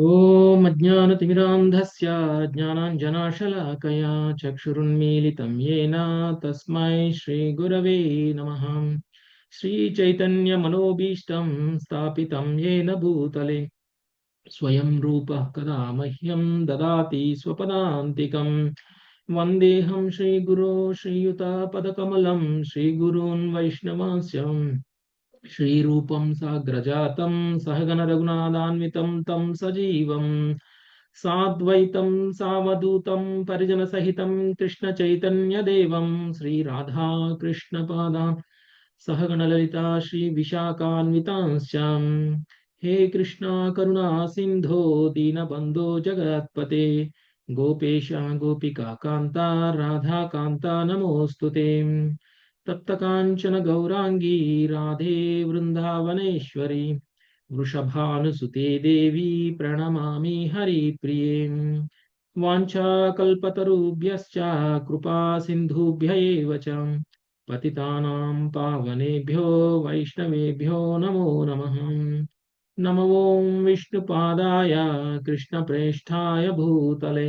ఓం అజ్ఞానతిమిరాంధస్య జ్ఞానాంజనాశలాకయా చక్షురున్మీలితం యేన తస్మై శ్రీగురవే నమః. శ్రీచైతన్యమనోభీష్టం స్థాపితం యేన భూతలే స్వయం రూపः కదా మह्यं దదాతి స్వపదాంతికం. వందేహం శ్రీగురో శ్రీయుతపదకమలం శ్రీగురూన్ వైష్ణవాంస్యం శ్రీరూపం సాగ్రజాతం సహగణ రఘునాథాన్వితం తం సజీవం సాద్వైతం సావధూతం పరిజన సహితం కృష్ణ చైతన్య దేవం శ్రీ రాధా కృష్ణ పాదా సహగణ లలితా శ్రీ విశాఖాన్వితాంశ్చ. హే కృష్ణ కరుణా సింధో దీనబంధో జగత్పతే గోపేశ గోపికా కాంత రాధా కాంత నమోస్తుతే. तप्त कांचन गौरांगी राधे वृंदावनेश्वरी वृषभानुसुते देवी प्रणमामि हरिप्रिये. वाञ्छाकल्पतरुभ्यश्च कृपा सिन्धुभ्य एव च पतितानां पावनेभ्यो वैष्णवेभ्यो नमो नमः. नमो विष्णुपादाय कृष्णप्रेष्ठाय भूतले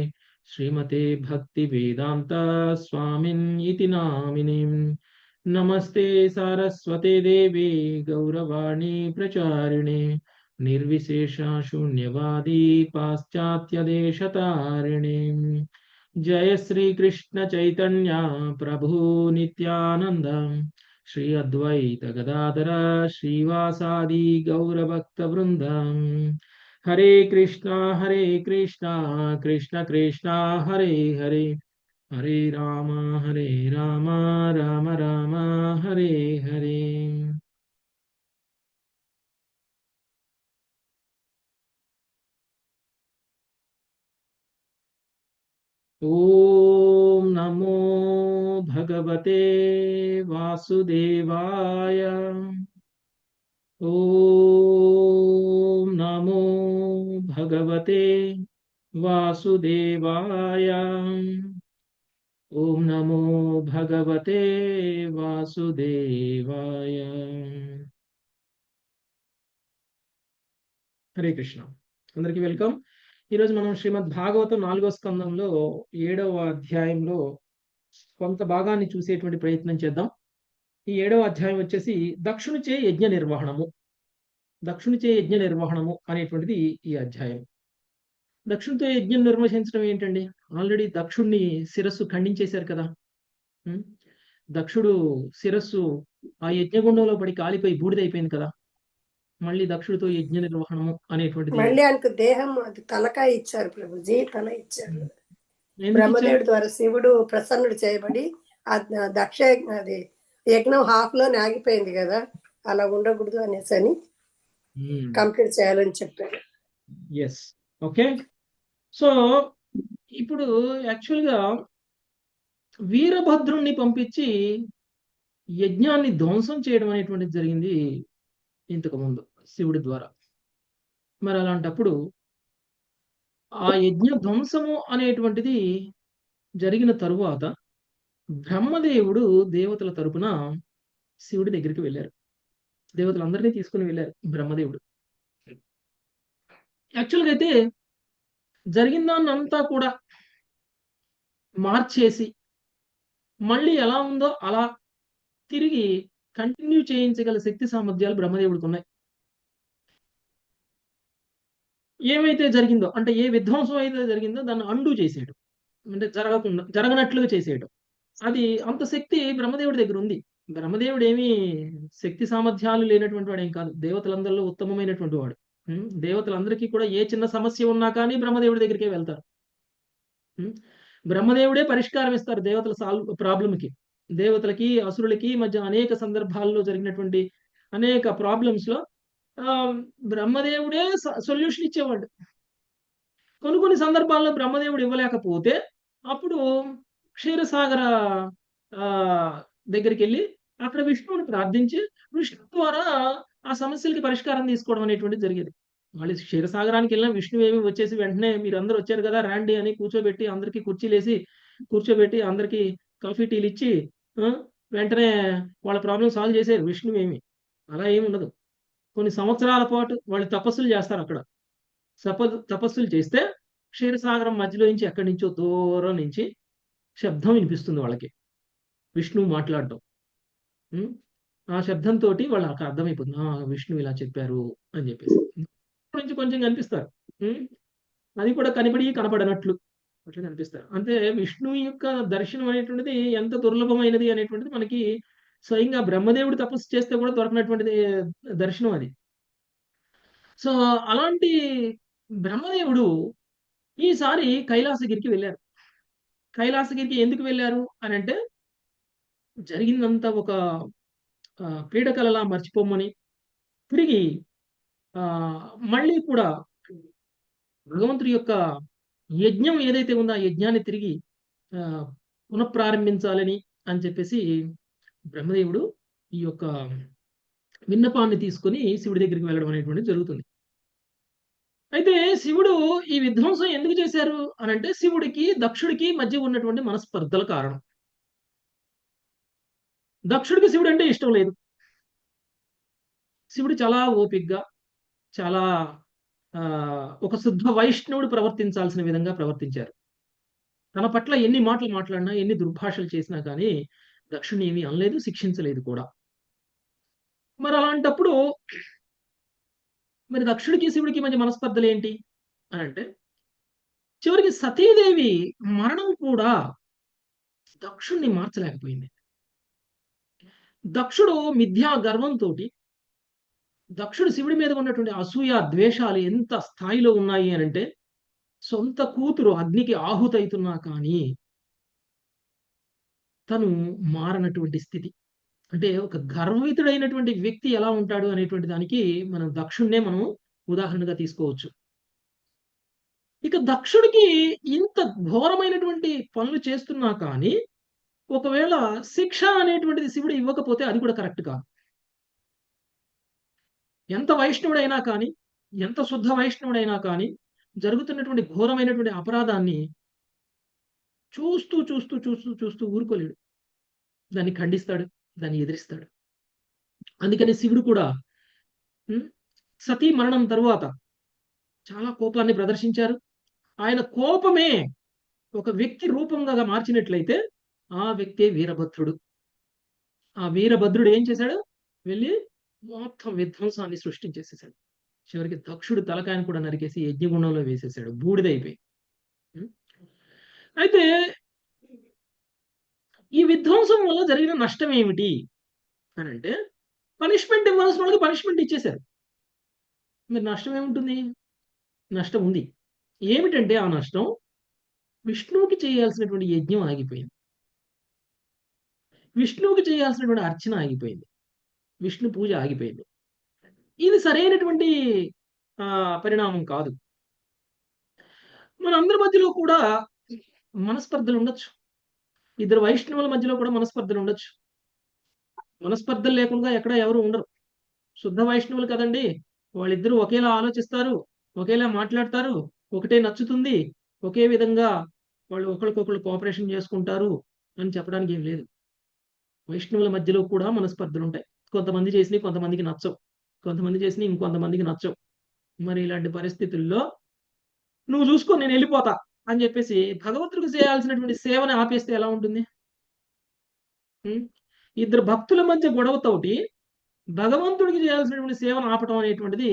श्रीमते भक्तिवेदान्त स्वामिन् इति नामिनीम्. नमस्ते सारस्वते देवी गौरवाणी प्रचारिणे निर्विशेष शून्यवादी पाश्चात्यदेशतारिणे. जय श्री कृष्ण चैतन्य प्रभु नित्यानंद श्री अद्वैत गदाधर श्रीवासादि गौरभक्त वृंद. हरे कृष्णा कृष्ण कृष्णा हरे हरे हरे राम राम राम हरे हरे. ओम नमो भगवते वासुदेवाय. ओम नमो भगवते वासुदेवाय. ओम नमो भगवते वासुदेवाय. హరే కృష్ణ. అందరికీ వెల్కమ్. ఈరోజు మనం శ్రీమద్ భాగవతం 4వ స్కందంలో 7వ అధ్యాయంలో కొంత భాగాన్ని చూసేటువంటి ప్రయత్నం చేద్దాం. ఈ 7వ అధ్యాయం వచ్చేసి దక్షునిచే యజ్ఞ నిర్వహణము. దక్షునిచే యజ్ఞ నిర్వహణము అనేటువంటిది ఈ అధ్యాయం. దక్షునితో యజ్ఞం నిర్వహించడం ఏంటండి? ఆల్రెడీ దక్షుణ్ణి శిరస్సు ఖండించేశారు కదా. దక్షుడు శిరస్సు ఆ యజ్ఞగుండంలో పడి కాలిపోయి బూడిదైపోయింది కదా. మళ్ళీ దక్షుడితో యజ్ఞ నిర్వహణము అనేటువంటిది మళ్ళీ ఆయనకు దేహం అది తలకాయ ఇచ్చారు ప్రభుజీ, తల ఇచ్చారు. బ్రహ్మదేవుడి ద్వారా శివుడు ప్రసన్నుడు చేయబడి ఆ దక్ష అది యజ్ఞం హాఫ్ లో ఆగిపోయింది కదా, అలా ఉండకూడదు అనేసి అని కంప్లీట్ చేయాలని చెప్పారు. Yes, okay. సో ఇప్పుడు యాక్చువల్గా వీరభద్రుణ్ణి పంపించి యజ్ఞాన్ని ధ్వంసం చేయడం అనేటువంటిది జరిగింది ఇంతకు ముందు శివుడి ద్వారా. మరి అలాంటప్పుడు ఆ యజ్ఞ ధ్వంసము అనేటువంటిది జరిగిన తరువాత బ్రహ్మదేవుడు దేవతల తరపున శివుడి దగ్గరికి వెళ్ళారు. దేవతలందరినీ తీసుకుని వెళ్ళారు బ్రహ్మదేవుడు. యాక్చువల్గా అయితే జరిగిన దాన్నంతా కూడా మార్చేసి మళ్ళీ ఎలా ఉందో అలా తిరిగి కంటిన్యూ చేయించగల శక్తి సామర్థ్యాలు బ్రహ్మదేవుడికి ఉన్నాయి. ఏమైతే జరిగిందో అంటే ఏ విధ్వంసం అయితే జరిగిందో దాన్ని అండు చేసేయడం, అంటే జరగనట్లుగా చేసేయడం, అది అంత శక్తి బ్రహ్మదేవుడి దగ్గర ఉంది. బ్రహ్మదేవుడు ఏమీ శక్తి సామర్థ్యాలు లేనటువంటి వాడు ఏం కాదు. దేవతలందరిలో ఉత్తమమైనటువంటి వాడు. దేవతలందరికీ కూడా ఏ చిన్న సమస్య ఉన్నా కానీ బ్రహ్మదేవుడి దగ్గరికే వెళ్తారు. బ్రహ్మదేవుడే పరిష్కారం ఇస్తారు దేవతల ప్రాబ్లంకి. దేవతలకి అసురులకి మధ్య అనేక సందర్భాల్లో జరిగినటువంటి అనేక ప్రాబ్లమ్స్ లో బ్రహ్మదేవుడే సొల్యూషన్ ఇచ్చేవాడు. కొన్ని సందర్భాల్లో బ్రహ్మదేవుడు ఇవ్వలేకపోతే అప్పుడు క్షీరసాగర దగ్గరికి వెళ్ళి అక్కడ విష్ణువుని ప్రార్థించి విష్ణు ద్వారా ఆ సమస్యలకి పరిష్కారం తీసుకోవడం అనేటువంటిది జరిగేది. వాళ్ళు క్షీరసాగరానికి వెళ్ళిన విష్ణువు ఏమి వచ్చేసి వెంటనే మీరు అందరూ వచ్చారు కదా రండి అని కూర్చోబెట్టి అందరికీ కుర్చీలేసి కూర్చోబెట్టి అందరికీ కాఫీ టీలు ఇచ్చి వెంటనే వాళ్ళ ప్రాబ్లం సాల్వ్ చేసేది విష్ణువు. ఏమి అలా ఏమి ఉండదు. కొన్ని సంవత్సరాల పాటు వాళ్ళు తపస్సులు చేస్తారు అక్కడ. తపస్సులు చేస్తే క్షీరసాగరం మధ్యలో నుంచి ఎక్కడి నుంచో దూరం నుంచి శబ్దం వినిపిస్తుంది వాళ్ళకి, విష్ణువు మాట్లాడటం. ఉమ్, ఆ శబ్దంతో వాళ్ళకి అర్థమైపోతుంది, విష్ణువు ఇలా చెప్పారు అని చెప్పేసి. దూరం నుంచి కొంచెం కనిపిస్తారు, ఉమ్, అది కూడా కనపడనట్లు అట్లా కనిపిస్తారు. అంటే విష్ణువు యొక్క దర్శనం అనేటువంటిది ఎంత దుర్లభమైనది అనేటువంటిది మనకి స్వయంగా బ్రహ్మదేవుడు తపస్సు చేస్తే కూడా దొరకనటువంటిది దర్శనం అది. సో అలాంటి బ్రహ్మదేవుడు ఈసారి కైలాసగిరికి వెళ్ళారు. కైలాసగిరికి ఎందుకు వెళ్ళారు అని అంటే, జరిగిందంతా ఒక పీడకలలా మర్చిపోమని, తిరిగి ఆ, మళ్ళీ కూడా భగవంతుడి యొక్క యజ్ఞం ఏదైతే ఉందో ఆ యజ్ఞాన్ని తిరిగి ఆ, పునఃప్రారంభించాలని అని చెప్పేసి బ్రహ్మదేవుడు ఈ యొక్క విన్నపాన్ని తీసుకొని శివుడి దగ్గరికి వెళ్ళడం అనేటువంటిది జరుగుతుంది. అయితే శివుడు ఈ విధ్వంసం ఎందుకు చేశారు అని అంటే, శివుడికి దక్షుడికి మధ్య ఉన్నటువంటి మనస్పర్ధల కారణం. దక్షుడికి శివుడు అంటే ఇష్టం లేదు. శివుడు చాలా ఓపిగ్గా, చాలా ఒక శుద్ధ వైష్ణవుడు ప్రవర్తించాల్సిన విధంగా ప్రవర్తించారు. తన పట్ల ఎన్ని మాటలు మాట్లాడినా, ఎన్ని దుర్భాషలు చేసినా కానీ దక్షుడిని ఏమీ అనలేదు, శిక్షించలేదు కూడా. మరి అలాంటప్పుడు మరి దక్షుడికి శివుడికి మధ్య మనస్పర్ధలు ఏంటి అని అంటే, చివరికి సతీదేవి మరణం కూడా దక్షుణ్ణి మార్చలేకపోయింది. దక్షుడు మిథ్యా గర్వంతో, దక్షుడు శివుడి మీద ఉన్నటువంటి అసూయ ద్వేషాలు ఎంత స్థాయిలో ఉన్నాయి అని అంటే, సొంత కూతురు అగ్నికి ఆహుతైతున్నా కానీ తను మారనటువంటి స్థితి. అంటే ఒక గర్వితుడైనటువంటి వ్యక్తి ఎలా ఉంటాడు అనేటువంటి దానికి మనం దక్షుడినే మనం ఉదాహరణగా తీసుకోవచ్చు. ఇక దక్షుడికి ఇంత ఘోరమైనటువంటి పనులు చేస్తున్నా కానీ ఒకవేళ శిక్ష అనేటువంటిది శివుడు ఇవ్వకపోతే అది కూడా కరెక్ట్ కాదు. ఎంత వైష్ణవుడైనా కానీ, ఎంత శుద్ధ వైష్ణవుడైనా కానీ జరుగుతున్నటువంటి ఘోరమైనటువంటి అపరాధాన్ని చూస్తూ చూస్తూ చూస్తూ చూస్తూ ఊరుకోలేడు. దాన్ని ఖండిస్తాడు, దాన్ని ఎదిరిస్తాడు. అందుకని శివుడు కూడా సతీ మరణం తరువాత చాలా కోపాన్ని ప్రదర్శించారు. ఆయన కోపమే ఒక వ్యక్తి రూపంగా మార్చినట్లయితే ఆ వ్యక్తే వీరభద్రుడు. ఆ వీరభద్రుడు ఏం చేశాడు? వెళ్ళి మొత్తం విధ్వంసాన్ని సృష్టించేసేసాడు. చివరికి దక్షుడు తలకాయను కూడా నరికేసి యజ్ఞగుండంలో వేసేసాడు, బూడిదైపోయి. అయితే ఈ విధ్వంసం వల్ల జరిగిన నష్టం ఏమిటి అని అంటే, పనిష్మెంట్ ఇవ్వాల్సిన వాళ్ళకి పనిష్మెంట్ ఇచ్చేశారు. మరి నష్టం ఏముంటుంది? నష్టం ఉంది. ఏమిటంటే ఆ నష్టం, విష్ణువుకి చేయాల్సినటువంటి యజ్ఞం ఆగిపోయింది, విష్ణువుకి చేయాల్సినటువంటి అర్చన ఆగిపోయింది, విష్ణు పూజ ఆగిపోయింది. ఇది సరైనటువంటి పరిణామం కాదు. మన అందరి మధ్యలో కూడా మనస్పర్ధలు ఉండొచ్చు, ఇద్దరు వైష్ణవుల మధ్యలో కూడా మనస్పర్ధలు ఉండొచ్చు. మనస్పర్ధలు లేకుండా ఎక్కడ ఎవరు ఉండరు. శుద్ధ వైష్ణవులు కదండి, వాళ్ళిద్దరూ ఒకేలా ఆలోచిస్తారు, ఒకేలా మాట్లాడతారు, ఒకటే నచ్చుతుంది, ఒకే విధంగా వాళ్ళు ఒకరికొకరు కోఆపరేషన్ చేసుకుంటారు అని చెప్పడానికి ఏం లేదు. వైష్ణవుల మధ్యలో కూడా మనస్పర్ధలు ఉంటాయి. కొంతమంది చేసినవి కొంతమందికి నచ్చవు, కొంతమంది చేసినవి ఇంకొంతమందికి నచ్చవు. మరి ఇలాంటి పరిస్థితుల్లో నువ్వు చూసుకో, నేను వెళ్ళిపోతా అని చెప్పేసి భగవంతుడికి చేయాల్సినటువంటి సేవని ఆపేస్తే ఎలా ఉంటుంది? ఇద్దరు భక్తుల మధ్య గొడవతోటి భగవంతుడికి చేయాల్సినటువంటి సేవను ఆపటం అనేటువంటిది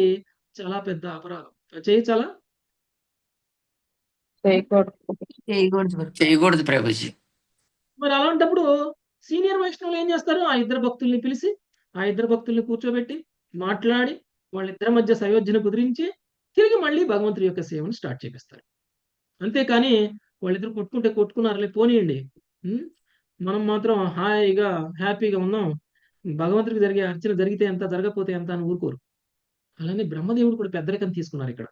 చాలా పెద్ద అపరాధం. చేయొచ్చాలా? చేయకూడదు ప్రభుజీ. మరి అలాంటప్పుడు సీనియర్ వైష్ణవులు ఏం చేస్తారు? ఆ ఇద్దరు భక్తుల్ని పిలిచి, ఆ ఇద్దరు భక్తుల్ని కూర్చోబెట్టి మాట్లాడి వాళ్ళిద్దరి మధ్య సయోధ్యను కుదిరించి తిరిగి మళ్ళీ భగవంతుడి యొక్క సేవను స్టార్ట్ చేపిస్తారు. అంతేకాని వాళ్ళిద్దరు కొట్టుకుంటే కొట్టుకున్నారులే పోనీయండి, మనం మాత్రం హాయిగా హ్యాపీగా ఉన్నాం, భగవంతుడికి జరిగే అర్చన జరిగితే ఎంత, జరగకపోతే ఎంత అని ఊరుకోరు. అలానే బ్రహ్మదేవుడు కూడా పెద్దరికం తీసుకున్నారు ఇక్కడ.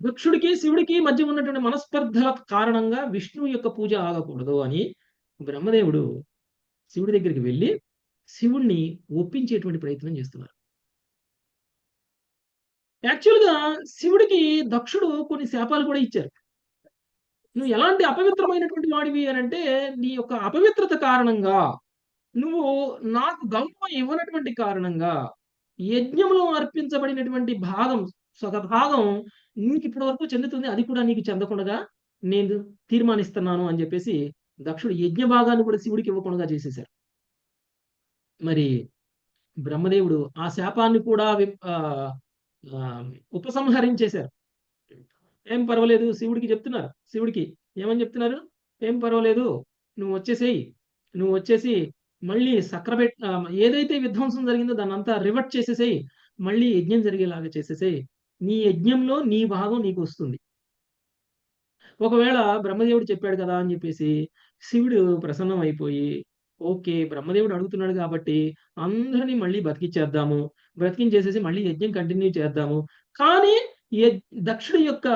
దక్షుడికి శివుడికి మధ్య ఉన్నటువంటి మనస్పర్ధల కారణంగా విష్ణువు యొక్క పూజ ఆగకూడదు అని బ్రహ్మదేవుడు శివుడి దగ్గరికి వెళ్ళి శివుణ్ణి ఒప్పించేటువంటి ప్రయత్నం చేస్తున్నారు. యాక్చువల్గా శివుడికి దక్షుడు కొన్ని శాపాలు కూడా ఇచ్చారు. నువ్వు ఎలాంటి అపవిత్రమైనటువంటి వాడివి అని అంటే, నీ యొక్క అపవిత్రత కారణంగా, నువ్వు నాకు గౌరవం ఇవ్వనటువంటి కారణంగా, యజ్ఞంలో అర్పించబడినటువంటి భాగం సగ భాగం నీకు ఇప్పటి వరకు చెందుతుంది, అది కూడా నీకు చెందకుండా నేను తీర్మానిస్తున్నాను అని చెప్పేసి దక్షుడు యజ్ఞ భాగాన్ని కూడా శివుడికి ఇవ్వకుండా చేసేశారు. మరి బ్రహ్మదేవుడు ఆ శాపాన్ని కూడా ఉపసంహరించేశారు. ఏం పర్వాలేదు, శివుడికి చెప్తున్నారు. శివుడికి ఏమని చెప్తున్నారు? ఏం పర్వాలేదు, నువ్వు వచ్చేసేయి, నువ్వు వచ్చేసి మళ్ళీ ఏదైతే విధ్వంసం జరిగిందో దాన్ని అంతా రివర్ట్ చేసేసేయి, మళ్ళీ యజ్ఞం జరిగేలాగా చేసేసేయి, నీ యజ్ఞంలో నీ భాగం నీకు వస్తుంది. ఒకవేళ బ్రహ్మదేవుడు చెప్పాడు కదా అని చెప్పేసి శివుడు ప్రసన్నం అయిపోయి, ఓకే బ్రహ్మదేవుడు అడుగుతున్నాడు కాబట్టి అందరినీ మళ్ళీ బతికించేద్దాము, బ్రతికించేసేసి మళ్ళీ యజ్ఞం కంటిన్యూ చేద్దాము. కానీ దక్షుడి యొక్క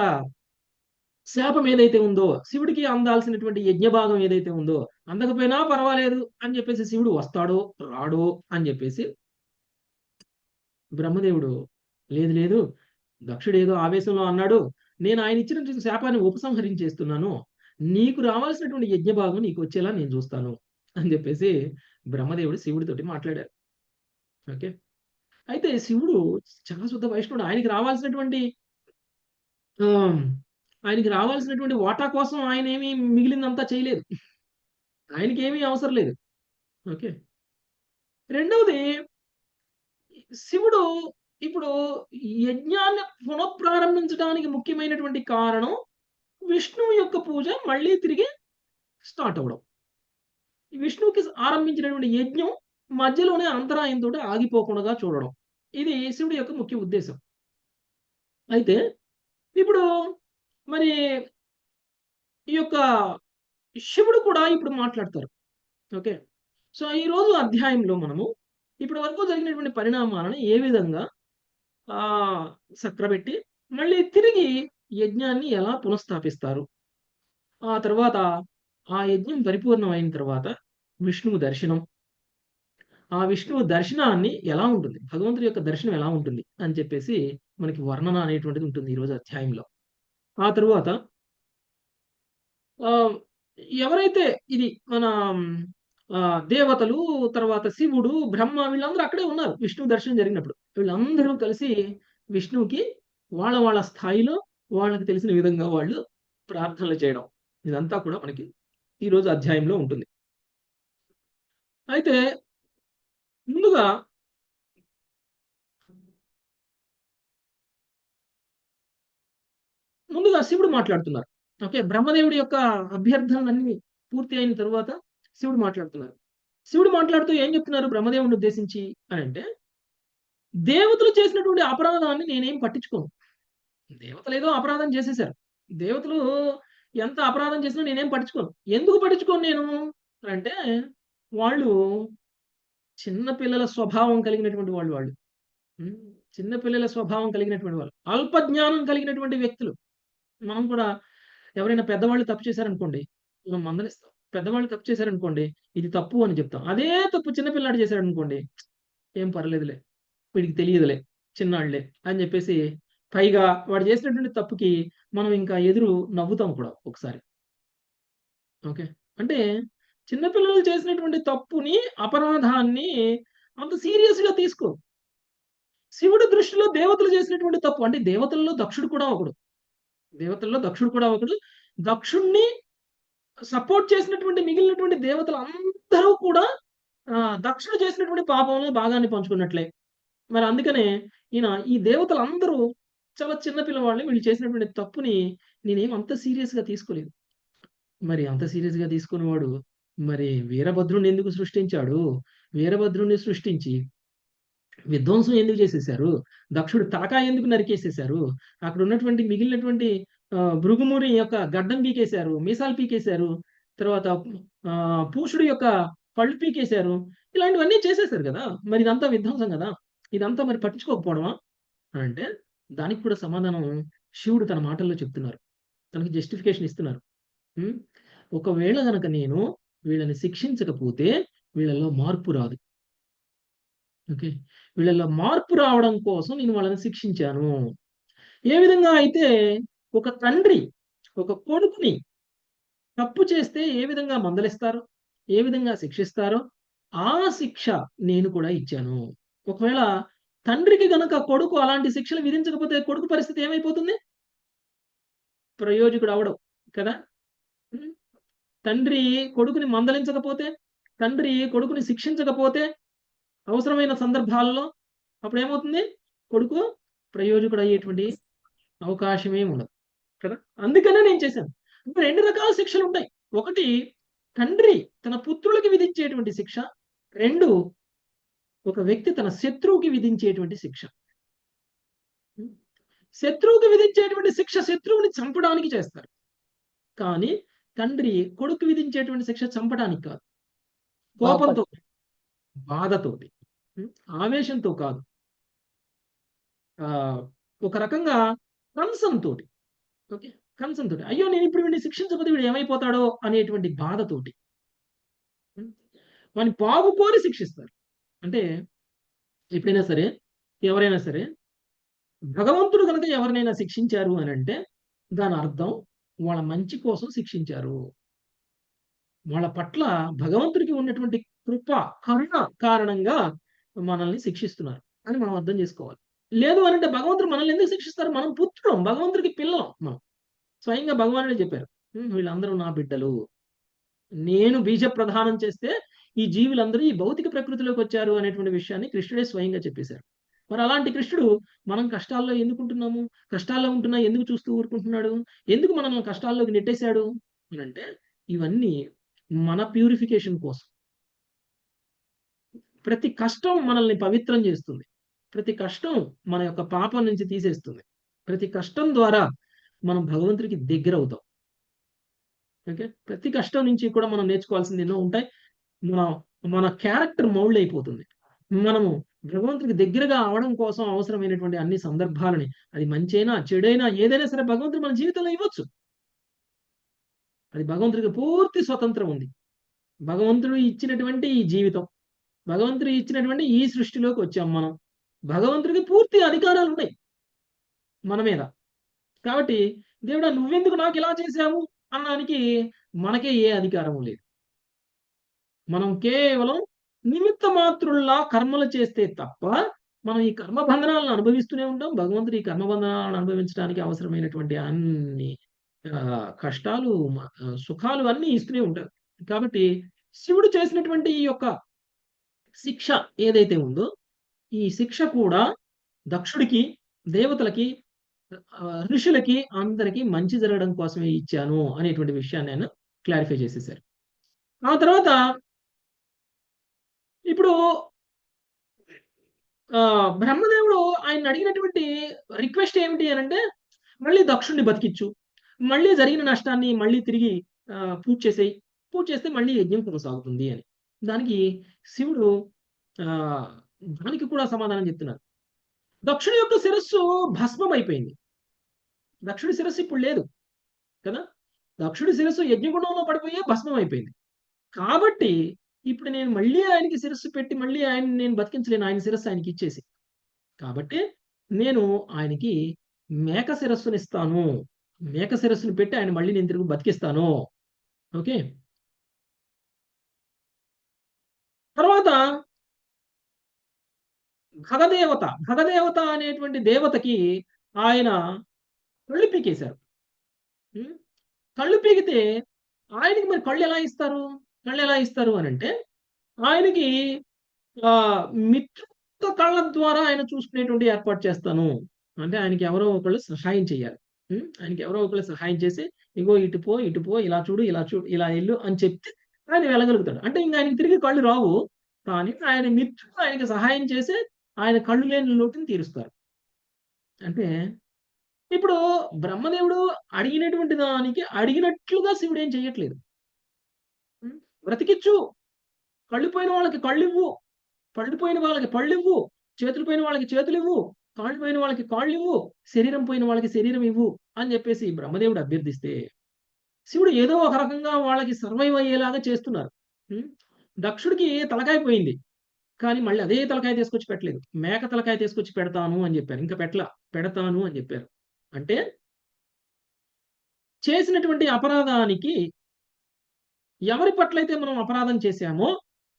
శాపం ఏదైతే ఉందో, శివుడికి అందాల్సినటువంటి యజ్ఞ భాగం ఏదైతే ఉందో అందకపోయినా పర్వాలేదు అని చెప్పేసి శివుడు వస్తాడో రాడో అని చెప్పేసి బ్రహ్మదేవుడు, లేదు లేదు, దక్షుడు ఏదో ఆవేశంలో అన్నాడు, నేను ఆయన ఇచ్చినటువంటి శాపాన్ని ఉపసంహరించేస్తున్నాను, నీకు రావాల్సినటువంటి యజ్ఞ భాగం నీకు వచ్చేలా నేను చూస్తాను అని చెప్పేసి బ్రహ్మదేవుడు శివుడితోటి మాట్లాడారు. ఓకే, అయితే శివుడు చాలా శుద్ధ వైష్ణవుడు. ఆయనకి రావాల్సినటువంటి వాటా కోసం ఆయన ఏమీ మిగిలిందంతా చేయలేదు. ఆయనకి ఏమీ అవసరం లేదు. ఓకే, రెండవది, శివుడు ఇప్పుడు యజ్ఞాన్ని పునఃప్రారంభించడానికి ముఖ్యమైనటువంటి కారణం విష్ణువు యొక్క పూజ మళ్ళీ తిరిగి స్టార్ట్ అవ్వడం. విష్ణువుకి ఆరంభించినటువంటి యజ్ఞం మధ్యలోనే అంతరాయంతో ఆగిపోకుండా చూడడం, ఇది శివుడి యొక్క ముఖ్య ఉద్దేశం. అయితే ఇప్పుడు మరి ఈ యొక్క శివుడు కూడా ఇప్పుడు మాట్లాడతారు. ఓకే, సో ఈ రోజు అధ్యాయంలో మనము ఇప్పటి వరకు జరిగినటువంటి పరిణామాలను ఏ విధంగా చక్రబెట్టి మళ్ళీ తిరిగి యజ్ఞాన్ని ఎలా పునఃస్థాపిస్తారు, ఆ తర్వాత ఆ యజ్ఞం పరిపూర్ణం అయిన తర్వాత విష్ణువు దర్శనం, ఆ విష్ణువు దర్శనాన్ని ఎలా ఉంటుంది, భగవంతుడి యొక్క దర్శనం ఎలా ఉంటుంది అని చెప్పేసి మనకి వర్ణన అనేటువంటిది ఉంటుంది ఈరోజు అధ్యాయంలో. ఆ తరువాత ఎవరైతే ఇది మన దేవతలు, తర్వాత శివుడు, బ్రహ్మ, వీళ్ళందరూ అక్కడే ఉన్నారు విష్ణువు దర్శనం జరిగినప్పుడు. వీళ్ళందరూ కలిసి విష్ణువుకి వాళ్ళ వాళ్ళ స్థాయిలో వాళ్ళకి తెలిసిన విధంగా వాళ్ళు ప్రార్థనలు చేయడం, ఇదంతా కూడా మనకి ఈరోజు అధ్యాయంలో ఉంటుంది. అయితే ముందుగా శివుడు మాట్లాడుతున్నారు. ఓకే, బ్రహ్మదేవుడి యొక్క అభ్యర్థనలన్నీ పూర్తి అయిన తరువాత శివుడు మాట్లాడుతున్నారు. శివుడు మాట్లాడుతూ ఏం చెప్తున్నారు బ్రహ్మదేవుడిని ఉద్దేశించి అని అంటే, దేవతలు చేసినటువంటి అపరాధాన్ని నేనేం పట్టించుకోను. దేవతలు ఏదో అపరాధం చేసేశారు, దేవతలు ఎంత అపరాధం చేసినా నేనేం పట్టించుకోను. ఎందుకు పట్టించుకోను నేను అంటే, వాళ్ళు చిన్నపిల్లల స్వభావం కలిగినటువంటి వాళ్ళు చిన్నపిల్లల స్వభావం కలిగినటువంటి వాళ్ళు, అల్పజ్ఞానం కలిగినటువంటి వ్యక్తులు. మనం కూడా ఎవరైనా పెద్దవాళ్ళు తప్పు చేశారనుకోండి, మనం మందలిస్తాం. పెద్దవాళ్ళు తప్పు చేశారనుకోండి, ఇది తప్పు అని చెప్తాం. అదే తప్పు చిన్నపిల్లాడు చేశాడనుకోండి, ఏం పర్లేదులే, వీడికి తెలియదులే, చిన్నాళ్లే అని చెప్పేసి, పైగా వాడు చేసినటువంటి తప్పుకి మనం ఇంకా ఎదురు నవ్వుతాం కూడా ఒకసారి. ఓకే, అంటే చిన్నపిల్లలు చేసినటువంటి తప్పుని, అపరాధాన్ని అంత సీరియస్ గా తీసుకో. శివుడి దృష్టిలో దేవతలు చేసినటువంటి తప్పు, అంటే దేవతల్లో దక్షుడు కూడా ఒకడు, దక్షుణ్ణి సపోర్ట్ చేసినటువంటి మిగిలినటువంటి దేవతలు అందరూ కూడా దక్షుడు చేసినటువంటి పాపంలో భాగాన్ని పంచుకున్నట్లే. మరి అందుకనే ఈ దేవతలందరూ చాలా చిన్న పిల్లవాళ్ళని, వీళ్ళు చేసినటువంటి తప్పుని నేనేం అంత సీరియస్ గా తీసుకోలేదు. మరి అంత సీరియస్ గా తీసుకునేవాడు మరి వీరభద్రుణ్ణి ఎందుకు సృష్టించాడు? వీరభద్రుణ్ణి సృష్టించి విధ్వంసం ఎందుకు చేసేశారు? దక్షుడు తలకాయ ఎందుకు నరికేసేశారు? అక్కడ ఉన్నటువంటి మిగిలినటువంటి భృగుముని యొక్క గడ్డం పీకేశారు, మీసాలు పీకేశారు, తర్వాత పూషుడు యొక్క పళ్ళు పీకేశారు. ఇలాంటివన్నీ చేసేశారు కదా, మరి ఇదంతా విధ్వంసం కదా, ఇదంతా మరి పట్టించుకోకపోవడమా అంటే, దానికి కూడా సమాధానం శివుడు తన మాటల్లో చెప్తున్నారు, తనకి జస్టిఫికేషన్ ఇస్తున్నారు. ఒకవేళ గనక నేను వీళ్ళని శిక్షించకపోతే వీళ్ళలో మార్పు రాదు. ఓకే, వీళ్ళలో మార్పు రావడం కోసం నేను వాళ్ళని శిక్షించాను. ఏ విధంగా అయితే ఒక తండ్రి ఒక కొడుకుని తప్పు చేస్తే ఏ విధంగా మందలిస్తారో, ఏ విధంగా శిక్షిస్తారో, ఆ శిక్ష నేను కూడా ఇచ్చాను. ఒకవేళ తండ్రికి గనక కొడుకు అలాంటి శిక్షలు విధించకపోతే కొడుకు పరిస్థితి ఏమైపోతుంది? ప్రయోజకుడు అవడం కదా. తండ్రి కొడుకుని మందలించకపోతే, తండ్రి కొడుకుని శిక్షించకపోతే అవసరమైన సందర్భాల్లో అప్పుడు ఏమవుతుంది? కొడుకు ప్రయోజకుడు అయ్యేటువంటి అవకాశమే ఉండదు కదా. అందుకనే నేను చేశాను. ఇంకా 2 రకాల శిక్షలు ఉంటాయి. ఒకటి తండ్రి తన పుత్రులకి విధించేటువంటి శిక్ష. 2 ఒక వ్యక్తి తన శత్రువుకి విధించేటువంటి శిక్ష. శత్రువుకి విధించేటువంటి శిక్ష శత్రువుని చంపడానికి చేస్తారు. కానీ తండ్రి కొడుకు విధించేటువంటి శిక్ష చంపడానికి కాదు, కోపంతో, బాధతోటి, ఆవేశంతో కాదు, ఒక రకంగా కంసంతోటి. ఓకే, కంసంతోటి. అయ్యో నేను ఇప్పుడు వీడిని శిక్షించకపోతే వీడు ఏమైపోతాడో అనేటువంటి బాధతోటి వాడిని పాగుకోరి శిక్షిస్తారు. అంటే ఎప్పుడైనా సరే ఎవరైనా సరే భగవంతుడు కనుక ఎవరినైనా శిక్షించారు అని అంటే దాని అర్థం వాళ్ళ మంచి కోసం శిక్షించారు. వాళ్ళ పట్ల భగవంతుడికి ఉన్నటువంటి కృప, కరుణ కారణంగా మనల్ని శిక్షిస్తున్నారు అని మనం అర్థం చేసుకోవాలి. లేదు అనంటే భగవంతుడు మనల్ని ఎందుకు శిక్షిస్తారు? మనం పుత్రులం, భగవంతుడికి పిల్లలం మనం. స్వయంగా భగవానుడే చెప్పారు, వీళ్ళందరూ నా బిడ్డలు, నేను బీజ ప్రదానం చేస్తే ఈ జీవులందరూ ఈ భౌతిక ప్రకృతిలోకి వచ్చారు అనేటువంటి విషయాన్ని కృష్ణుడే స్వయంగా చెప్పేశారు. మరి అలాంటి కృష్ణుడు మనం కష్టాల్లో ఎందుకు ఉంటున్నాము, కష్టాల్లో ఉంటున్నా ఎందుకు చూస్తూ ఊరుకుంటున్నాడు, ఎందుకు మనల్ని కష్టాల్లోకి నెట్టేశాడు అని అంటే ఇవన్నీ మన ప్యూరిఫికేషన్ కోసం. ప్రతి కష్టం మనల్ని పవిత్రం చేస్తుంది, ప్రతి కష్టం మన యొక్క పాపం నుంచి తీసేస్తుంది, ప్రతి కష్టం ద్వారా మనం భగవంతుడికి దగ్గర అవుతాం. ఓకే, ప్రతి కష్టం నుంచి కూడా మనం నేర్చుకోవాల్సింది ఎన్నో ఉంటాయి. మన క్యారెక్టర్ మౌల్డ్ అయిపోతుంది. మనము భగవంతుడికి దగ్గరగా అవడం కోసం అవసరమైనటువంటి అన్ని సందర్భాలని, అది మంచైనా చెడైనా ఏదైనా సరే భగవంతుడు మన జీవితంలో ఇవ్వచ్చు. అది భగవంతుడికి పూర్తి స్వతంత్రం ఉంది. భగవంతుడు ఇచ్చినటువంటి ఈ జీవితం, భగవంతుడు ఇచ్చినటువంటి ఈ సృష్టిలోకి వచ్చాం మనం. భగవంతుడికి పూర్తి అధికారాలు ఉన్నాయి మన మీద. కాబట్టి దేవుడా నువ్వెందుకు నాకు ఇలా చేశావు అనడానికి మనకే ఏ అధికారము లేదు. మనం కేవలం నిమిత్త మాత్రుల్లా కర్మలు చేస్తే తప్ప మనం ఈ కర్మబంధనాలను అనుభవిస్తూనే ఉంటాం. భగవంతుడు ఈ కర్మబంధనాలను అనుభవించడానికి అవసరమైనటువంటి అన్ని కష్టాలు, సుఖాలు అన్నీ ఇస్తూనే ఉంటారు. కాబట్టి శివుడు చేసినటువంటి ఈ యొక్క శిక్ష ఏదైతే ఉందో ఈ శిక్ష కూడా దక్షుడికి, దేవతలకి, ఋషులకి అందరికీ మంచి జరగడం కోసమే ఇచ్చాను అనేటువంటి విషయాన్ని ఆయన క్లారిఫై చేసేసారు. ఆ తర్వాత ఇప్పుడు బ్రహ్మదేవుడు ఆయన అడిగినటువంటి రిక్వెస్ట్ ఏమిటి అని అంటే మళ్ళీ దక్షుడిని బతికిచ్చు, మళ్ళీ జరిగిన నష్టాన్ని మళ్ళీ తిరిగి పూజ చేస్తే మళ్ళీ యజ్ఞం కొనసాగుతుంది అని. దానికి శివుడు దానికి కూడా సమాధానం చెప్తున్నారు. దక్షుడి యొక్క శిరస్సు భస్మం అయిపోయింది. దక్షుడి శిరస్సు ఇప్పుడు లేదు కదా. దక్షుడి శిరస్సు యజ్ఞగుండంలో పడిపోయి భస్మం అయిపోయింది. కాబట్టి ఇప్పుడు నేను మళ్ళీ ఆయనకి శిరస్సు పెట్టి మళ్ళీ ఆయన నేను బతికించలేను, ఆయన శిరస్సు ఆయనకి ఇచ్చేసి. కాబట్టి నేను ఆయనకి మేక శిరస్సుని ఇస్తాను, మేక శిరస్సుని పెట్టి ఆయన మళ్ళీ నేను తిరిగి బతికిస్తాను. ఓకే, తర్వాత భగదేవత అనేటువంటి దేవతకి ఆయన కళ్ళు పీకేశారు. కళ్ళు పీకితే ఆయనకి మరి కళ్ళు ఎలా ఇస్తారు అని అంటే ఆయనకి మిత్రుల కళ్ళ ద్వారా ఆయన చూసుకునేటువంటి ఏర్పాటు చేస్తాను. అంటే ఆయనకి ఎవరో ఒకళ్ళు సహాయం చేయాలి. ఆయనకి ఎవరో ఒకళ్ళు సహాయం చేసి ఇగో ఇటు పో ఇలా చూడు ఇలా వెళ్ళు అని చెప్తే ఆయన వెళ్ళగలుగుతాడు. అంటే ఇంకా ఆయనకి తిరిగి కళ్ళు రావు, కానీ ఆయన మిత్రులు ఆయనకి సహాయం చేసి ఆయన కళ్ళు లేని లోటుని తీరుస్తారు. అంటే ఇప్పుడు బ్రహ్మదేవుడు అడిగినటువంటి దానికి అడిగినట్లుగా శివుడు ఏం చేయట్లేదు. బ్రతికిచ్చు, కళ్ళు పోయిన వాళ్ళకి కళ్ళు ఇవ్వు, పళ్ళు పోయిన వాళ్ళకి పళ్ళు ఇవ్వు, చేతులు పోయిన వాళ్ళకి చేతులు ఇవ్వు, కాళ్ళు పోయిన వాళ్ళకి కాళ్ళు ఇవ్వు, శరీరం పోయిన వాళ్ళకి శరీరం ఇవ్వు అని చెప్పేసి బ్రహ్మదేవుడు అభ్యర్థిస్తే శివుడు ఏదో ఒక రకంగా వాళ్ళకి సర్వైవ్ అయ్యేలాగా చేస్తున్నారు. దక్షుడికి తలకాయ పోయింది, కానీ మళ్ళీ అదే తలకాయ తీసుకొచ్చి పెట్టలేదు, మేక తలకాయ తీసుకొచ్చి పెడతాను అని చెప్పారు. ఇంకా పెడతాను అని చెప్పారు. అంటే చేసినటువంటి అపరాధానికి ఎవరి పట్లయితే మనం అపరాధం చేశామో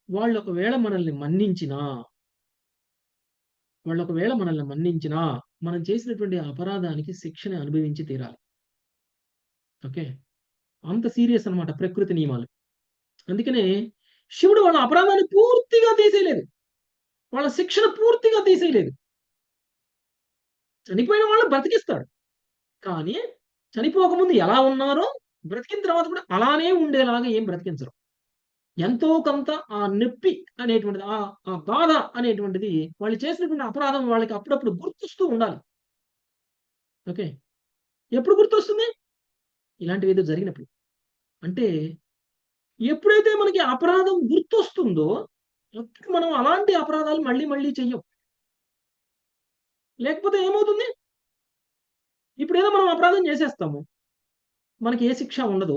వాళ్ళు ఒకవేళ మనల్ని మన్నించినా, వాళ్ళు ఒకవేళ మనల్ని మన్నించినా మనం చేసినటువంటి అపరాధానికి శిక్షని అనుభవించి తీరాలి. ఓకే. అంత సీరియస్ అన్నమాట ప్రకృతి నియమాలు. అందుకనే శివుడు వాళ్ళ అపరాధాన్ని పూర్తిగా తీసేయలేదు. వాళ్ళ శిక్షను పూర్తిగా తీసేయలేదు. చనిపోయిన వాళ్ళని బ్రతికిస్తాడు. కానీ చనిపోకముందు ఎలా ఉన్నారో బ్రతికిన తర్వాత కూడా అలానే ఉండేలాగా ఏం బ్రతికించరు. ఎంతో కొంత ఆ నొప్పి అనేటువంటిది, ఆ బాధ అనేటువంటిది వాళ్ళు చేసినటువంటి అపరాధం వాళ్ళకి అప్పుడప్పుడు గుర్తొస్తూ ఉండాలి. ఓకే. ఎప్పుడు గుర్తొస్తుంది? ఇలాంటివి ఏదో జరిగినప్పుడు. అంటే ఎప్పుడైతే మనకి అపరాధం గుర్తొస్తుందో అప్పుడు మనం అలాంటి అపరాధాలు మళ్ళీ మళ్ళీ చెయ్యం. లేకపోతే ఏమవుతుంది? ఇప్పుడేదో మనం అపరాధం చేసేస్తాము. మనకి ఏ శిక్ష ఉండదు.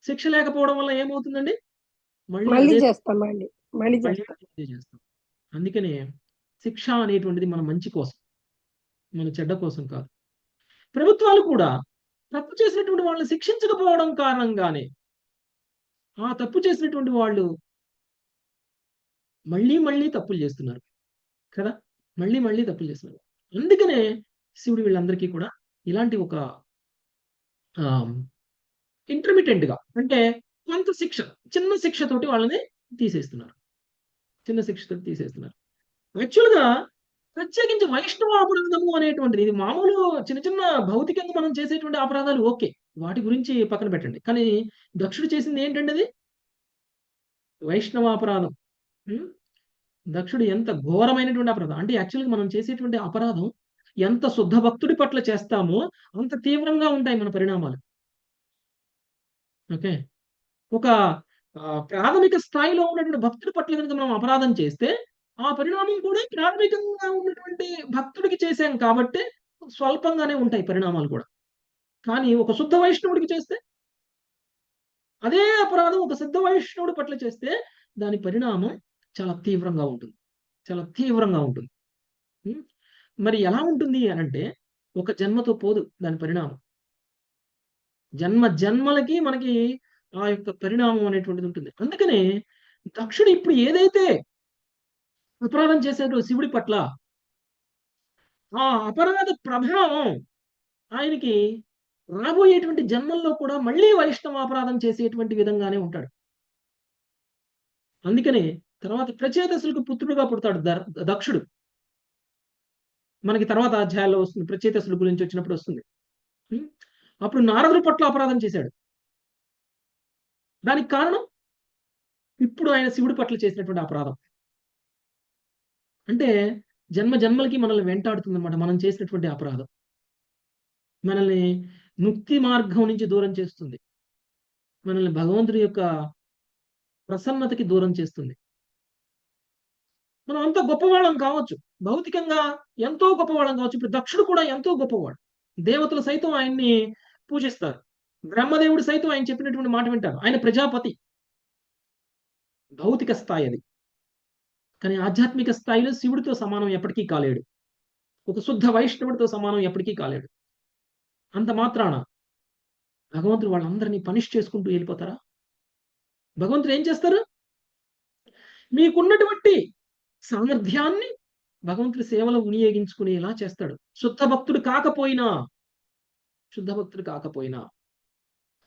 శిక్ష లేకపోవడం వల్ల ఏమవుతుందండి? మళ్ళీ మళ్ళీ అదే చేస్తాం, మళ్ళీ మళ్ళీ చేస్తాం. అదే చేస్తాం. అందుకనే శిక్ష అనేటువంటిది మన మంచి కోసం, మన చెడ్డ కోసం కాదు. ప్రభుత్వాలు కూడా తప్పు చేసినటువంటి వాళ్ళని శిక్షించకపోవడం కారణంగానే ఆ తప్పు చేసినటువంటి వాళ్ళు మళ్ళీ మళ్ళీ తప్పులు చేస్తున్నారు కదా! మళ్ళీ మళ్ళీ తప్పులు చేస్తున్నారు. అందుకనే శివుడు వీళ్ళందరికీ కూడా ఇలాంటి ఒక ఆహ్, ఇంటర్మిటెంట్‌గా అంటే కొంత శిక్ష, చిన్న శిక్షతోటి వాళ్ళని తీసేస్తున్నారు. చిన్న శిక్షతోటి తీసేస్తున్నారు. యాక్చువల్‌గా ప్రత్యేకించి వైష్ణవ అపరాధము అనేటువంటిది ఇది మామూలు చిన్న చిన్న భౌతికంగా మనం చేసేటువంటి అపరాధాలు ఓకే. వాటి గురించి పక్కన పెట్టండి. కానీ దక్షుడు చేసింది ఏంటండి అది? వైష్ణవాపరాధం. హ్మ్. దక్షుడు ఎంత ఘోరమైనటువంటి అపరాధం. అంటే యాక్చువల్‌గా మనం చేసేటువంటి అపరాధం ఎంత శుద్ధ భక్తుడి పట్ల చేస్తామో అంత తీవ్రంగా ఉంటాయి మన పరిణామాలు. ఓకే. ఒక ప్రాథమిక స్థాయిలో ఉన్నటువంటి భక్తుడి పట్ల గనుక మనం అపరాధం చేస్తే, ఆ పరిణామం కూడా ప్రాథమికంగా ఉన్నటువంటి భక్తుడికి చేశాం కాబట్టే స్వల్పంగానే ఉంటాయి పరిణామాలు కూడా. కానీ ఒక శుద్ధ వైష్ణవుడికి చేస్తే, అదే అపరాధం ఒక సిద్ధ వైష్ణవుడి పట్ల చేస్తే, దాని పరిణామం చాలా తీవ్రంగా ఉంటుంది. చాలా తీవ్రంగా ఉంటుంది. హ్మ్. మరి ఎలా ఉంటుంది అనంటే, ఒక జన్మతో పోదు దాని పరిణామం. జన్మ జన్మలకి మనకి ఆ యొక్క పరిణామం అనేటువంటిది ఉంటుంది. అందుకనే దక్షుడు ఇప్పుడు ఏదైతే అపరాధం చేశాడో శివుడి పట్ల, ఆ అపరాధ ప్రభావం ఆయనకి రాబోయేటువంటి జన్మల్లో కూడా మళ్ళీ వైష్ణవ అపరాధం చేసేటువంటి విధంగానే ఉంటాడు. అందుకనే తర్వాత ప్రచేతసులకు పుత్రుడుగా పుడతాడు దక్షుడు. మనకి తర్వాత అధ్యాయాల్లో వస్తుంది. ప్రచేతసుల గురించి వచ్చినప్పుడు వస్తుంది. హ్మ్. అప్పుడు నారదుడి పట్ల అపరాధం చేశాడు. దానికి కారణం ఇప్పుడు ఆయన శివుడి పట్ల చేసినటువంటి అపరాధం. అంటే జన్మ జన్మలకి మనల్ని వెంటాడుతుందన్నమాట మనం చేసినటువంటి అపరాధం. మనల్ని ముక్తి మార్గం నుంచి దూరం చేస్తుంది. మనల్ని భగవంతుడి యొక్క ప్రసన్నతకి దూరం చేస్తుంది. మనం అంత గొప్పవాళ్ళం కావచ్చు. భౌతికంగా ఎంతో గొప్పవాళ్ళం కావచ్చు. ఇప్పుడు దక్షుడు కూడా ఎంతో గొప్పవాడు. దేవతలు సైతం ఆయన్ని పూజిస్తారు. బ్రహ్మదేవుడు సైతం ఆయన చెప్పినటువంటి మాట వింటారు. ఆయన ప్రజాపతి. భౌతిక స్థాయి అది. కానీ ఆధ్యాత్మిక స్థాయిలో శివుడితో సమానం ఎప్పటికీ కాలేడు. ఒక శుద్ధ వైష్ణవుడితో సమానం ఎప్పటికీ కాలేడు. అంత మాత్రాన భగవంతుడు వాళ్ళందరినీ పనిష్ చేసుకుంటూ వెళ్ళిపోతారా? భగవంతుడు ఏం చేస్తారు? మీకున్నటువంటి సామర్థ్యాన్ని భగవంతుడి సేవలో వినియోగించుకునేలా చేస్తాడు. శుద్ధ భక్తుడు కాకపోయినా.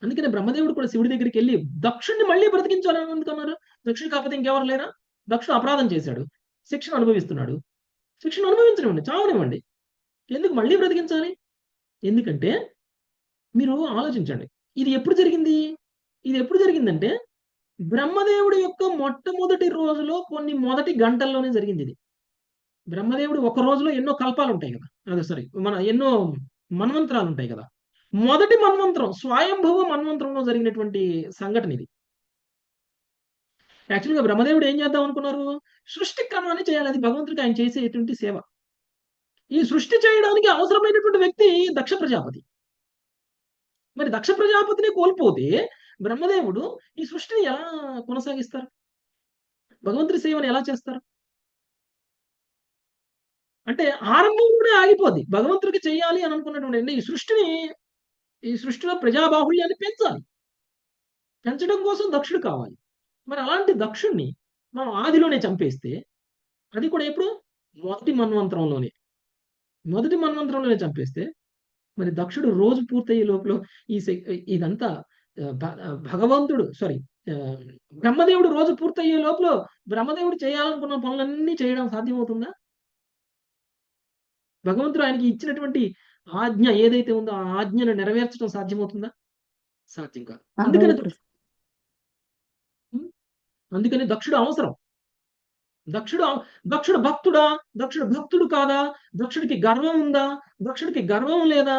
అందుకనే బ్రహ్మదేవుడు కూడా శివుడి దగ్గరికెళ్ళి దక్షుడిని మళ్ళీ బ్రతికించాలని ఎందుకన్నారు? దక్షుడు కాకపోతే ఇంకెవరు లేరా? దక్షుడు అపరాధం చేశాడు. శిక్షను అనుభవిస్తున్నాడు. శిక్షను అనుభవించనివ్వండి, చావనివ్వండి. ఎందుకు మళ్ళీ బ్రతికించాలి? ఎందుకంటే మీరు ఆలోచించండి. ఇది ఎప్పుడు జరిగింది? ఇది ఎప్పుడు జరిగిందంటే బ్రహ్మదేవుడి యొక్క మొట్టమొదటి రోజులో కొన్ని మొదటి గంటల్లోనే జరిగిందిది. బ్రహ్మదేవుడు ఒక రోజులో ఎన్నో కల్పాలుంటాయి గదా! అదే సారీ ఎన్నో మన్వంతరాలుంటాయి గదా! మొదటి మన్వంతరం స్వయంభువ మన్వంతరంలో జరిగినటువంటి సంఘటన ఇది. యాక్చువల్‌గా బ్రహ్మదేవుడు ఏం చేద్దాం అనుకున్నారు? సృష్టి క్రమాన్ని చేయాలి. అది భగవంతుడికి ఆయన చేసేటువంటి సేవ. ఈ సృష్టి చేయడానికి అవసరమైనటువంటి వ్యక్తి దక్ష ప్రజాపతి. మరి దక్ష ప్రజాపతిని కోల్పోతే బ్రహ్మదేవుడు ఈ సృష్టిని ఎలా కొనసాగిస్తారు? భగవంతుడి సేవను ఎలా చేస్తారు? అంటే ఆరంభంలోనే ఆగిపోద్ది. భగవంతుడికి చేయాలి అని అనుకున్నటువంటి ఈ సృష్టిలో ప్రజాబాహుళ్యాన్ని పెంచాలి. పెంచడం కోసం దక్షుడు కావాలి. మరి అలాంటి దక్షుడిని మనం ఆదిలోనే చంపేస్తే అది కూడా ఎప్పుడు మొదటి మన్వంతరంలోనే చంపేస్తే మరి దక్షుడు రోజు పూర్తయ్యే లోపల ఇదంతా భగవంతుడు సారీ బ్రహ్మదేవుడు రోజు పూర్తయ్యే లోపల బ్రహ్మదేవుడు చేయాలనుకున్న పనులన్నీ చేయడం సాధ్యమవుతుందా? భగవంతుడు ఆయనకి ఇచ్చినటువంటి ఆజ్ఞ ఏదైతే ఉందో ఆ ఆజ్ఞను నెరవేర్చడం సాధ్యమవుతుందా? సాధ్యం కాదు. అందుకని దక్షుడు అవసరం. దక్షుడు భక్తుడా? దక్షుడు భక్తుడు కాదా? దక్షుడికి గర్వం ఉందా? దక్షుడికి గర్వం లేదా?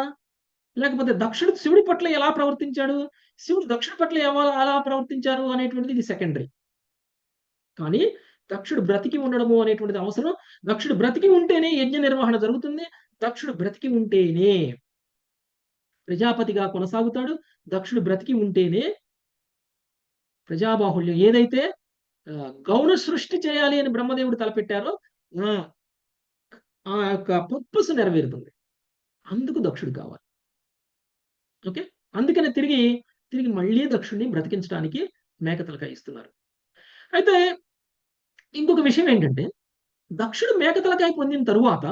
లేకపోతే దక్షుడు శివుడి పట్ల ఎలా ప్రవర్తించాడు, శివుడు దక్షుడి పట్ల ఎలా ప్రవర్తించారు అనేటువంటిది ఇది సెకండరీ. కానీ దక్షుడు బ్రతికి ఉండడము అనేటువంటిది అవసరం. దక్షుడు బ్రతికి ఉంటేనే యజ్ఞ నిర్వహణ జరుగుతుంది. దక్షుడు బ్రతికి ఉంటేనే ప్రజాపతిగా కొనసాగుతాడు. దక్షుడు బ్రతికి ఉంటేనే ప్రజాబాహుళ్యం ఏదైతే గౌణ సృష్టి చేయాలి అని బ్రహ్మదేవుడు తలపెట్టారో ఆ యొక్క పర్పస్ నెరవేరుతుంది. అందుకు దక్షుడు కావాలి. ఓకే, అందుకనే తిరిగి మళ్ళీ దక్షుడిని బ్రతికించడానికి మేకతలకాయ ఇస్తున్నారు. అయితే ఇంకొక విషయం ఏంటంటే, దక్షుడు మేకతలకాయ పొందిన తరువాత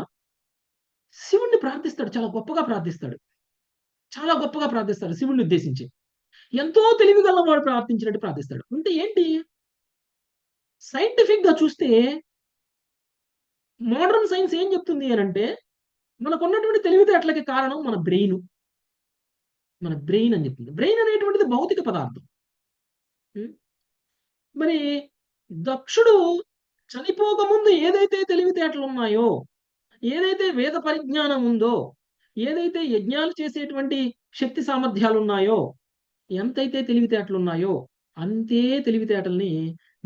శివుణ్ణి ప్రార్థిస్తాడు. చాలా గొప్పగా ప్రార్థిస్తాడు శివుణ్ణి ఉద్దేశించి. ఎంతో తెలివిగలవాడు ప్రార్థించినట్టు ప్రార్థిస్తాడు. అంటే ఏంటి? సైంటిఫిక్ గా చూస్తే మోడర్న్ సైన్స్ ఏం చెప్తుంది అని అంటే, మనకున్నటువంటి తెలివితేటలకి కారణం మన బ్రెయిన్ అని చెప్తుంది. బ్రెయిన్ అనేటువంటిది భౌతిక పదార్థం. మరి దక్షుడు చనిపోకముందు ఏదైతే తెలివితేటలు ఉన్నాయో, ఏదైతే వేద పరిజ్ఞానం ఉందో, ఏదైతే యజ్ఞాలు చేసేటువంటి శక్తి సామర్థ్యాలు ఉన్నాయో, ఎంతైతే తెలివితేటలు ఉన్నాయో అంతే తెలివితేటల్ని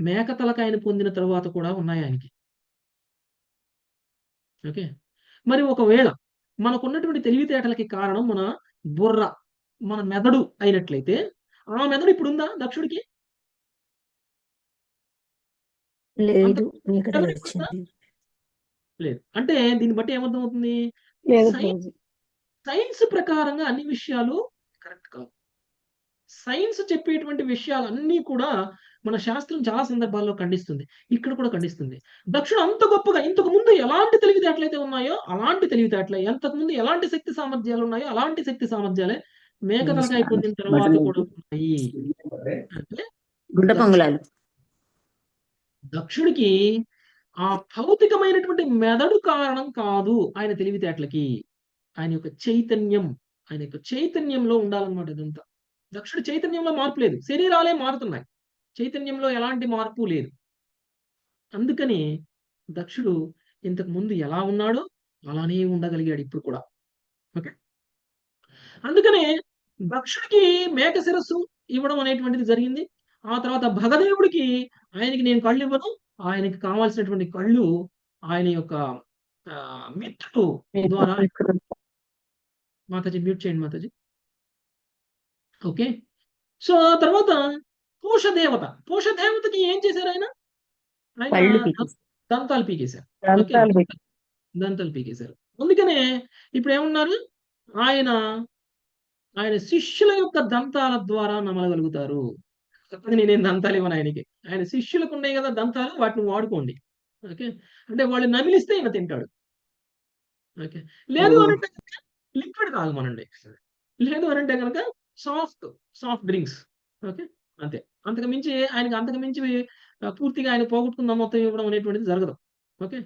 మేకతలకాయను పొందిన తరువాత కూడా ఉన్నాయి ఆయనకి. ఓకే, మరి ఒకవేళ మనకున్నటువంటి తెలివితేటలకి కారణం మన బుర్ర, మన మెదడు అయినట్లయితే ఆ మెదడు ఇప్పుడు ఉందా దక్షుడికి? లేదు. అంటే దీన్ని బట్టి ఏమర్థమవుతుంది? సైన్స్ ప్రకారంగా అన్ని విషయాలు కరెక్ట్ కాదు. సైన్స్ చెప్పేటువంటి విషయాలు అన్నీ కూడా మన శాస్త్రం చాలా సందర్భాల్లో ఖండిస్తుంది. ఇక్కడ కూడా ఖండిస్తుంది. దక్షుడు అంత గొప్పగా ఇంతకు ముందు ఎలాంటి తెలివితేటలు అయితే ఉన్నాయో అలాంటి తెలివితేటలే, ఎంతకు ముందు ఎలాంటి శక్తి సామర్థ్యాలు ఉన్నాయో అలాంటి శక్తి సామర్థ్యాలే మేకతలకాయ పొందిన తర్వాత కూడా ఉన్నాయి. అంటే దక్షుడికి ఆ భౌతికమైనటువంటి మెదడు కారణం కాదు ఆయన తెలివితేటలకి. ఆయన యొక్క చైతన్యంలో ఉండాలన్నమాట. ఇదంతా దక్షుడి చైతన్యంలో మార్పు లేదు. శరీరాలే మారుతున్నాయి, చైతన్యంలో ఎలాంటి మార్పు లేదు. అందుకని దక్షుడు ఇంతకు ముందు ఎలా ఉన్నాడో అలానే ఉండగలిగాడు ఇప్పుడు కూడా. ఓకే, అందుకనే దక్షుడికి మేక శిరస్సు ఇవ్వడం అనేటువంటిది జరిగింది. ఆ తర్వాత భగదేవుడికి ఆయనకి నేను కళ్ళు ఇవ్వను, ఆయనకి కావాల్సినటువంటి కళ్ళు ఆయన యొక్క మిత్రుడు ద్వారా. మాతాజీ మ్యూట్ చేయండి మాతాజీ. ఓకే, సో ఆ తర్వాత పోషదేవతకి ఏం చేశారు? ఆయన దంతాలు పీకేశారు. అందుకనే ఇప్పుడు ఏమన్నారు? ఆయన శిష్యుల యొక్క దంతాల ద్వారా నమలగలుగుతారు. నేనేం దంతాలు ఇవ్వను ఆయనకి. ఆయన శిష్యులకు ఉన్నాయి కదా దంతాలు, వాటిని వాడుకోండి. ఓకే, అంటే వాళ్ళు నమిలిస్తే ఈయన తింటాడు. ఓకే, లేదు అనంటే లిక్విడ్ తాగమనండి. లేదు అనంటే కనుక సాఫ్ట్ డ్రింక్స్. ఓకే, అంతే. అంతకు మించి పూర్తిగా ఆయన పోగొట్టుకున్న మొత్తం ఇవ్వడం అనేటువంటిది జరగదు. ఓకే,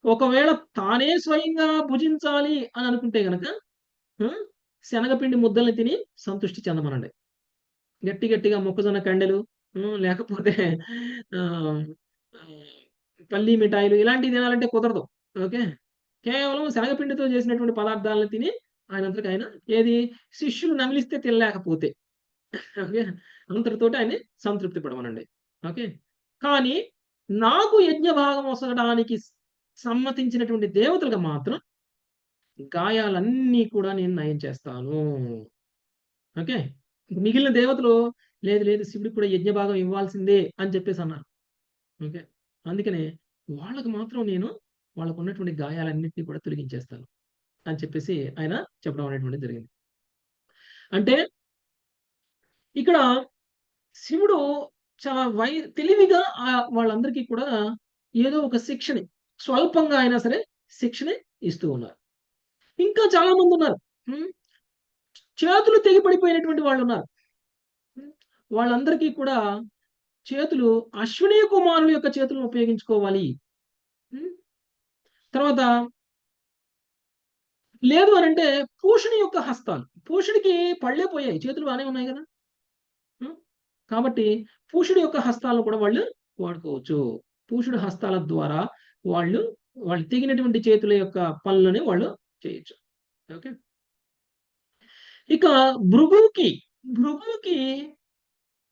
ఒకవేళ తానే స్వయంగా భుజించాలి అని అనుకుంటే గనక శనగపిండి ముద్దల్ని తిని సంతృష్టి చెందమనండి. గట్టిగా మొక్కజొన్న కండెలు, లేకపోతే పల్లి మిఠాయిలు ఇలాంటివి తినాలంటే కుదరదు. ఓకే, కేవలం శనగపిండితో చేసినటువంటి పదార్థాలను తిని ఆయనంతకు ఆయన ఏది శిష్యులు నమిలిస్తే తినలేకపోతే ఓకే అంతటితోటి ఆయన సంతృప్తి పడమనండి. ఓకే, కానీ నాకు యజ్ఞ భాగం వసగడానికి సమ్మతించినటువంటి దేవతలకు మాత్రం గాయాలన్నీ కూడా నేను నయం చేస్తాను. ఓకే, మిగిలిన దేవతలు లేదు శివుడికి కూడా యజ్ఞ భాగం ఇవ్వాల్సిందే అని చెప్పేసి అన్నారు. ఓకే, అందుకనే వాళ్ళకు మాత్రం నేను వాళ్ళకు ఉన్నటువంటి గాయాలన్నింటినీ కూడా తొలగించేస్తాను అని చెప్పేసి ఆయన చెప్పడం అనేటువంటి జరిగింది. అంటే ఇక్కడ శివుడు చాలా తెలివిగా వాళ్ళందరికీ కూడా ఏదో ఒక శిక్షని స్వల్పంగా అయినా సరే శిక్షణ ఇస్తూ ఉన్నారు. ఇంకా చాలా మంది ఉన్నారు. ఉమ్, చేతులు తెగిపడిపోయినటువంటి వాళ్ళు ఉన్నారు. ఉమ్, వాళ్ళందరికీ కూడా చేతులు అశ్విని కుమారుల యొక్క చేతులను ఉపయోగించుకోవాలి. ఉమ్, తర్వాత లేదు అని అంటే పూషుని యొక్క హస్తాలు, పూషుడికి పళ్ళే పోయాయి, చేతులు బాగానే ఉన్నాయి కదా. ఉమ్, కాబట్టి పూషుడి యొక్క హస్తాలను కూడా వాళ్ళు వాడుకోవచ్చు. పూషుడి హస్తాల ద్వారా వాళ్ళు వాళ్ళు తెగినటువంటి చేతుల యొక్క పనులని వాళ్ళు చేయొచ్చు. ఓకే. ఇక భృగువుకి భృగువుకి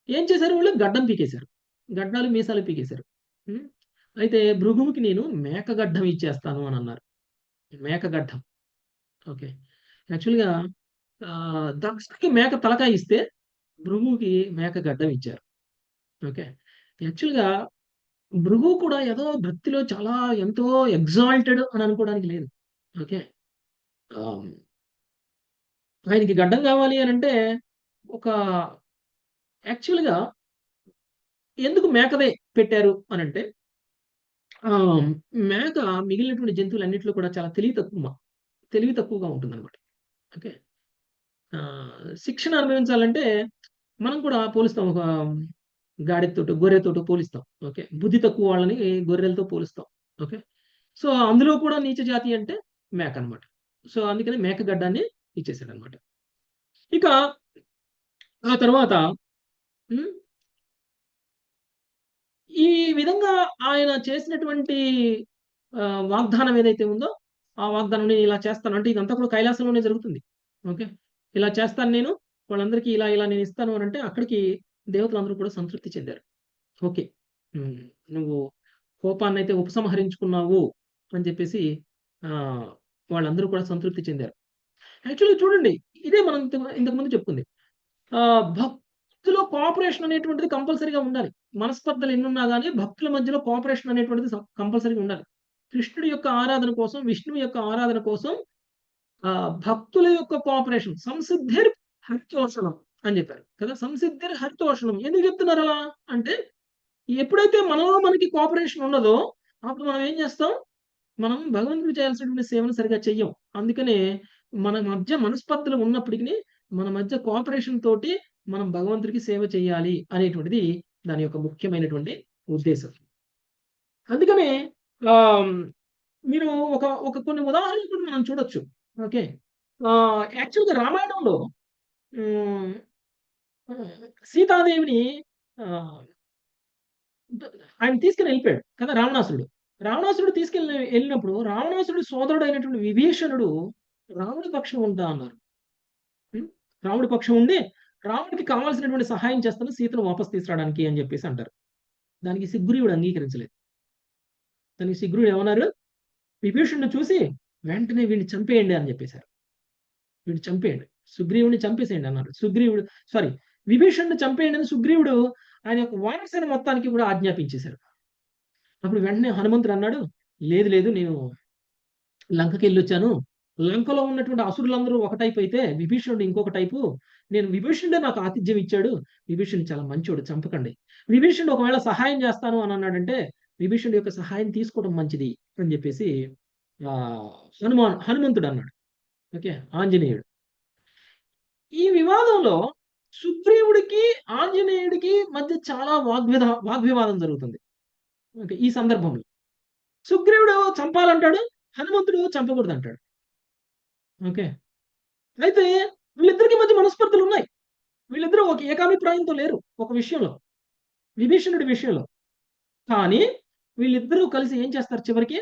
ఏం చేశారు? వాళ్ళు గడ్డం పీకేశారు, గడ్డాలు మీసాలు పీకేశారు. ఉమ్, అయితే భృగువుకి నేను మేకగడ్డం ఇచ్చేస్తాను అని అన్నారు. మేకగడ్డం. ఓకే. యాక్చువల్గా దక్షుడికి మేక తలకాయ ఇస్తే భృగువుకి మేక గడ్డం ఇచ్చారు. ఓకే. యాక్చువల్గా భృగువు కూడా ఏదో భక్తిలో చాలా ఎంతో ఎగ్జాల్టెడ్ అని అనుకోవడానికి లేదు. ఓకే. ఆమ్, ఆయనకి గడ్డం కావాలి అని అంటే ఒక యాక్చువల్గా ఎందుకు మేకదే పెట్టారు అని అంటే మేక మిగిలినటువంటి జంతువులన్నింటిలో కూడా చాలా తెలివి తక్కువగా ఉంటుందన్నమాట. ఓకే. శిక్షణ అనుభవించాలంటే మనం కూడా పోలుస్తాం, ఒక గాడిదతోటి గొర్రెతోటి పోలిస్తాం. ఓకే. బుద్ధి తక్కువ వాళ్ళని గొర్రెలతో పోలుస్తాం. ఓకే. సో అందులో కూడా నీచ జాతి అంటే మేక అన్నమాట. సో అందుకని మేక గడ్డాన్ని ఇచ్చేసాడు అనమాట. ఇక ఆ తర్వాత ఉమ్, ఈ విధంగా ఆయన చేసినటువంటి వాగ్దానం ఏదైతే ఉందో ఆ వాగ్దానం నేను ఇలా చేస్తాను అంటే ఇదంతా కూడా కైలాసంలోనే జరుగుతుంది. ఓకే. ఇలా చేస్తాను నేను, వాళ్ళందరికీ ఇలా ఇలా నేను ఇస్తాను అని అంటే అక్కడికి దేవతలందరూ కూడా సంతృప్తి చెందారు. ఓకే. ఉమ్, నువ్వు కోపాన్ని అయితే ఉపసంహరించుకున్నావు అని చెప్పేసి ఆ, వాళ్ళందరూ కూడా సంతృప్తి చెందారు. యాక్చువల్గా చూడండి, ఇదే మనం ఇంతకు ముందు చెప్పుకుంది. భక్తులో కోఆపరేషన్ అనేటువంటిది కంపల్సరీగా ఉండాలి. మనస్పర్ధలు ఎన్నున్నా కానీ భక్తుల మధ్యలో కోఆపరేషన్ అనేటువంటిది కంపల్సరీగా ఉండాలి. కృష్ణుడి యొక్క ఆరాధన కోసం, విష్ణువు యొక్క ఆరాధన కోసం భక్తుల యొక్క కోఆపరేషన్ సంసిద్ధిర్ హరితోషణం అని చెప్పారు కదా. సంసిద్ధిర్ హరితోషణం ఎందుకు చెప్తున్నారు అలా అంటే, ఎప్పుడైతే మనలో మనకి కోఆపరేషన్ ఉండదో అప్పుడు మనం ఏం చేస్తాం? మనం భగవంతుడు చేయాల్సినటువంటి సేవను సరిగా చెయ్యం. అందుకనే మన మధ్య మనస్పర్ధలు ఉన్నప్పటికీ మన మధ్య కోఆపరేషన్ తోటి మనం భగవంతుడికి సేవ చేయాలి అనేటువంటిది దాని యొక్క ముఖ్యమైనటువంటి ఉద్దేశం. అందుకనే ఆ మీరు ఒక ఒక కొన్ని ఉదాహరణలు కూడా మనం చూడొచ్చు. ఓకే. యాక్చువల్గా రామాయణంలో సీతాదేవిని ఆయన తీసుకుని వెళ్ళిపోయాడు కదా రావణాసురుడు. రావణాసురుడు వెళ్ళినప్పుడు రావణాసురుడు సోదరుడు అయినటువంటి విభీషణుడు రాముడి పక్షం ఉంటా అన్నారు. రాముడి పక్షం ఉండి రాముడికి కావాల్సినటువంటి సహాయం చేస్తాను సీతను వాపస్ తీసుకురావడానికి అని చెప్పేసి అంటారు. దానికి సుగ్రీవుడు అంగీకరించలేదు. దానికి సుగ్రీవుడు ఏమన్నారు? విభీషణుడు చూసి వెంటనే వీడిని చంపేయండి అని చెప్పేశారు. వీడిని చంపేయండి, సుగ్రీవుడిని చంపేసేయండి అన్నారు. విభీషణుడిని చంపేయండి అని సుగ్రీవుడు ఆయన యొక్క వానరసేన మొత్తానికి కూడా ఆజ్ఞాపించేశారు. అప్పుడు వెంటనే హనుమంతుడు అన్నాడు, లేదు లేదు, నేను లంకకి వెళ్ళొచ్చాను, లంకలో ఉన్నటువంటి అసురులందరూ ఒక టైప్ అయితే విభీషణుడు ఇంకొక టైపు, నేను విభీషణుడే నాకు ఆతిథ్యం ఇచ్చాడు, విభీషణుడు చాలా మంచోడు, చంపకండి. విభీషణుడు ఒకవేళ సహాయం చేస్తాను అని అన్నాడంటే విభీషణుడు యొక్క సహాయం తీసుకోవడం మంచిది అని చెప్పేసి హనుమంతుడు అన్నాడు. ఓకే. ఆంజనేయుడు ఈ వివాదంలో సుగ్రీవుడికి ఆంజనేయుడికి మధ్య చాలా వాగ్వివాదం జరుగుతుంది. ఓకే. ఈ సందర్భంలో సుగ్రీవుడు చంపాలంటాడు, హనుమంతుడు చంపకూడదు అంటాడు. ఓకే. అయితే వీళ్ళిద్దరికి మధ్య మనస్పర్ధలు ఉన్నాయి. వీళ్ళిద్దరూ ఒక ఏకాభిప్రాయంతో లేరు ఒక విషయంలో, విభీషణుడి విషయంలో. కానీ వీళ్ళిద్దరూ కలిసి ఏం చేస్తారు? చివరికి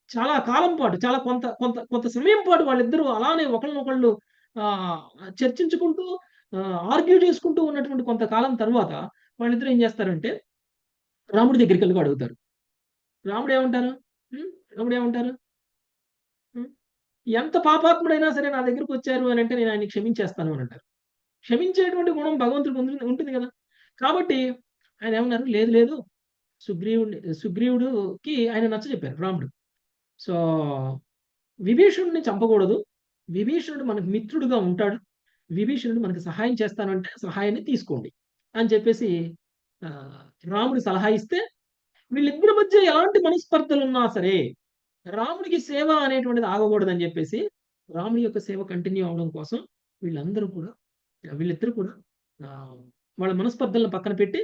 చాలా కాలం పాటు, చాలా కొంత కొంత కొంత సమయం పాటు వాళ్ళిద్దరూ అలానే ఒకళ్ళనొకళ్ళు చర్చించుకుంటూ ఆర్గ్యూ చేసుకుంటూ ఉన్నటువంటి కొంతకాలం తర్వాత వాళ్ళిద్దరూ ఏం చేస్తారంటే రాముడి దగ్గరికి వెళ్ళి అడుగుతారు. రాముడు ఏమంటారు? ఎంత పాపాత్ముడైనా సరే నా దగ్గరికి వచ్చారు అని అంటే నేను ఆయన్ని క్షమించేస్తాను అని అంటారు. క్షమించేటువంటి గుణం భగవంతుడికి ఉంటుంది కదా. కాబట్టి ఆయన ఏమన్నారు? లేదు లేదు, సుగ్రీవుడికి ఆయన నచ్చ చెప్పారు రాముడు. సో విభీషణుడిని చంపకూడదు, విభీషణుడు మనకు మిత్రుడుగా ఉంటాడు, విభీషణుడు మనకు సహాయం చేస్తాను అంటే సహాయాన్ని తీసుకోండి అని చెప్పేసి రాముడు సలహా ఇస్తే వీళ్ళిద్దరి మధ్య ఎలాంటి మనస్పర్ధలు ఉన్నా సరే రాముడికి సేవ అనేటువంటిది ఆగకూడదని చెప్పేసి రాముడి యొక్క సేవ కంటిన్యూ అవడం కోసం వీళ్ళిద్దరు కూడా ఆ, వాళ్ళ మనస్పర్ధలను పక్కన పెట్టి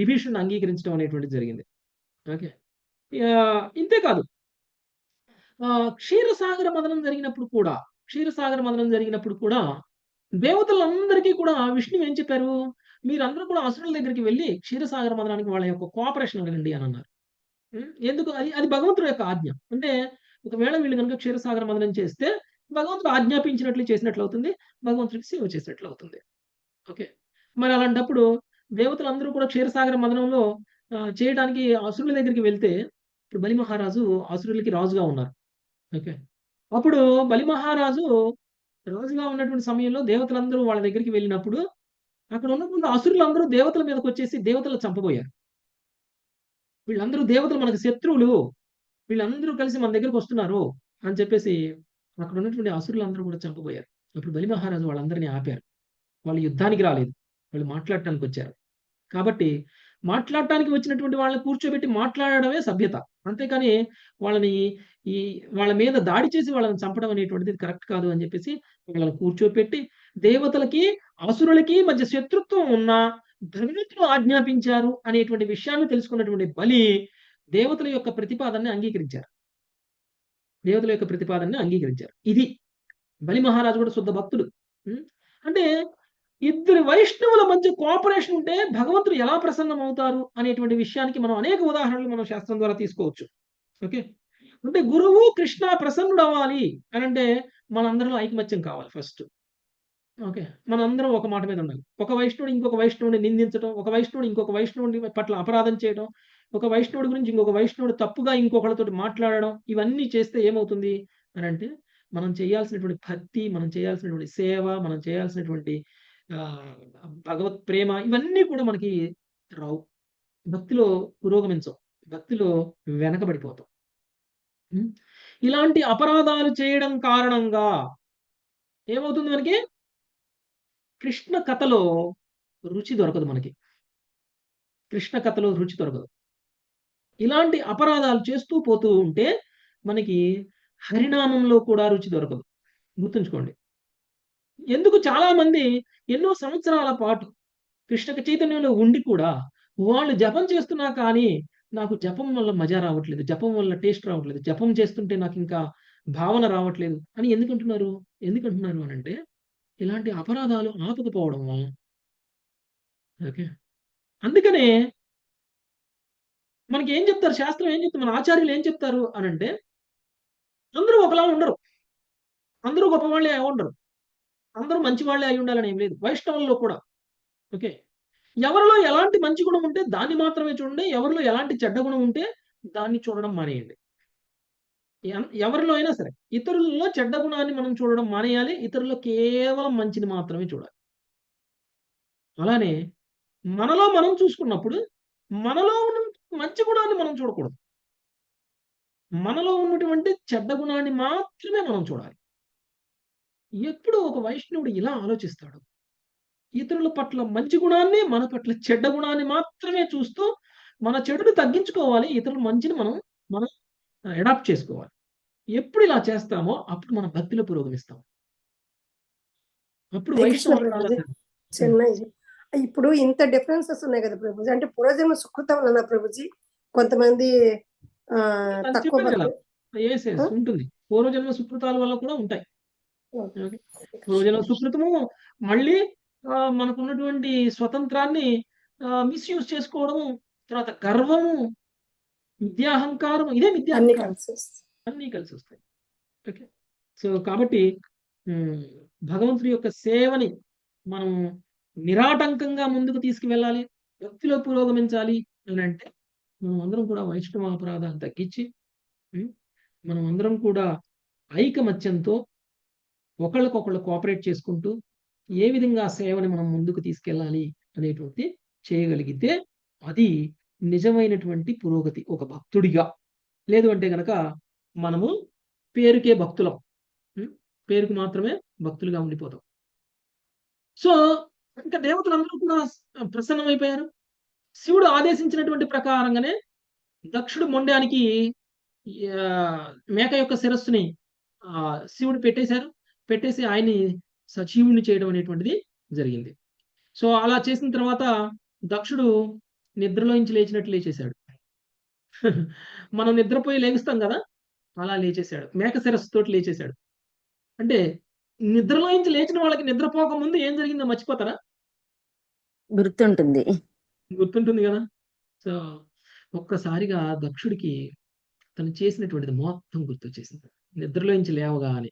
విభీషణుని అంగీకరించడం అనేటువంటిది జరిగింది. ఓకే. ఇంతే కాదు, క్షీరసాగర మదనం జరిగినప్పుడు కూడా దేవతలందరికీ కూడా విష్ణువు ఏం చెప్పారు, మీరందరూ కూడా అసురుల దగ్గరికి వెళ్ళి క్షీరసాగర మదనానికి వాళ్ళ యొక్క కోఆపరేషన్ అడగండి అని అన్నారు. ఎందుకు? అది అది భగవంతుడి యొక్క ఆజ్ఞ. అంటే ఒకవేళ వీళ్ళు కనుక క్షీరసాగర మదనం చేస్తే భగవంతుడు ఆజ్ఞాపించినట్లు చేసినట్లు అవుతుంది, భగవంతుడికి సేవ చేసినట్లు అవుతుంది. ఓకే. మరి అలాంటప్పుడు దేవతలందరూ కూడా క్షీరసాగర మదనంలో చేయడానికి అసురుల దగ్గరికి వెళ్తే, ఇప్పుడు బలి మహారాజు అసురులకి రాజుగా ఉన్నారు. ఓకే. అప్పుడు బలి మహారాజు రాజుగా ఉన్నటువంటి సమయంలో దేవతలందరూ వాళ్ళ దగ్గరికి వెళ్ళినప్పుడు అక్కడ ఉన్నటువంటి అసురులందరూ దేవతల మీదకి వచ్చేసి దేవతలు చంపబోయారు. వీళ్ళందరూ దేవతలు మనకు శత్రువులు, వీళ్ళందరూ కలిసి మన దగ్గరకు వస్తున్నారు అని చెప్పేసి అక్కడ ఉన్నటువంటి అసురులందరూ కూడా చంపబోయారు. అప్పుడు బలి మహారాజు వాళ్ళందరినీ ఆపారు. వాళ్ళు యుద్ధానికి రాలేదు, వాళ్ళు మాట్లాడటానికి వచ్చారు. కాబట్టి మాట్లాడటానికి వచ్చినటువంటి వాళ్ళని కూర్చోబెట్టి మాట్లాడడమే సభ్యత. అంతేకాని వాళ్ళని వాళ్ళ మీద దాడి చేసి వాళ్ళని చంపడం అనేటువంటిది కరెక్ట్ కాదు అని చెప్పేసి వాళ్ళని కూర్చోపెట్టి దేవతలకి అసురులకి మధ్య శత్రుత్వం ఉన్నా భగవంతుడు ఆజ్ఞాపించారు అనేటువంటి విషయాన్ని తెలుసుకున్నటువంటి బలి దేవతల యొక్క ప్రతిపాదనని అంగీకరించారు. ఇది బలి మహారాజు కూడా శుద్ధ భక్తుడు. అంటే ఇద్దరు వైష్ణవుల మధ్య కోఆపరేషన్ ఉంటే భగవంతుడు ఎలా ప్రసన్నం అవుతారు అనేటువంటి విషయానికి మనం అనేక ఉదాహరణలు మనం శాస్త్రం ద్వారా తీసుకోవచ్చు. ఓకే. అంటే గురువు కృష్ణ ప్రసన్నుడు అవ్వాలి అని అంటే మనందరిలో ఐకమత్యం కావాలి ఫస్ట్. ఓకే. మనందరం ఒక మాట మీద ఉండాలి. ఒక వైష్ణవుడు ఇంకొక వైష్ణవుడిని నిందించడం, ఒక వైష్ణవుడు ఇంకొక వైష్ణవుడి పట్ల అపరాధం చేయడం, ఒక వైష్ణవుడి గురించి ఇంకొక వైష్ణవుడు తప్పుగా ఇంకొకళ్ళతో మాట్లాడడం, ఇవన్నీ చేస్తే ఏమవుతుంది అని అంటే మనం చేయాల్సినటువంటి భక్తి, మనం చేయాల్సినటువంటి సేవ, మనం చేయాల్సినటువంటి భగవత్ ప్రేమ ఇవన్నీ కూడా మనకి రావు. భక్తిలో పురోగమించం, భక్తిలో వెనకబడిపోతాం. ఇలాంటి అపరాధాలు చేయడం కారణంగా ఏమవుతుంది, మనకి కృష్ణ కథలో రుచి దొరకదు. ఇలాంటి అపరాధాలు చేస్తూ పోతూ ఉంటే మనకి హరినామంలో కూడా రుచి దొరకదు. గుర్తుంచుకోండి. ఎందుకు చాలా మంది ఎన్నో సంవత్సరాల పాటు కృష్ణ చైతన్యంలో ఉండి కూడా వాళ్ళు జపం చేస్తున్నా కానీ నాకు జపం వల్ల మజా రావట్లేదు, జపం వల్ల టేస్ట్ రావట్లేదు, జపం చేస్తుంటే నాకు ఇంకా భావన రావట్లేదు అని ఎందుకంటున్నారు అని అంటే ఇలాంటి అపరాధాలు ఆపకపోవడం వల్ల. ఓకే. అందుకనే మనకి ఏం చెప్తారు, శాస్త్రం ఏం చెప్తారు, మన ఆచార్యులు ఏం చెప్తారు అని అంటే అందరూ ఒకలా ఉండరు, అందరూ గొప్పవాళ్ళే ఉండరు, అందరూ మంచి వాళ్ళే అయి ఉండాలని ఏం లేదు వైష్ణవుల్లో కూడా. ఓకే. ఎవరిలో ఎలాంటి మంచి గుణం ఉంటే దాన్ని మాత్రమే చూడండి, ఎవరిలో ఎలాంటి చెడ్డ గుణం ఉంటే దాన్ని చూడడం మానేయండి. ఎవరిలో అయినా సరే ఇతరులలో చెడ్డ గుణాన్ని మనం చూడడం మానేయాలి, ఇతరుల్లో కేవలం మంచిని మాత్రమే చూడాలి. అలానే మనలో మనం చూసుకున్నప్పుడు మనలో ఉన్న మంచి గుణాన్ని మనం చూడకూడదు, మనలో ఉన్నటువంటి చెడ్డ గుణాన్ని మాత్రమే మనం చూడాలి. ఎప్పుడు ఒక వైష్ణవుడు ఇలా ఆలోచిస్తాడు, ఇతరుల పట్ల మంచి గుణాన్ని, మన పట్ల చెడ్డ గుణాన్ని మాత్రమే చూస్తూ మన చెడుని తగ్గించుకోవాలి, ఇతరుల మంచిని మనం అడాప్ట్ చేసుకోవాలి. ఎప్పుడు ఇలా చేస్తామో అప్పుడు మన భక్తిలో పురోగమిస్తాం. అప్పుడు చెన్నై ఇప్పుడు ఇంత డిఫరెన్సెస్ ఉన్నాయి కదా ప్రభుజీ, అంటే పూర్వజన్మ సుకృతం అన్న ప్రభుజీ కొంతమంది ఉంటుంది, పూర్వజన్మ సుకృతాల వల్ల కూడా ఉంటాయి. పూర్వజన్మ సుకృతము మళ్ళీ మనకున్నటువంటి స్వతంత్రాన్ని మిస్యూజ్ చేసుకోవడము, తర్వాత గర్వము, విద్యాహంకారం, ఇదే విద్యాహంకారం అన్నీ కలిసి వస్తాయి. ఓకే. సో కాబట్టి భగవంతుడి యొక్క సేవని మనం నిరాటంకంగా ముందుకు తీసుకువెళ్ళాలి, భక్తిలో పురోగమించాలి అని అంటే మనం అందరం కూడా వైష్ణవ అపరాధాలు తగ్గించి మనం అందరం కూడా ఐకమత్యంతో ఒకళ్ళకొకళ్ళు కోఆపరేట్ చేసుకుంటూ ఏ విధంగా సేవని మనం ముందుకు తీసుకెళ్ళాలి అనేటువంటి చేయగలిగితే అది నిజమైనటువంటి పురోగతి ఒక భక్తుడిగా. లేదు అంటే గనక మనము పేరుకే భక్తులం, పేరుకు మాత్రమే భక్తులుగా ఉండిపోతాం. సో ఇంకా దేవతలందరూ కూడా ప్రసన్నమైపోయారు. శివుడు ఆదేశించినటువంటి ప్రకారంగానే దక్షుడు మొండానికి మేక యొక్క శిరస్సుని శివుడు పెట్టేశారు. పెట్టేసి ఆయన్ని సజీవుని చేయడం అనేటువంటిది జరిగింది. సో అలా చేసిన తర్వాత దక్షుడు నిద్రలోంచి లేచినట్టు లేచేశాడు. మనం నిద్రపోయి లేగుస్తాం కదా, అలా లేచేశాడు. మేక శిరస్సుతోటి లేచేశాడు. అంటే నిద్రలోంచి లేచిన వాళ్ళకి నిద్రపోక ముందు ఏం జరిగిందో మర్చిపోతారా? గుర్తుంటుంది. గుర్తుంటుంది కదా. సో ఒక్కసారిగా దక్షుడికి తను చేసినటువంటిది మొత్తం గుర్తొచ్చేసింది. నిద్రలోంచి లేవగానే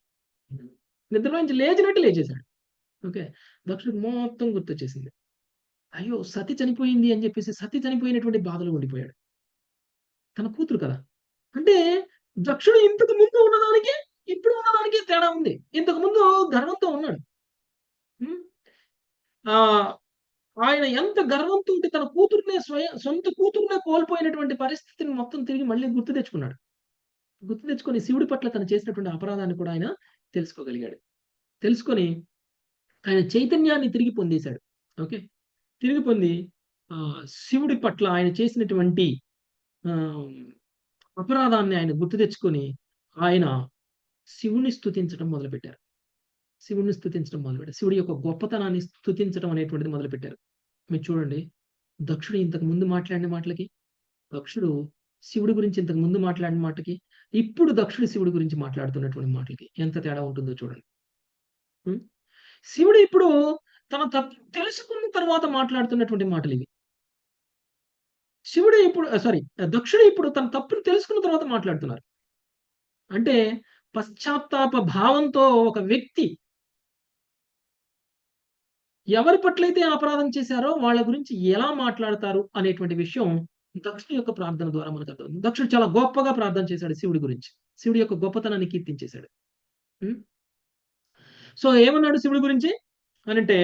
నిద్రలోంచి లేచినట్టు లేచేశాడు. ఓకే. దక్షుడికి మొత్తం గుర్తొచ్చేసింది. అయ్యో సతి చనిపోయింది అని చెప్పేసి సతి చనిపోయినటువంటి బాధలో ఉండిపోయాడు. తన కూతురు కదా. అంటే దక్షుడు ఇంతకు ముందు ఉన్నదానికి ఇప్పుడు ఉన్నదానికి తేడా ఉంది. ఇంతకు ముందు గర్వంతో ఉన్నాడు. ఉమ్, ఆ ఆయన ఎంత గర్వంతో ఉంటే తన కూతురునే సొంత కూతురునే కోల్పోయినటువంటి పరిస్థితిని మొత్తం తిరిగి మళ్ళీ గుర్తు తెచ్చుకున్నాడు. గుర్తు తెచ్చుకొని శివుడి పట్ల తను చేసినటువంటి అపరాధాన్ని కూడా ఆయన తెలుసుకోగలిగాడు. తెలుసుకొని ఆయన చైతన్యాన్ని తిరిగి పొందేశాడు. ఓకే. తిరిగి పొంది శివుడి పట్ల ఆయన చేసినటువంటి ఆ, అపరాధాన్ని ఆయన గుర్తు తెచ్చుకొని ఆయన శివుని స్తుతించడం మొదలుపెట్టారు. శివుడిని స్తుతించడం మొదలుపెట్టారు. శివుడి యొక్క గొప్పతనాన్ని స్తుతించడం అనేటువంటిది మొదలుపెట్టారు. మీరు చూడండి, దక్షుడు ఇంతకు ముందు మాట్లాడిన మాటలకి, దక్షుడు శివుడి గురించి ఇంతకు ముందు మాట్లాడిన మాటకి, ఇప్పుడు దక్షుడు శివుడి గురించి మాట్లాడుతున్నటువంటి మాటలకి ఎంత తేడా ఉంటుందో చూడండి. శివుడు ఇప్పుడు తన తప్పు తెలుసుకున్న తర్వాత మాట్లాడుతున్నటువంటి మాటలు ఇవి. శివుడు ఇప్పుడు దక్షుడు ఇప్పుడు తన తప్పును తెలుసుకున్న తర్వాత మాట్లాడుతున్నారు. అంటే పశ్చాత్తాప భావంతో ఒక వ్యక్తి ఎవరి పట్లయితే అపరాధం చేశారో వాళ్ళ గురించి ఎలా మాట్లాడతారు అనేటువంటి విషయం దక్షుడి యొక్క ప్రార్థన ద్వారా మనకు అర్థం. దక్షుడు చాలా గొప్పగా ప్రార్థన చేశాడు శివుడి గురించి. శివుడి యొక్క గొప్పతనాన్ని కీర్తించేశాడు. సో ఏమన్నాడు శివుడి గురించి అనంటే,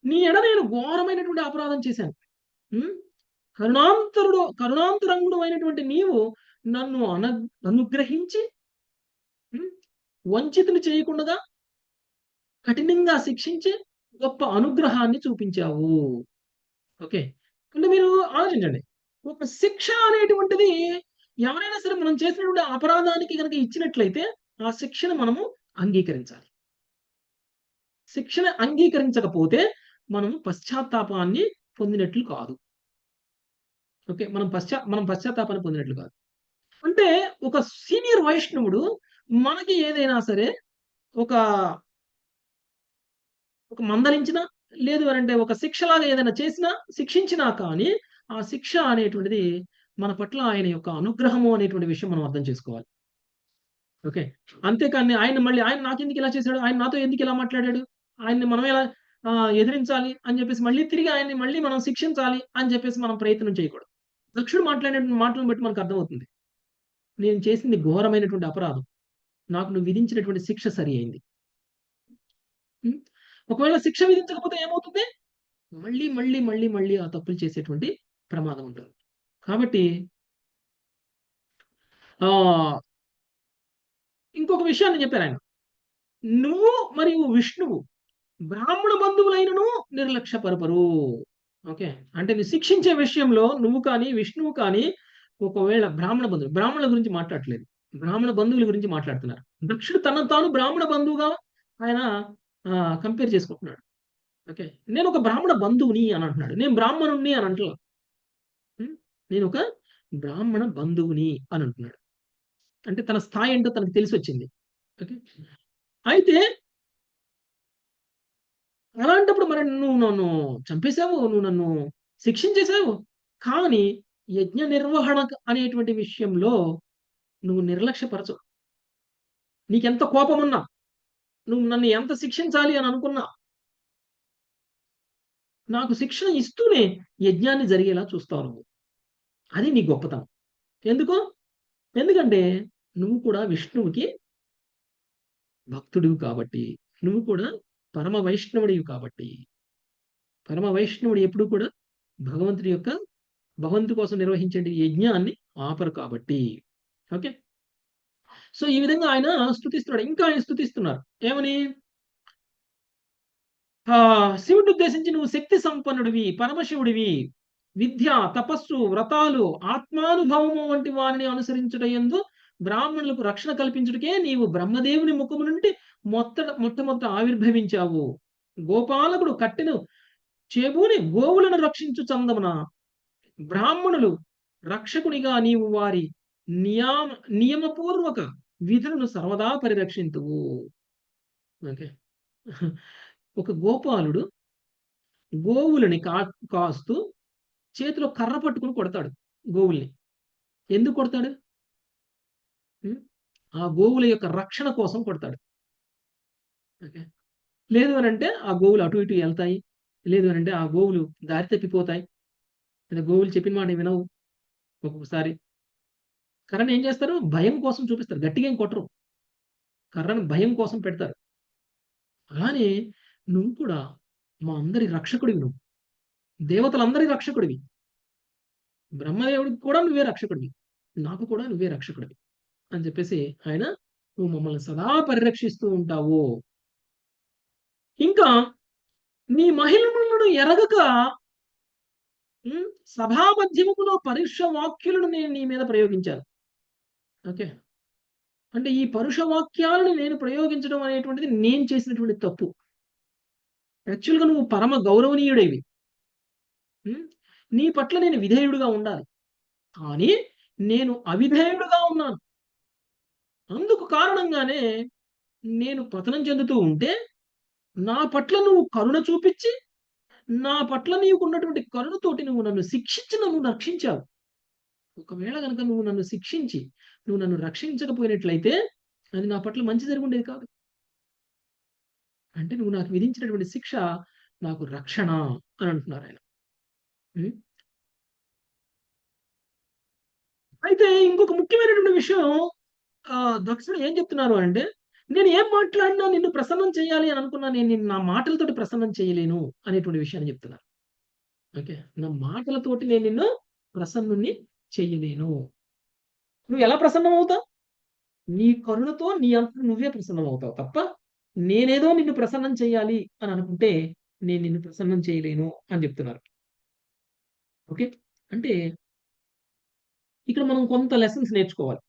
నీ ఎడ నేను ఘోరమైనటువంటి అపరాధం చేశాను. కరుణాంతరంగుడు అయినటువంటి నీవు నన్ను అనుగ్రహించి వంచితులు చేయకుండా కఠినంగా శిక్షించి గొప్ప అనుగ్రహాన్ని చూపించావు. ఓకే. అంటే మీరు ఆలోచించండి, ఒక శిక్ష అనేటువంటిది ఎవరైనా సరే మనం చేసినటువంటి అపరాధానికి కనుక ఇచ్చినట్లయితే ఆ శిక్షను మనము అంగీకరించాలి. శిక్షణ అంగీకరించకపోతే మనం పశ్చాత్తాపాన్ని పొందినట్లు కాదు. ఓకే. మనం పశ్చాత్తాపాన్ని పొందినట్లు కాదు. అంటే ఒక సీనియర్ వైష్ణవుడు మనకి ఏదైనా సరే ఒక మందలించినా, లేదు అంటే ఒక శిక్షలాగా ఏదైనా చేసినా, శిక్షించినా కానీ ఆ శిక్ష అనేటువంటిది మన పట్ల ఆయన యొక్క అనుగ్రహము అనేటువంటి విషయం మనం అర్థం చేసుకోవాలి. ఓకే. అంతేకాని ఆయన నాకెందుకు ఇలా చేశాడు, ఆయన నాతో ఎందుకు ఇలా మాట్లాడాడు, ఆయన్ని మనం ఎలా ఎదిరించాలి అని చెప్పేసి మళ్ళీ తిరిగి ఆయన్ని మళ్ళీ మనం శిక్షించాలి అని చెప్పేసి మనం ప్రయత్నం చేయకూడదు. దక్షుడు మాట్లాడే మాటలను బట్టి మనకు అర్థమవుతుంది, నేను చేసింది ఘోరమైనటువంటి అపరాధం, నాకు నువ్వు విధించినటువంటి శిక్ష సరి అయింది. ఒకవేళ శిక్ష విధించకపోతే ఏమవుతుంది, మళ్ళీ మళ్ళీ మళ్ళీ మళ్ళీ ఆ తప్పులు చేసేటువంటి ప్రమాదం ఉంటుంది. కాబట్టి ఇంకొక విషయాన్ని చెప్పారు ఆయన, నువ్వు మరియు విష్ణువు బ్రాహ్మణ బంధువులైనను నిర్లక్ష్యపరపరు. ఓకే. అంటే నువ్వు శిక్షించే విషయంలో నువ్వు కానీ విష్ణువు కానీ ఒకవేళ బ్రాహ్మణుల గురించి మాట్లాడట్లేదు, బ్రాహ్మణ బంధువుల గురించి మాట్లాడుతున్నారు. దక్షుడు తనను తాను బ్రాహ్మణ బంధువుగా ఆయన కంపేర్ చేసుకుంటున్నాడు. ఓకే. నేను ఒక బ్రాహ్మణ బంధువుని అని అంటున్నాడు, నేను బ్రాహ్మణుణ్ణి అని అంటున్నా, నేను ఒక బ్రాహ్మణ బంధువుని అని అంటున్నాడు. అంటే తన స్థాయి ఏంటో తనకు తెలిసి వచ్చింది. ఓకే. అయితే అలాంటప్పుడు మరి నువ్వు నన్ను చంపేశావు, నువ్వు నన్ను శిక్షించేశావు, కానీ యజ్ఞ నిర్వహణ అనేటువంటి విషయంలో నువ్వు నిర్లక్ష్యపరచవు. నీకెంత కోపం ఉన్నా, నువ్వు నన్ను ఎంత శిక్షించాలి అని అనుకున్నా, నాకు శిక్షణ ఇస్తూనే యజ్ఞాన్ని జరిగేలా చూస్తావు నువ్వు. అది నీ గొప్పతనం. ఎందుకంటే నువ్వు కూడా విష్ణువుకి భక్తుడివి కాబట్టి, నువ్వు కూడా పరమ వైష్ణవుడివి కాబట్టి. పరమ వైష్ణవుడు ఎప్పుడు కూడా భగవంతుడి కోసం నిర్వహించే యజ్ఞాన్ని ఆపరు కాబట్టి. ఓకే. సో ఈ విధంగా ఆయన స్తుతిస్తున్నాడు. ఇంకా ఆయన స్తుతిస్తున్నారు ఏమని, శివుడిని ఉద్దేశించి నువ్వు శక్తి సంపన్నుడివి, పరమశివుడివి, విద్య, తపస్సు, వ్రతాలు, ఆత్మానుభవము వంటి వారిని అనుసరించుట యందు బ్రాహ్మణులకు రక్షణ కల్పించుటకే నీవు బ్రహ్మదేవుని ముఖము నుండి మొట్టమొదట ఆవిర్భవించావు. గోపాలకుడు కట్టెను చేబూని గోవులను రక్షించు చందమున బ్రాహ్మణులు రక్షకునిగా నీవు వారి నియమ నియమపూర్వక విధులను సర్వదా పరిరక్షింతువు. ఓకే. ఒక గోపాలుడు గోవులని కాస్తూ చేతిలో కర్ర పట్టుకుని కొడతాడు గోవుల్ని. ఎందుకు కొడతాడు? ఆ గోవుల యొక్క రక్షణ కోసం కొడతాడు. ఓకే. లేదు అని అంటే ఆ గోవులు అటు ఇటు వెళ్తాయి, లేదు అని అంటే ఆ గోవులు దారి తప్పిపోతాయి, లేదా గోవులు చెప్పిన మాట వినవు. ఒక్కొక్కసారి కర్రను ఏం చేస్తారు? భయం కోసం చూపిస్తారు, గట్టిగా ఏం కొట్టరు, కర్రను భయం కోసం పెడతారు. అలానే నువ్వు కూడా మా అందరి రక్షకుడివి, నువ్వు దేవతలందరి రక్షకుడివి, బ్రహ్మదేవుడికి కూడా నువ్వే రక్షకుడివి, నాకు కూడా నువ్వే రక్షకుడివి అని చెప్పేసి ఆయన నువ్వు మమ్మల్ని సదా పరిరక్షిస్తూ ఉంటావు. ఇంకా నీ మహిమలను ఎరగక సభా మధ్యములో పరుష వాక్యులను నేను నీ మీద ప్రయోగించాను. ఓకే. అంటే ఈ పరుష వాక్యాలను నేను ప్రయోగించడం అనేటువంటిది నేను చేసినటువంటి తప్పు. యాక్చువల్గా నువ్వు పరమ గౌరవనీయుడేవి, నీ పట్ల నేను విధేయుడుగా ఉండాలి, కానీ నేను అవిధేయుడుగా ఉన్నాను. అందుకు కారణంగానే నేను పతనం చెందుతూ ఉంటే నా పట్ల నువ్వు కరుణ చూపించి, నా పట్ల నీకున్నటువంటి కరుణతోటి నువ్వు నన్ను శిక్షించి నన్ను రక్షించావు. ఒకవేళ కనుక నువ్వు నన్ను శిక్షించి నువ్వు నన్ను రక్షించకపోయినట్లయితే అది నా పట్ల మంచి జరుగుండేది కాదు. అంటే నువ్వు నాకు విధించినటువంటి శిక్ష నాకు రక్షణ అని అంటున్నారు ఆయన. అయితే ఇంకొక ముఖ్యమైనటువంటి విషయం, దక్షుడు ఏం చెప్తున్నారు అంటే, నేను ఏం మాట్లాడినా నిన్ను ప్రసన్నం చేయాలి అని అనుకున్నా, నేను నిన్ను నా మాటలతోటి ప్రసన్నం చేయలేను అనేటువంటి విషయాన్ని చెప్తున్నారు. ఓకే. నా మాటలతోటి నేను నిన్ను ప్రసన్నుని చేయలేను. నువ్వు ఎలా ప్రసన్నం అవుతావు? నీ కరుణతో నీ అంత నువ్వే ప్రసన్నం అవుతావు తప్ప నేనేదో నిన్ను ప్రసన్నం చేయాలి అని అనుకుంటే నేను నిన్ను ప్రసన్నం చేయలేను అని చెప్తున్నారు. ఓకే. అంటే ఇక్కడ మనం కొంత లెసన్స్ నేర్చుకోవాలి.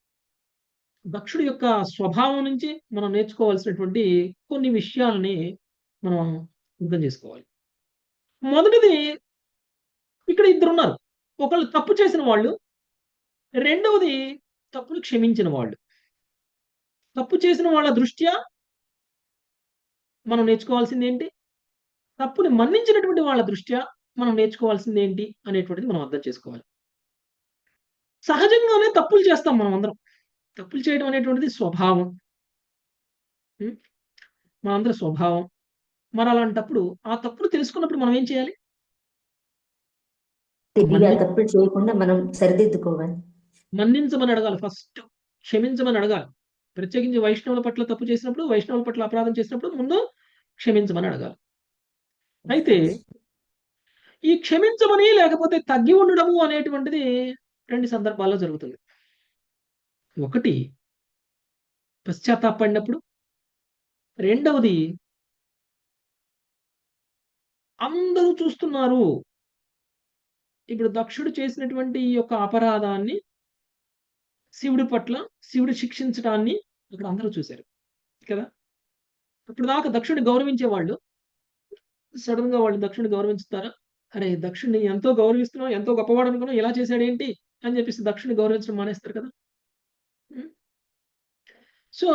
దక్షుడి యొక్క స్వభావం నుంచి మనం నేర్చుకోవాల్సినటువంటి కొన్ని విషయాలని మనం అర్థం చేసుకోవాలి. మొదటిది, ఇక్కడ ఇద్దరున్నారు. ఒకళ్ళు తప్పు చేసిన వాళ్ళు, రెండవది తప్పును క్షమించిన వాళ్ళు. తప్పు చేసిన వాళ్ళ దృష్ట్యా మనం నేర్చుకోవాల్సింది ఏంటి, తప్పుని మన్నించినటువంటి వాళ్ళ దృష్ట్యా మనం నేర్చుకోవాల్సింది ఏంటి అనేటువంటిది మనం అర్థం చేసుకోవాలి. సహజంగానే తప్పులు చేస్తాం మనం అందరం. తప్పులు చేయడం అనేటువంటిది స్వభావం, మనందరి స్వభావం. మరి అలాంటప్పుడు ఆ తప్పులు తెలుసుకున్నప్పుడు మనం ఏం చేయాలి? తప్పులు చేయకుండా మనం సరిదిద్దుకోవాలి, మన్నించమని అడగాలి, ఫస్ట్ క్షమించమని అడగాలి. ప్రత్యేకించి వైష్ణవుల పట్ల తప్పు చేసినప్పుడు, వైష్ణవుల పట్ల అపరాధం చేసినప్పుడు ముందు క్షమించమని అడగాలి. అయితే ఈ క్షమించమని లేకపోతే తగ్గి ఉండడము అనేటువంటిది రెండు సందర్భాల్లో జరుగుతుంది. ఒకటి పశ్చాత్తాపడినప్పుడు, రెండవది అందరూ చూస్తున్నారు. ఇప్పుడు దక్షుడు చేసినటువంటి ఈ యొక్క అపరాధాన్ని, శివుడి పట్ల శివుడు శిక్షించడాన్ని ఇక్కడ అందరూ చూశారు కదా. ఇప్పుడు దాకా దక్షుడిని గౌరవించేవాళ్ళు సడన్ గా వాళ్ళు దక్షుడిని గౌరవించుతారా? అరే, దక్షుడిని ఎంతో గౌరవిస్తున్నాం, ఎంతో గొప్పవాడు అనుకున్నాం, ఇలా చేశాడేంటి అని చెప్పేసి దక్షుడిని గౌరవించడం మానేస్తారు కదా. సో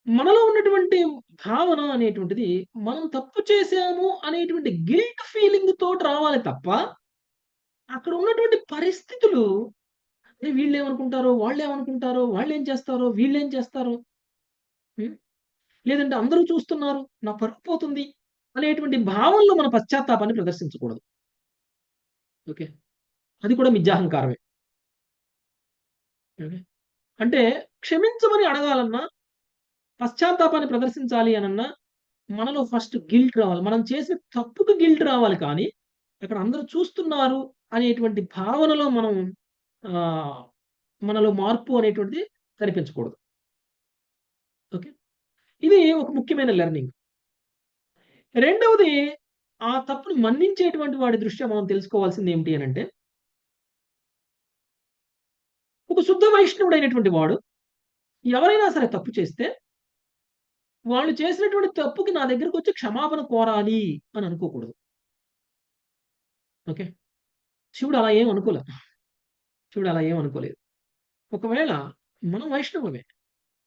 మనలో ఉన్నటువంటి భావన అనేటువంటిది మనం తప్పు చేశాము అనేటువంటి గిల్ట్ ఫీలింగ్ తోటి రావాలి తప్ప, అక్కడ ఉన్నటువంటి పరిస్థితులు వీళ్ళేమనుకుంటారో, వాళ్ళేమనుకుంటారో, వాళ్ళేం చేస్తారో, వీళ్ళేం చేస్తారో, లేదంటే అందరూ చూస్తున్నారు, నా పరువు పోతుంది అనేటువంటి భావనలో మన పశ్చాత్తాపాన్ని ప్రదర్శించకూడదు. ఓకే. అది కూడా మిథ్యాహంకారమే. ఓకే. అంటే క్షమించమని అడగాలన్నా, పశ్చాత్తాపాన్ని ప్రదర్శించాలి అనన్నా మనలో ఫస్ట్ గిల్ట్ రావాలి. మనం చేసిన తప్పుకు గిల్ట్ రావాలి, కానీ అక్కడ అందరూ చూస్తున్నారు అనేటువంటి భావనలో మనం మనలో మార్పు అనేటువంటిది కనిపించకూడదు. ఓకే. ఇది ఒక ముఖ్యమైన లెర్నింగ్. రెండవది, ఆ తప్పుని మన్నించేటువంటి వాడి దృష్ట్యా మనం తెలుసుకోవాల్సింది ఏమిటి అనంటే, ఒక శుద్ధ వైష్ణవుడైనటువంటి వాడు ఎవరైనా సరే తప్పు చేస్తే, వాళ్ళు చేసినటువంటి తప్పుకి నా దగ్గరకొచ్చి క్షమాపణ కోరాలి అని అనుకోకూడదు. ఓకే. శివుడు అలా ఏం అనుకోలే. శివుడు అలా ఏం అనుకోలేదు. ఒకవేళ మనం వైష్ణవులమే.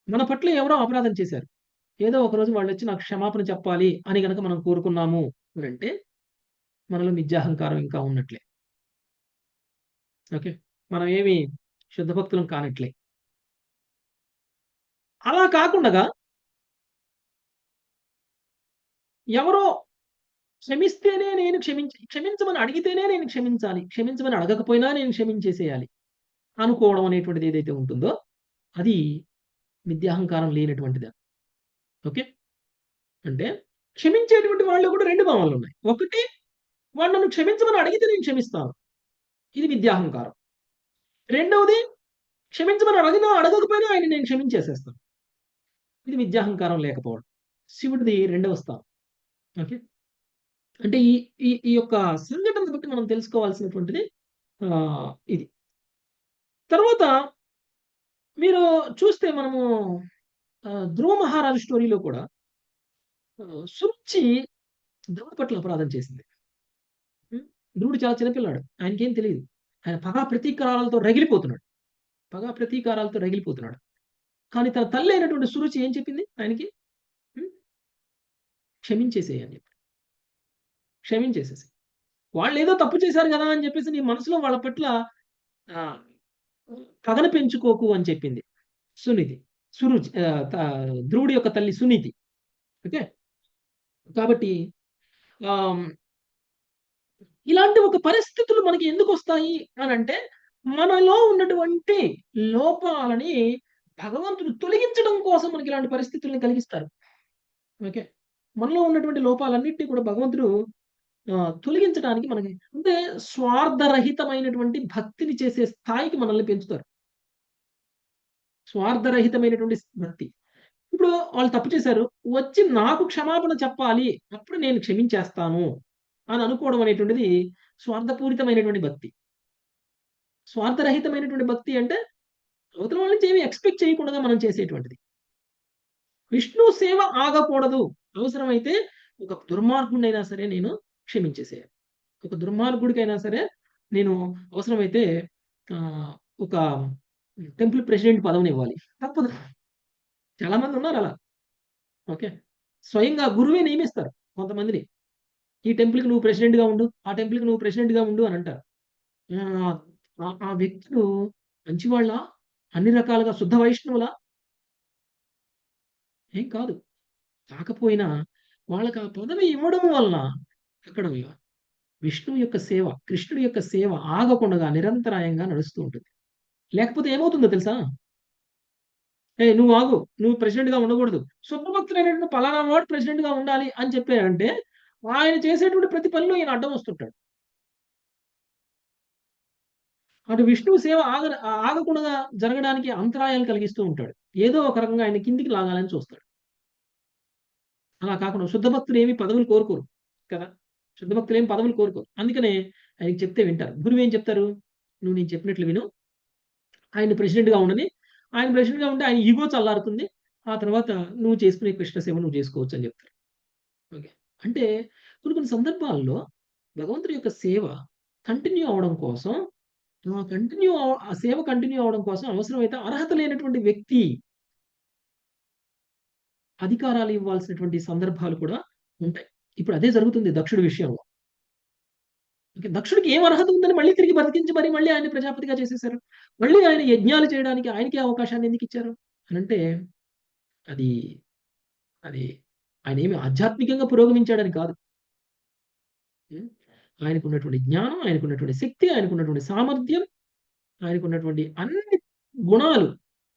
మన పట్ల ఎవరో అపరాధం చేశారు. ఏదో ఒకరోజు వాళ్ళొచ్చి నాకు క్షమాపణ చెప్పాలి అని గనక మనం కోరుకున్నాము అనంటే, మనలో మిథ్యాహంకారం ఇంకా ఉన్నట్లే. ఓకే. మనం ఏమి శుద్ధ భక్తులం కానట్లే. అలా కాకుండగా ఎవరో క్షమిస్తేనే నేను క్షమించమని అడిగితేనే నేను క్షమించాలి. క్షమించమని అడగకపోయినా నేను క్షమించేసేయాలి అనుకోవడం అనేటువంటిది ఏదైతే ఉంటుందో, అది మిథ్యాహంకారం లేనటువంటిది. ఓకే. అంటే క్షమించేటువంటి వాళ్ళు కూడా 2 భావనలున్నాయి. ఒకటి, వాడు నన్ను క్షమించమని అడిగితే నేను క్షమిస్తాను. ఇది మిథ్యాహంకారం. రెండవది, క్షమించమని అడిగినా అడగకపోయినా ఆయన నేను క్షమించేసేస్తాను. ఇది మిథ్యాహంకారం లేకపోవడం. శివుడిది రెండవ స్థానం. ఓకే. అంటే ఈ ఈ ఈ యొక్క సంఘటనను బట్టి మనం తెలుసుకోవాల్సినటువంటిది ఇది. తర్వాత మీరు చూస్తే మనము ధ్రువ మహారాజు స్టోరీలో కూడా సురుచి ధ్రువుడి పట్ల అపరాధం చేసింది. ధ్రువుడు చాలా చిన్నపిల్లాడు. ఆయనకేం తెలీదు. ఆయన పగా ప్రతీకారాలతో రగిలిపోతున్నాడు. పగా ప్రతీకారాలతో రగిలిపోతున్నాడు. కానీ తన తల్లి అయినటువంటి సురుచి ఏం చెప్పింది ఆయనకి? క్షమించేసేయి అని చెప్పి. క్షమించేసేసి. వాళ్ళేదో తప్పు చేశారు గదా అని చెప్పేసి నీ మనసులో వాళ్ళ పట్ల పగను పెంచుకోకు అని చెప్పింది సునీతి. ధ్రువుడి యొక్క తల్లి సునీతి. ఓకే. కాబట్టి ఇలాంటి ఒక పరిస్థితులు మనకి ఎందుకొస్తాయి అనంటే, మనలో ఉన్నటువంటి లోపాలని భగవంతుడు తొలగించడం కోసం మనకి ఇలాంటి పరిస్థితుల్ని కలిగిస్తారు. ఓకే. మనలో ఉన్నటువంటి లోపాలన్నిటిని కూడా భగవంతుడు తొలగించడానికి మనకి అంటే స్వార్థరహితమైనటువంటి భక్తిని చేసే స్థాయికి మనల్ని పెంచుతారు. స్వార్థరహితమైనటువంటి భక్తి. ఇప్పుడు వాళ్ళు తప్పు చేశారు. వచ్చి నాకు క్షమాపణ చెప్పాలి. అప్పుడు నేను క్షమించేస్తాను అని అనుకోవడం అనేటువంటిది స్వార్థపూరితమైనటువంటి భక్తి. స్వార్థరహితమైనటువంటి భక్తి అంటే అవతల వాళ్ళ నుంచి ఏమి ఎక్స్‌పెక్ట్ చేయకుండా మనం చేసేటువంటిది. విష్ణు సేవ ఆగకూడదు. అవసరమైతే ఒక దుర్మార్గుడినైనా సరే నేను క్షమించేసేయాలి. ఒక దుర్మార్గుడికైనా సరే నేను అవసరమైతే ఒక టెంపుల్ ప్రెసిడెంట్ పదవినివ్వాలి. తప్పదు. చాలా మంది ఉన్నారు అలా. ఓకే. స్వయంగా గురువే నియమిస్తారు కొంతమందిని. ఈ టెంపుల్‌కి నువ్వు ప్రెసిడెంట్‌గా ఉండు. ఆ టెంపుల్‌కి నువ్వు ప్రెసిడెంట్‌గా ఉండు అని అంటారు. ఆ వ్యక్తులు మంచివాళ్ళా? అన్ని రకాలుగా శుద్ధ వైష్ణవులా? ఏం కాదు. కాకపోయినా వాళ్ళకి ఆ పదవి ఇవ్వడం వలన అక్కడ విష్ణువు యొక్క సేవ, కృష్ణుడి యొక్క సేవ ఆగకుండగా నిరంతరాయంగా నడుస్తూ ఉంటుంది. లేకపోతే ఏమవుతుందో తెలుసా? ఏయ్! నువ్వు ఆగు. నువ్వు ప్రెసిడెంట్‌గా ఉండకూడదు. శుద్ధ భక్తుడైనటువంటి పలానా వాడు ప్రెసిడెంట్‌గా ఉండాలి అని చెప్పారంటే, ఆయన చేసేటువంటి ప్రతి పనిలో ఈయన అడ్డం వస్తుంటాడు. అటు విష్ణువు సేవ ఆగకుండా జరగడానికి అంతరాయాలు కలిగిస్తూ ఉంటాడు. ఏదో ఒక రకంగా ఆయన కిందికి లాగాలని చూస్తాడు. అలా కాకుండా శుద్ధ భక్తులు ఏమి పదవులు కోరుకోరు కదా! శుద్ధ భక్తులు ఏమి పదవులు కోరుకోరు. అందుకనే ఆయనకి చెప్తే వింటారు. గురువు ఏం చెప్తారు? నువ్వు నేను చెప్పినట్లు విను. ఆయన్ని ప్రెసిడెంట్‌గా ఉండని. ఆయన ప్రెసిడెంట్‌గా ఉంటే ఆయన ఇగో చల్లారుతుంది. ఆ తర్వాత నువ్వు చేసుకునే కృష్ణ సేవ నువ్వు చేసుకోవచ్చు అని చెప్తారు. ఓకే. అంటే కొన్ని కొన్ని సందర్భాల్లో భగవంతుడి యొక్క సేవ కంటిన్యూ అవ్వడం కోసం ఆ సేవ కంటిన్యూ అవ్వడం కోసం అవసరమైతే అర్హత లేనటువంటి వ్యక్తి అధికారాలు ఇవ్వాల్సినటువంటి సందర్భాలు కూడా ఉంటాయి. ఇప్పుడు అదే జరుగుతుంది దక్షుడి విషయంలో. ఓకే. దక్షుడికి ఏం అర్హత ఉందని మళ్ళీ తిరిగి బతికించి మళ్ళీ ఆయన్ని ప్రజాపతిగా చేసేసారు. మళ్ళీ ఆయన యజ్ఞాలు చేయడానికి ఆయనకే అవకాశాన్ని ఎందుకిచ్చారు? అనంటే అది అది ఆయనేమి ఆధ్యాత్మికంగా పురోగమించాడని కాదు. ఆయనకున్నటువంటి జ్ఞానం, ఆయనకున్నటువంటి శక్తి, ఆయనకున్నటువంటి సామర్థ్యం, ఆయనకున్నటువంటి అన్ని గుణాలు,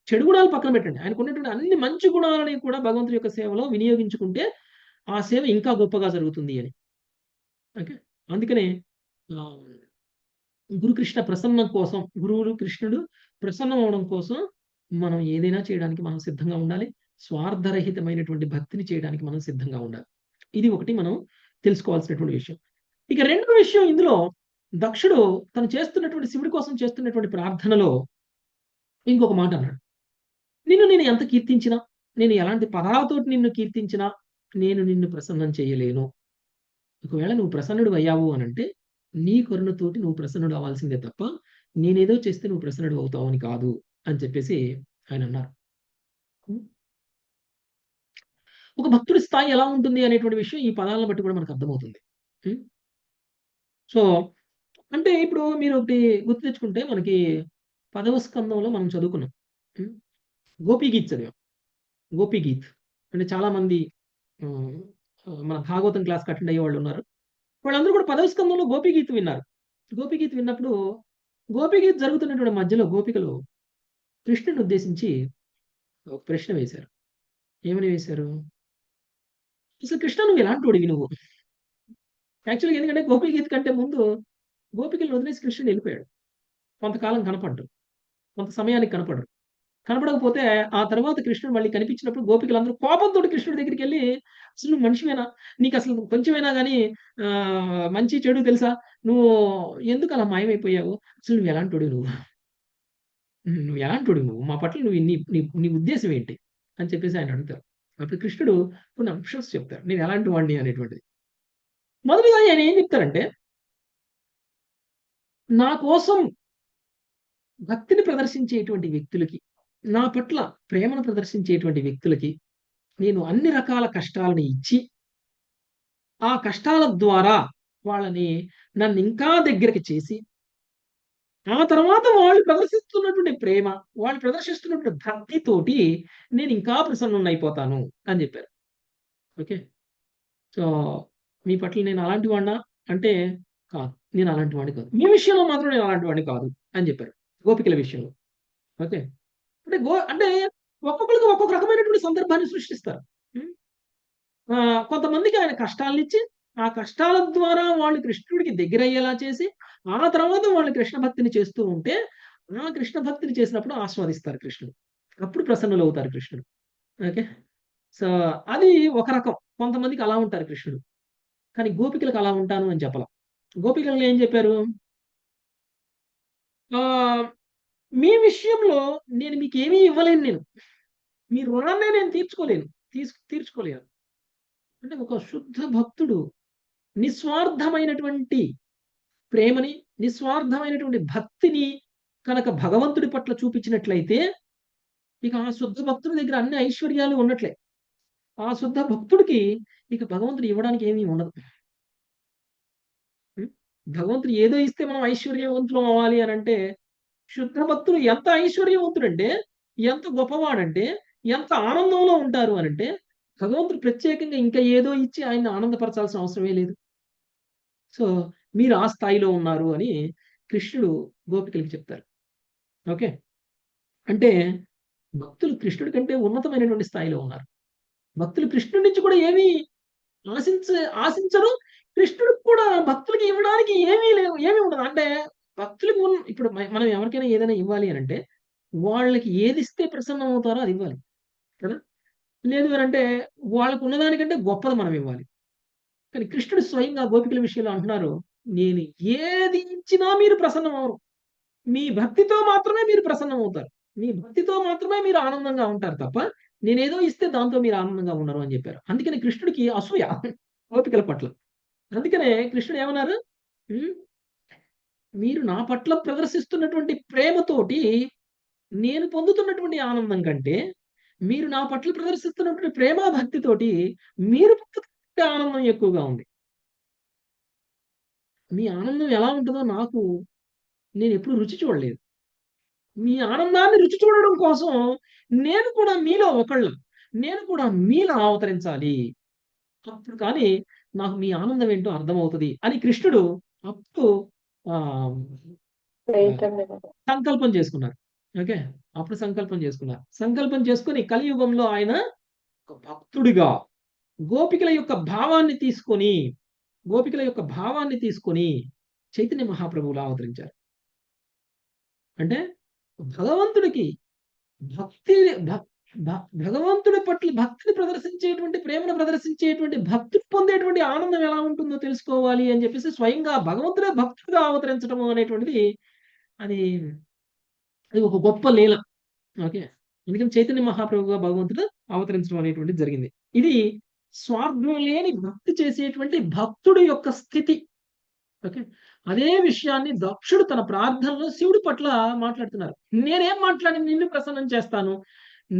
చెడు గుణాలు పక్కన పెట్టండి. ఆయనకున్నటువంటి అన్ని మంచి గుణాలని కూడా భగవంతుడి యొక్క సేవలో వినియోగించుకుంటే, ఆ సేవ ఇంకా గొప్పగా జరుగుతుంది అని. ఓకే. అందుకనే గురుకృష్ణ ప్రసన్నం కోసం, గురువులు కృష్ణుడు ప్రసన్నం అవ్వడం కోసం మనం ఏదైనా చేయడానికి మనం సిద్ధంగా ఉండాలి. స్వార్థరహితమైనటువంటి భక్తిని చేయడానికి మనం సిద్ధంగా ఉండాలి. ఇది ఒకటి మనం తెలుసుకోవాల్సినటువంటి విషయం. ఇక రెండో విషయం ఇందులో దక్షుడు తను చేస్తున్నటువంటి శివుడి కోసం చేస్తున్నటువంటి ప్రార్థనలో ఇంకొక మాట అన్నాడు. నేను ఎంత కీర్తించినా, నేను ఎలాంటి పదాలతోటి నిన్ను కీర్తించినా నేను నిన్ను ప్రసన్నం చేయలేను. ఒకవేళ నువ్వు ప్రసన్నుడు అయ్యావు అనంటే నీ కరుణతోటి నువ్వు ప్రసన్నుడు అవ్వాల్సిందే తప్ప నేనేదో చేస్తే నువ్వు ప్రసన్నుడు అవుతావు అని కాదు అని చెప్పేసి ఆయన అన్నారు. ఒక భక్తుడి స్థాయి ఎలా ఉంటుంది అనేటువంటి విషయం ఈ పదాలను బట్టి కూడా మనకు అర్థమవుతుంది. సో అంటే ఇప్పుడు మీరు ఒకటి గుర్తు తెచ్చుకుంటే మనకి 10వ స్కందంలో మనం చదువుకున్నాం. గోపీగీత్ చదివాం. గోపీగీత్ అంటే చాలా మంది మన భాగవతం క్లాస్కి అటెండ్ అయ్యే వాళ్ళు ఉన్నారు. వాళ్ళందరూ కూడా 10వ స్కందంలో గోపీగీత్ విన్నారు. గోపీగీత్ విన్నప్పుడు గోపీగీత్ జరుగుతున్నటువంటి మధ్యలో గోపికలు కృష్ణుని ఉద్దేశించి ఒక ప్రశ్న వేశారు. ఏమని వేశారు? అసలు కృష్ణ నువ్వు ఎలాంటోడివి నువ్వు? యాక్చువల్గా ఎందుకంటే గోపీగీత్ కంటే ముందు గోపికలను వదిలేసి కృష్ణుడు వెళ్ళిపోయాడు. కొంతకాలం కనపడ్డు, కొంత సమయానికి కనపడరు. కనపడకపోతే ఆ తర్వాత కృష్ణుడు మళ్ళీ కనిపించినప్పుడు గోపికలందరూ కోపంతో కృష్ణుడి దగ్గరికి వెళ్ళి అసలు నువ్వు మనిషివేనా, నీకు అసలు కొంచెమైనా కానీ మంచి చెడు తెలుసా, నువ్వు ఎందుకు అలా మాయమైపోయావు, అసలు నువ్వు ఎలాంటోడు నువ్వు ఎలాంటోడు నువ్వు మా పట్ల నువ్వు నీ ఉద్దేశం ఏంటి అని చెప్పేసి ఆయన అడుగుతారు. అప్పుడు కృష్ణుడు కొన్ని అంశాలు చెప్తారు నేను ఎలాంటి వాడిని అనేటువంటిది. మొదటిగా ఆయన ఏం చెప్తారంటే, నా కోసం భక్తిని ప్రదర్శించేటువంటి వ్యక్తులకి, నా పట్ల ప్రేమను ప్రదర్శించేటువంటి వ్యక్తులకి నేను అన్ని రకాల కష్టాలను ఇచ్చి ఆ కష్టాల ద్వారా వాళ్ళని నన్ను ఇంకా దగ్గరికి చేసి ఆ తర్వాత వాళ్ళు ప్రదర్శిస్తున్నటువంటి ప్రేమ, వాళ్ళు ప్రదర్శిస్తున్నటువంటి భక్తితోటి నేను ఇంకా ప్రసన్నున్నైపోతాను అని చెప్పారు. ఓకే, సో మీ పట్ల నేను అలాంటి వాడినా అంటే కాదు, నేను అలాంటి వాడిని కాదు, మీ విషయంలో మాత్రం నేను అలాంటి వాడిని కాదు అని చెప్పారు గోపికల విషయంలో. ఓకే, అంటే ఒక్కొక్కరికి ఒక్కొక్క రకమైనటువంటి సందర్భాన్ని సృష్టిస్తారు. కొంతమందికి ఆయన కష్టాలను ఇచ్చి ఆ కష్టాల ద్వారా వాళ్ళు కృష్ణుడికి దగ్గరయ్యేలా చేసి ఆ తర్వాత వాళ్ళు కృష్ణ భక్తిని చేస్తూ ఉంటే ఆ కృష్ణ భక్తిని చేసినప్పుడు ఆస్వాదిస్తారు కృష్ణుడు, అప్పుడు ప్రసన్నులు అవుతారు కృష్ణుడు. ఓకే, సో అది ఒక రకం. కొంతమందికి అలా ఉంటారు కృష్ణుడు, కానీ గోపికలకు అలా ఉంటాను అని చెప్పాల. గోపికలు ఏం చెప్పారు? మీ విషయంలో నేను మీకు ఏమీ ఇవ్వలేను, నేను మీ రుణాన్నే నేను తీర్చుకోలేను. అంటే ఒక శుద్ధ భక్తుడు నిస్వార్థమైనటువంటి ప్రేమని, నిస్వార్థమైనటువంటి భక్తిని కనుక భగవంతుడి పట్ల చూపించినట్లయితే ఇక ఆ శుద్ధ భక్తుడి దగ్గర అన్ని ఐశ్వర్యాలు ఉన్నట్లే. ఆ శుద్ధ భక్తుడికి ఇక భగవంతుడు ఇవ్వడానికి ఏమీ ఉండదు. భగవంతుడు ఏదో ఇస్తే మనం ఐశ్వర్యవంతులం అవ్వాలి అని అంటే, శుద్ధ భక్తులు ఎంత ఐశ్వర్యవంతుడంటే, ఎంత గొప్పవాడంటే, ఎంత ఆనందంలో ఉంటారు అనంటే భగవంతుడు ప్రత్యేకంగా ఇంకా ఏదో ఇచ్చి ఆయన్ని ఆనందపరచాల్సిన అవసరమే లేదు. సో మీరు ఆ స్థాయిలో ఉన్నారు అని కృష్ణుడు గోపికలకి చెప్తారు. ఓకే, అంటే భక్తులు కృష్ణుడి కంటే ఉన్నతమైనటువంటి స్థాయిలో ఉన్నారు. భక్తులు కృష్ణుడి నుంచి కూడా ఏమీ ఆశించరు. కృష్ణుడికి కూడా భక్తులకి ఇవ్వడానికి ఏమీ ఉండదు. అంటే భక్తులకు ఇప్పుడు మనం ఎవరికైనా ఏదైనా ఇవ్వాలి అని అంటే వాళ్ళకి ఏది ఇస్తే ప్రసన్నం అవుతారో అది ఇవ్వాలి కదా. లేదు అని అంటే వాళ్ళకు ఉన్నదానికంటే గొప్పది మనం ఇవ్వాలి. కానీ కృష్ణుడు స్వయంగా గోపికల విషయంలో అంటున్నారు, నేను ఏది ఇచ్చినా మీరు ప్రసన్నం అవరు, మీ భక్తితో మాత్రమే మీరు ప్రసన్నం అవుతారు, మీ భక్తితో మాత్రమే మీరు ఆనందంగా ఉంటారు తప్ప నేనేదో ఇస్తే దాంతో మీరు ఆనందంగా ఉన్నారు అని చెప్పారు. అందుకని కృష్ణుడికి అసూయ గోపికల పట్ల. అందుకనే కృష్ణుడు ఏమన్నారు, మీరు నా పట్ల ప్రదర్శిస్తున్నటువంటి ప్రేమతోటి నేను పొందుతున్నటువంటి ఆనందం కంటే మీరు నా పట్ల ప్రదర్శిస్తున్నటువంటి ప్రేమ భక్తితోటి మీరు పొందుతున్న ఆనందం ఎక్కువగా ఉంది. మీ ఆనందం ఎలా ఉంటుందో నేను ఎప్పుడు రుచి చూడలేదు. మీ ఆనందాన్ని రుచి చూడడం కోసం నేను కూడా మీలో నేను కూడా మీలో అవతరించాలి, అప్పుడు కానీ నాకు మీ ఆనందం ఏంటో అర్థమవుతుంది అని కృష్ణుడు అప్పుడు సంకల్పం చేసుకున్నారు. ఓకే, అప్పుడు సంకల్పం చేసుకుని కలియుగంలో ఆయన ఒక భక్తుడిగా గోపికల యొక్క భావాన్ని తీసుకొని చైతన్య మహాప్రభువులా అవతరించారు. అంటే భగవంతుడికి భగవంతుడి పట్ల భక్తిని ప్రదర్శించేటువంటి, ప్రేమను ప్రదర్శించేటువంటి భక్తుడు పొందేటువంటి ఆనందం ఎలా ఉంటుందో తెలుసుకోవాలి అని చెప్పేసి స్వయంగా భగవంతుడే భక్తుడిగా అవతరించడం అనేటువంటిది అది అది ఒక గొప్ప లీల. ఓకే. ఎందుకంటే చైతన్య మహాప్రభుగా భగవంతుడు అవతరించడం అనేటువంటిది జరిగింది. ఇది స్వార్థం లేని భక్తి చేసేటువంటి భక్తుడి యొక్క స్థితి. ఓకే. అదే విషయాన్ని దక్షుడు తన ప్రార్థనలో శివుడి పట్ల మాట్లాడుతున్నారు. నేనేం మాట్లాడి నిన్ను ప్రసన్నం చేస్తాను,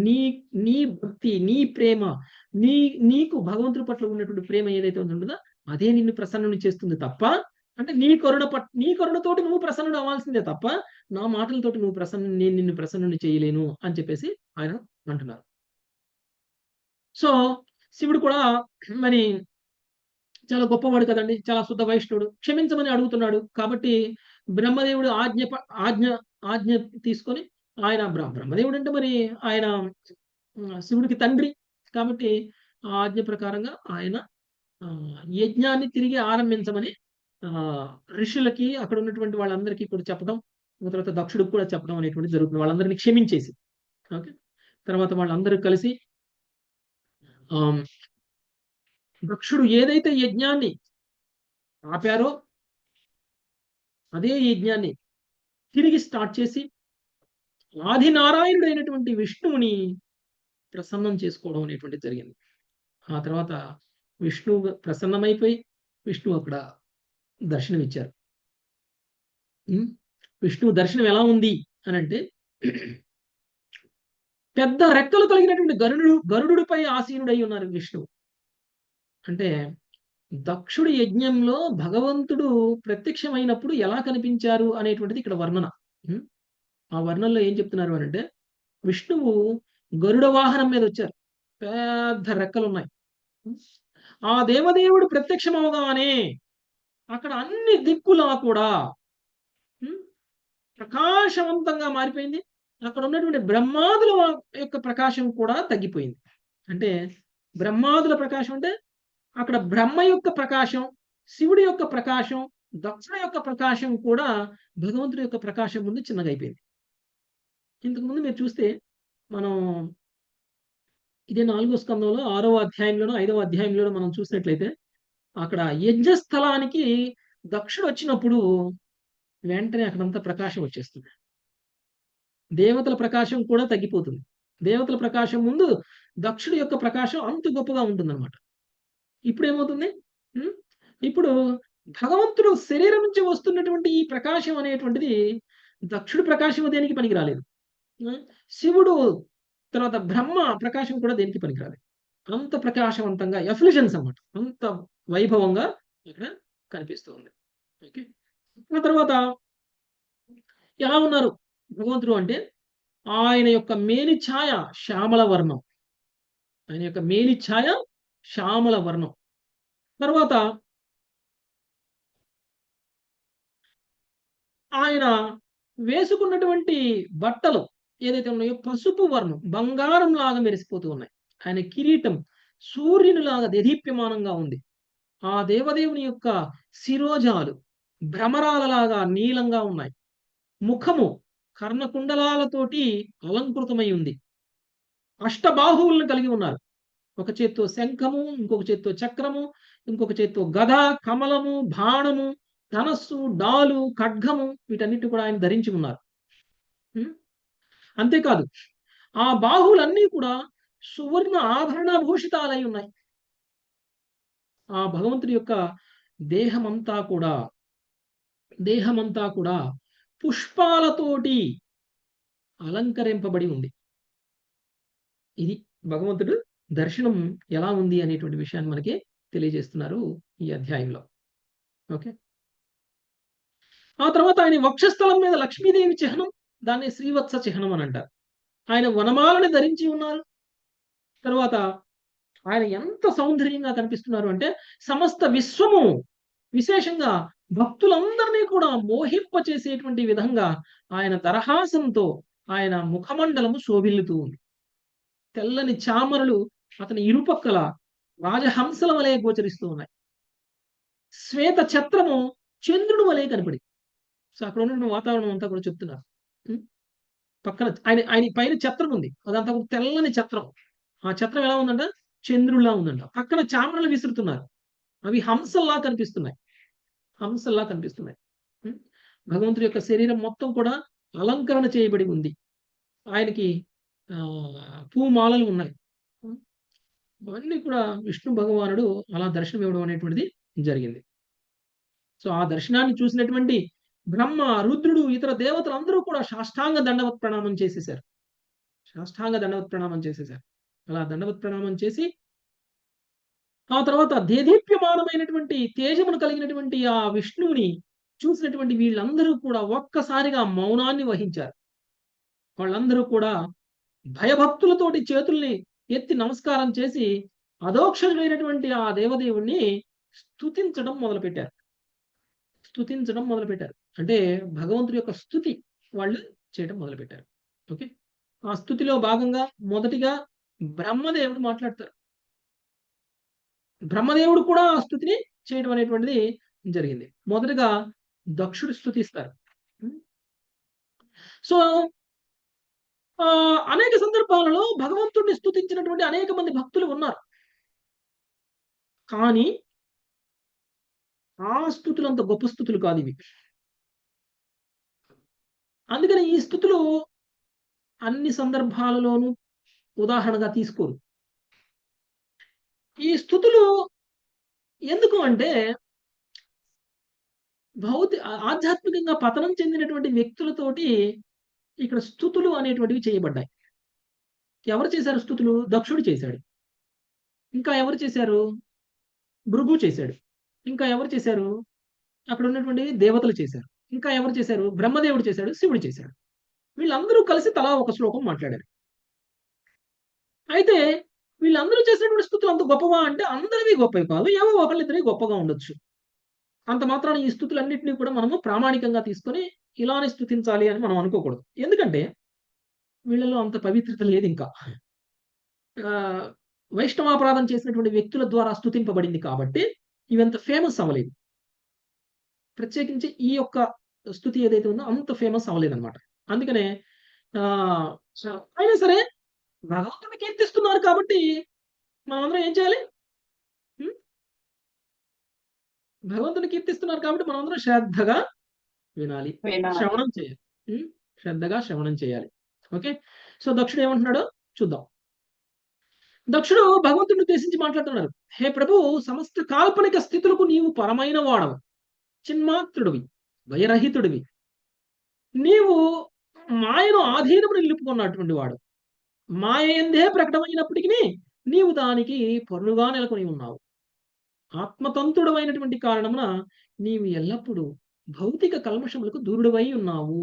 నీ నీ భక్తి, నీ ప్రేమ, నీకు భగవంతుడి పట్ల ఉన్నటువంటి ప్రేమ ఏదైతే ఉంటుందో అదే నిన్ను ప్రసన్నం చేస్తుంది తప్ప, అంటే నీ కరుణతోటి నువ్వు ప్రసన్నుడు అవ్వాల్సిందే తప్ప నా మాటలతోటి నేను నిన్ను ప్రసన్నుని చేయలేను అని చెప్పేసి ఆయన అంటున్నారు. సో శివుడు కూడా మరి చాలా గొప్పవాడు కదండి, చాలా శుద్ధ వైష్ణవుడు, క్షమించమని అడుగుతున్నాడు. కాబట్టి బ్రహ్మదేవుడు ఆజ్ఞ తీసుకొని ఆయన బ్రహ్మదేవుడు అంటే మరి ఆయన శివుడికి తండ్రి కాబట్టి ఆ ఆజ్ఞ ప్రకారంగా ఆయన యజ్ఞాన్ని తిరిగి ఆరంభించమని ఋషులకి అక్కడ ఉన్నటువంటి వాళ్ళందరికీ కూడా చెప్పడం, తర్వాత దక్షుడికి కూడా చెప్పడం అనేటువంటి జరుగుతుంది, వాళ్ళందరినీ క్షమించేసి. ఓకే. తర్వాత వాళ్ళందరూ కలిసి దక్షుడు ఏదైతే యజ్ఞాన్ని ఆపారో అదే యజ్ఞాన్ని తిరిగి స్టార్ట్ చేసి ఆదినారాయణుడైనటువంటి విష్ణువుని ప్రసన్నం చేసుకోవడం అనేటువంటిది జరిగింది. ఆ తర్వాత విష్ణువు ప్రసన్నమైపోయి విష్ణువు అక్కడ దర్శనమిచ్చారు. విష్ణువు దర్శనం ఎలా ఉంది అని అంటే, పెద్ద రెక్కలు కలిగినటువంటి గరుడుపై ఆసీనుడై ఉన్నారు విష్ణువు. అంటే దక్షుడి యజ్ఞంలో భగవంతుడు ప్రత్యక్షమైనప్పుడు ఎలా కనిపించారు అనేటువంటిది ఇక్కడ వర్ణన. ఆ వర్ణనలో ఏం చెప్తున్నారు అని అంటే, విష్ణువు గరుడ వాహనం మీద వచ్చారు, పెద్ద రెక్కలు ఉన్నాయి. ఆ దేవదేవుడు ప్రత్యక్షమవగానే అక్కడ అన్ని దిక్కులా కూడా ప్రకాశవంతంగా మారిపోయింది. అక్కడ ఉన్నటువంటి బ్రహ్మాదుల యొక్క ప్రకాశం కూడా తగ్గిపోయింది. అంటే బ్రహ్మాదుల ప్రకాశం అంటే అక్కడ బ్రహ్మ యొక్క ప్రకాశం, శివుడి యొక్క ప్రకాశం, దక్షుడి యొక్క ప్రకాశం కూడా భగవంతుడి యొక్క ప్రకాశం ముందు చిన్నగా అయిపోయింది. ఇంతకుముందు మీరు చూస్తే మనం ఇదే 4వ స్కందంలో 6వ అధ్యాయంలోనో 5వ అధ్యాయంలోనో మనం చూసినట్లయితే అక్కడ యజ్ఞస్థలానికి దక్షుడు వచ్చినప్పుడు వెంటనే అక్కడంతా ప్రకాశం వచ్చేస్తుంది. దేవతల ప్రకాశం కూడా తగ్గిపోతుంది. దేవతల ప్రకాశం ముందు దక్షుడి యొక్క ప్రకాశం అంత గొప్పగా ఉంటుందన్నమాట. ఇప్పుడు ఏమవుతుంది, ఇప్పుడు భగవంతుడు శరీరం నుంచి వస్తున్నటువంటి ఈ ప్రకాశం అనేటువంటిది దక్షుడి ప్రకాశం దేనికి పనికి రాలేదు. శివుడు తర్వాత బ్రహ్మ ప్రకాశం కూడా దేనికి పనికి రాలేదు. అంత ప్రకాశవంతంగా ఎఫ్లిజెన్స్ అన్నమాట, అంత వైభవంగా ఇక్కడ కనిపిస్తూ ఉంది. ఓకే. ఆ తర్వాత ఎలా ఉన్నారు భగవంతుడు అంటే, ఆయన యొక్క మేలి ఛాయ శ్యామల వర్ణం, ఆయన యొక్క మేలి ఛాయ శ్యామల వర్ణం. తర్వాత ఆయన వేసుకున్నటువంటి బట్టలు ఏదైతే ఉన్నాయో పసుపు వర్ణం, బంగారం లాగా మెరిసిపోతూ ఉన్నాయి. ఆయన కిరీటం సూర్యుని లాగా దేదీప్యమానంగా ఉంది. ఆ దేవదేవుని యొక్క శిరోజాలు భ్రమరాలలాగా నీలంగా ఉన్నాయి. ముఖము కర్ణకుండలాలతోటి అలంకృతమై ఉంది. అష్టబాహువులను కలిగి ఉన్నారు. ఒక చేత్తో శంఖము, ఇంకొక చేత్తో చక్రము, ఇంకొక చేత్తో గద, కమలము, బాణము, ధనస్సు, డాలు, ఖడ్గము వీటన్నిటి కూడా ఆయన ధరించి ఉన్నారు. అంతేకాదు ఆ బాహువులన్నీ కూడా సువర్ణ ఆభరణభూషితాలై ఉన్నాయి. ఆ భగవంతుడి యొక్క దేహమంతా కూడా పుష్పాలతోటి అలంకరింపబడి ఉంది. ఇది భగవంతుడు దర్శనం ఎలా ఉంది అనేటువంటి విషయాన్ని మనకి తెలియజేస్తున్నారు ఈ అధ్యాయంలో. ఓకే. ఆ తర్వాత ఆయన వక్షస్థలం మీద లక్ష్మీదేవి చిహ్నం, దాన్ని శ్రీవత్స చిహ్నం అని అంటారు. ఆయన వనమాలని ధరించి ఉన్నారు. తర్వాత ఆయన ఎంత సౌందర్యంగా కనిపిస్తున్నారు అంటే సమస్త విశ్వము విశేషంగా భక్తులందరినీ కూడా మోహింపచేసేటువంటి విధంగా ఆయన దరహాసంతో ఆయన ముఖమండలము శోభిల్లుతూ ఉంది. తెల్లని చామరలు అతని ఇరుపక్కల రాజహంసల వలె గోచరిస్తూ ఉన్నాయి. శ్వేత ఛత్రము చంద్రుడు వలె కనపడి. సో అక్కడ ఉన్నటువంటి వాతావరణం అంతా కూడా చెప్తున్నారు. పక్కన ఆయన పైన ఛత్రం ఉంది, అదంతా ఒక తెల్లని ఛత్రం. ఆ ఛత్రం ఎలా ఉందంట, చంద్రుల్లా ఉందంట. పక్కన చామరలు విసురుతున్నారు, అవి హంసల్లా కనిపిస్తున్నాయి, హంసల్లా కనిపిస్తున్నాయి. ఉం? భగవంతుడి యొక్క శరీరం మొత్తం కూడా అలంకరణ చేయబడి ఉంది. ఆయనకి పూమాలలు ఉన్నాయి. ఉం? ఇవన్నీ కూడా విష్ణు భగవానుడు అలా దర్శనం ఇవ్వడం అనేటువంటిది జరిగింది. సో ఆ దర్శనాన్ని చూసినటువంటి బ్రహ్మ, రుద్రుడు, ఇతర దేవతలు అందరూ కూడా సాష్టాంగ దండవత్ ప్రణామం చేసేశారు. సాష్టాంగ దండవత్ ప్రణామం చేసేశారు. అలా దండవత్ ప్రణామం చేసి ఆ తర్వాత దేదీప్యమానమైనటువంటి తేజమును కలిగినటువంటి ఆ విష్ణువుని చూసినటువంటి వీళ్ళందరూ కూడా ఒక్కసారిగా మౌనాన్ని వహించారు. వాళ్ళందరూ కూడా భయభక్తులతోటి చేతుల్ని ఎత్తి నమస్కారం చేసి అధోక్షరుడైనటువంటి ఆ దేవదేవుణ్ణి స్తుతించడం మొదలుపెట్టారు. స్తుతించడం మొదలుపెట్టారు అంటే భగవంతుడి యొక్క స్తుతి వాళ్ళు చేయడం మొదలుపెట్టారు. ఓకే, ఆ స్తుతిలో భాగంగా మొదటిగా బ్రహ్మదేవుడు మాట్లాడతారు. బ్రహ్మదేవుడు కూడా ఆ స్తుతిని చేయడం అనేటువంటిది జరిగింది. మొదటగా దక్షుడు స్తుతిస్తారు. సో అనేక సందర్భాలలో భగవంతుడిని స్తుతించినటువంటి అనేక మంది భక్తులు ఉన్నారు. కానీ ఆ స్థుతులు అంత గొప్ప స్థుతులు కాదు ఇవి. అందుకని ఈ స్థుతులు అన్ని సందర్భాలలోనూ ఉదాహరణగా తీసుకోరు. ఈ స్థుతులు ఎందుకు అంటే ఆధ్యాత్మికంగా పతనం చెందినటువంటి వ్యక్తులతోటి ఇక్కడ స్థుతులు అనేటువంటివి చేయబడ్డాయి. ఎవరు చేశారు స్థుతులు? దక్షుడు చేశాడు. ఇంకా ఎవరు చేశారు? భృగు చేశాడు. ఇంకా ఎవరు చేశారు? అక్కడ ఉన్నటువంటి దేవతలు చేశారు. ఇంకా ఎవరు చేశారు? బ్రహ్మదేవుడు చేశాడు, శివుడు చేశాడు. వీళ్ళందరూ కలిసి తలా ఒక శ్లోకం మాట్లాడారు. అయితే వీళ్ళందరూ చేసినటువంటి స్థుతులు అంత గొప్పవా అంటే అందరివి గొప్పవి కాదు, ఏవో ఒకళ్ళిద్దరి గొప్పగా ఉండొచ్చు. అంత మాత్రాన ఈ స్థుతులన్నింటినీ కూడా మనము ప్రామాణికంగా తీసుకొని ఇలానే స్థుతించాలి అని మనం అనుకోకూడదు. ఎందుకంటే వీళ్ళలో అంత పవిత్రత లేదు. ఇంకా వైష్ణవాపరాధం చేసినటువంటి వ్యక్తుల ద్వారా స్తుతింపబడింది కాబట్టి ఇవంత ఫేమస్ అవ్వలేదు. ప్రత్యేకించి ఈ యొక్క స్థుతి ఏదైతే ఉందో అంత ఫేమస్ అవ్వలేదు అనమాట. అందుకనే అయినా సరే భగవంతుడిని కీర్తిస్తున్నారు కాబట్టి మనమందరం ఏం చేయాలి? భగవంతుని కీర్తిస్తున్నారు కాబట్టి మనమందరం శ్రద్ధగా వినాలి, శ్రవణం చేయాలి. శ్రద్ధగా శ్రవణం చేయాలి. ఓకే, సో దక్షుడు ఏమంటున్నాడో చూద్దాం. దక్షుడు భగవంతుడిని ఉద్దేశించి మాట్లాడుతున్నారు. హే ప్రభు, సమస్త కాల్పనిక స్థితులకు నీవు పరమైన వాడవు, చిన్మాత్రుడివి, భయరహితుడివి. నీవు మాయను ఆధీనమును నిలుపుకున్నటువంటి వాడు. మాయ ఎందే ప్రకటమైనప్పటికీ నీవు దానికి పరులుగా నెలకొని ఉన్నావు. ఆత్మతంతుడమైనటువంటి కారణమున నీవు ఎల్లప్పుడూ భౌతిక కల్మషములకు దూరుడువై ఉన్నావు.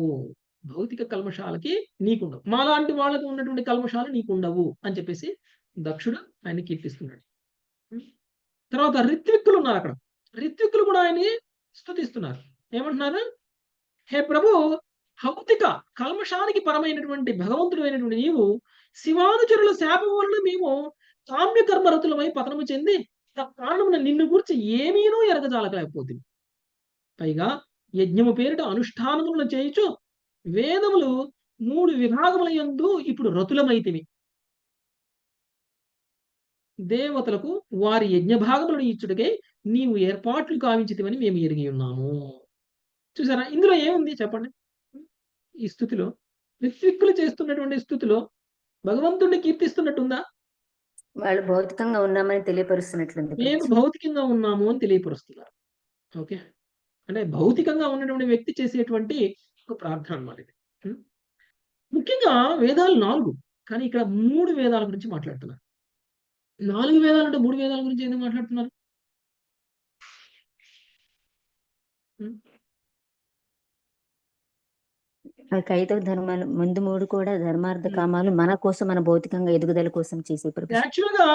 భౌతిక కల్మషాలకి నీకుండవు, మాలాంటి వాళ్ళకు ఉన్నటువంటి కల్మషాలు నీకుండవు అని చెప్పేసి దక్షుడు ఆయన్ని కీర్తిస్తున్నాడు. తర్వాత రిత్విక్కులు ఉన్నారు అక్కడ. రిత్విక్కులు కూడా ఆయన్ని స్తుతిస్తున్నారు. ఏమంటున్నారు? హే ప్రభు, భౌతిక కల్మషానికి పరమైనటువంటి భగవంతుడు అయినటువంటి నీవు శివానుచరుల శాపం వలన మేము కామ్య కర్మరతులమై పతనము చెంది కారణమున నిన్ను గురించి ఏమీనూ ఎరగజాలకలేకపోతుంది. పైగా యజ్ఞము పేరిట అనుష్ఠానములను చేయుచు వేదములు 3 విభాగముల యందు ఇప్పుడు రతులమైతివి. దేవతలకు వారి యజ్ఞ భాగములను ఇచ్చుటకై నీవు ఏర్పాట్లు కావించితివని మేము ఎరిగి ఉన్నాము. చూసారా, ఇందులో ఏముంది చెప్పండి? ఈ స్థుతిలో రిత్విక్కులు చేస్తున్నటువంటి స్థుతిలో భగవంతుడిని కీర్తిస్తున్నట్టుందా? వాళ్ళు భౌతికంగా ఉన్నామని తెలియపరుస్తున్నట్లుంది. మేము భౌతికంగా ఉన్నాము అని తెలియపరుస్తున్నారు. ఓకే, అంటే భౌతికంగా ఉన్నటువంటి వ్యక్తి చేసేటువంటి ఒక ప్రార్థన అన్నమాట ఇది. ముఖ్యంగా వేదాలు 4, కానీ ఇక్కడ 3 వేదాల గురించి మాట్లాడుతున్నారు. 4 వేదాలు అంటే 3 వేదాల గురించి ఎందుకు మాట్లాడుతున్నారు? ఐదవ ధర్మాలు ముందు 3 కూడా ధర్మార్థ కామాలు మన కోసం, మన భౌతికంగా ఎదుగుదల కోసం చేసే. యాక్చువల్ గా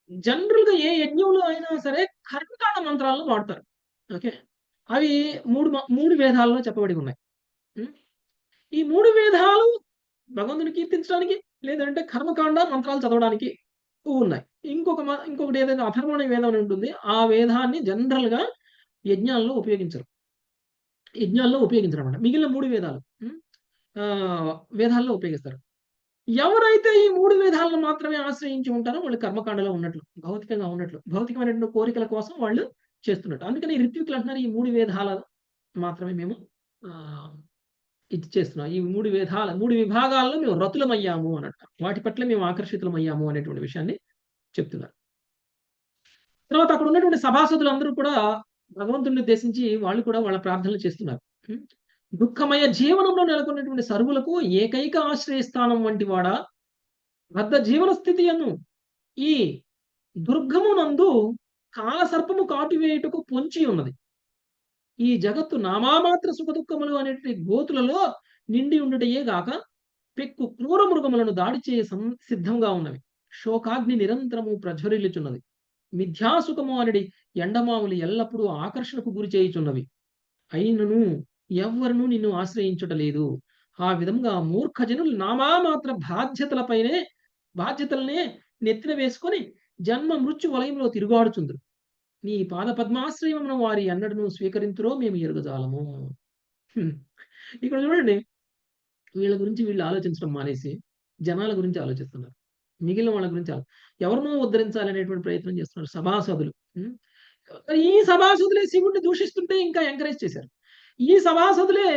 జనరల్ గా ఏ యజ్ఞంలో అయినా సరే కర్మకాండ మంత్రాలను వాడతారు. ఓకే, అవి 3 వేదాల్లో చెప్పబడి ఉన్నాయి. ఈ 3 వేదాలు భగవంతుని కీర్తించడానికి, లేదంటే కర్మకాండ మంత్రాలు చదవడానికి ఉన్నాయి. ఇంకొకటి ఏదైనా అధర్మణ వేదం అని ఉంటుంది. ఆ వేదాన్ని జనరల్ గా యజ్ఞాల్లో ఉపయోగించరు అన్నమాట. మిగిలిన 3 వేదాలు వేదాల్లో ఉపయోగిస్తారు. ఎవరైతే ఈ 3 వేదాలను మాత్రమే ఆశ్రయించి ఉంటారో వాళ్ళు కర్మకాండలో ఉన్నట్లు, భౌతికంగా ఉన్నట్లు. భౌతికమైనటువంటి కోరికల కోసం వాళ్ళు చేస్తున్నట్టు. అందుకని ఋత్వికులు అంటున్నారు, ఈ 3 వేదాల మాత్రమే మేము ఆహ్, ఇది చేస్తున్నాం. ఈ 3 విభాగాల్లో మేము రతులమయ్యాము అన్నట్టు. వాటి పట్ల మేము ఆకర్షితులమయ్యాము అనేటువంటి విషయాన్ని చెప్తున్నారు. తర్వాత అక్కడ ఉన్నటువంటి సభాసదులందరూ కూడా భగవంతుడిని ఉద్దేశించి వాళ్ళు కూడా వాళ్ళ ప్రార్థనలు చేస్తున్నారు. హ్మ్. దుఃఖమయ జీవనంలో నెలకొన్నటువంటి సర్వులకు ఏకైక ఆశ్రయస్థానం వంటి వాడా, బద్ధ జీవన స్థితియందు ఈ దుర్గమునందు కాలసర్పము కాటువేయుటకు పొంచి ఉన్నది. ఈ జగత్తు నామామాత్ర సుఖదుఃఖములు అనేటువంటి గోతులలో నిండి ఉండుటయే గాక పెక్కు క్రూర మృగములను దాడి చేయ సిద్ధంగా ఉన్నవి. శోకాగ్ని నిరంతరము ప్రజ్వరిల్లుచున్నది. మిథ్యాసుఖము అనడి ఎండమావులు ఎల్లప్పుడూ ఆకర్షణకు గురి చేయుచున్నవి. అయినను ఎవ్వరును నిన్ను ఆశ్రయించుటలేదు. ఆ విధంగా మూర్ఖజనులు నామామాత్ర బాధ్యతలనే నెత్తిన వేసుకొని జన్మ మృత్యు వలయంలో తిరుగాడుచుందురు. నీ పాద పద్మాశ్రయమును వారి ఎన్నడను స్వీకరింతురో మేము ఎరుగజాలము. ఇక్కడ చూడండి, వీళ్ళ గురించి వీళ్ళు ఆలోచించడం మానేసి జనాల గురించి ఆలోచిస్తున్నారు. మిగిలిన వాళ్ళ గురించి ఎవరినో ఉద్ధరించాలనేటువంటి ప్రయత్నం చేస్తున్నారు సభాసదులు. ఈ సభాసదులే శివుడిని దూషిస్తుంటే ఇంకా ఎంకరేజ్ చేశారు. ఈ సభాసదులే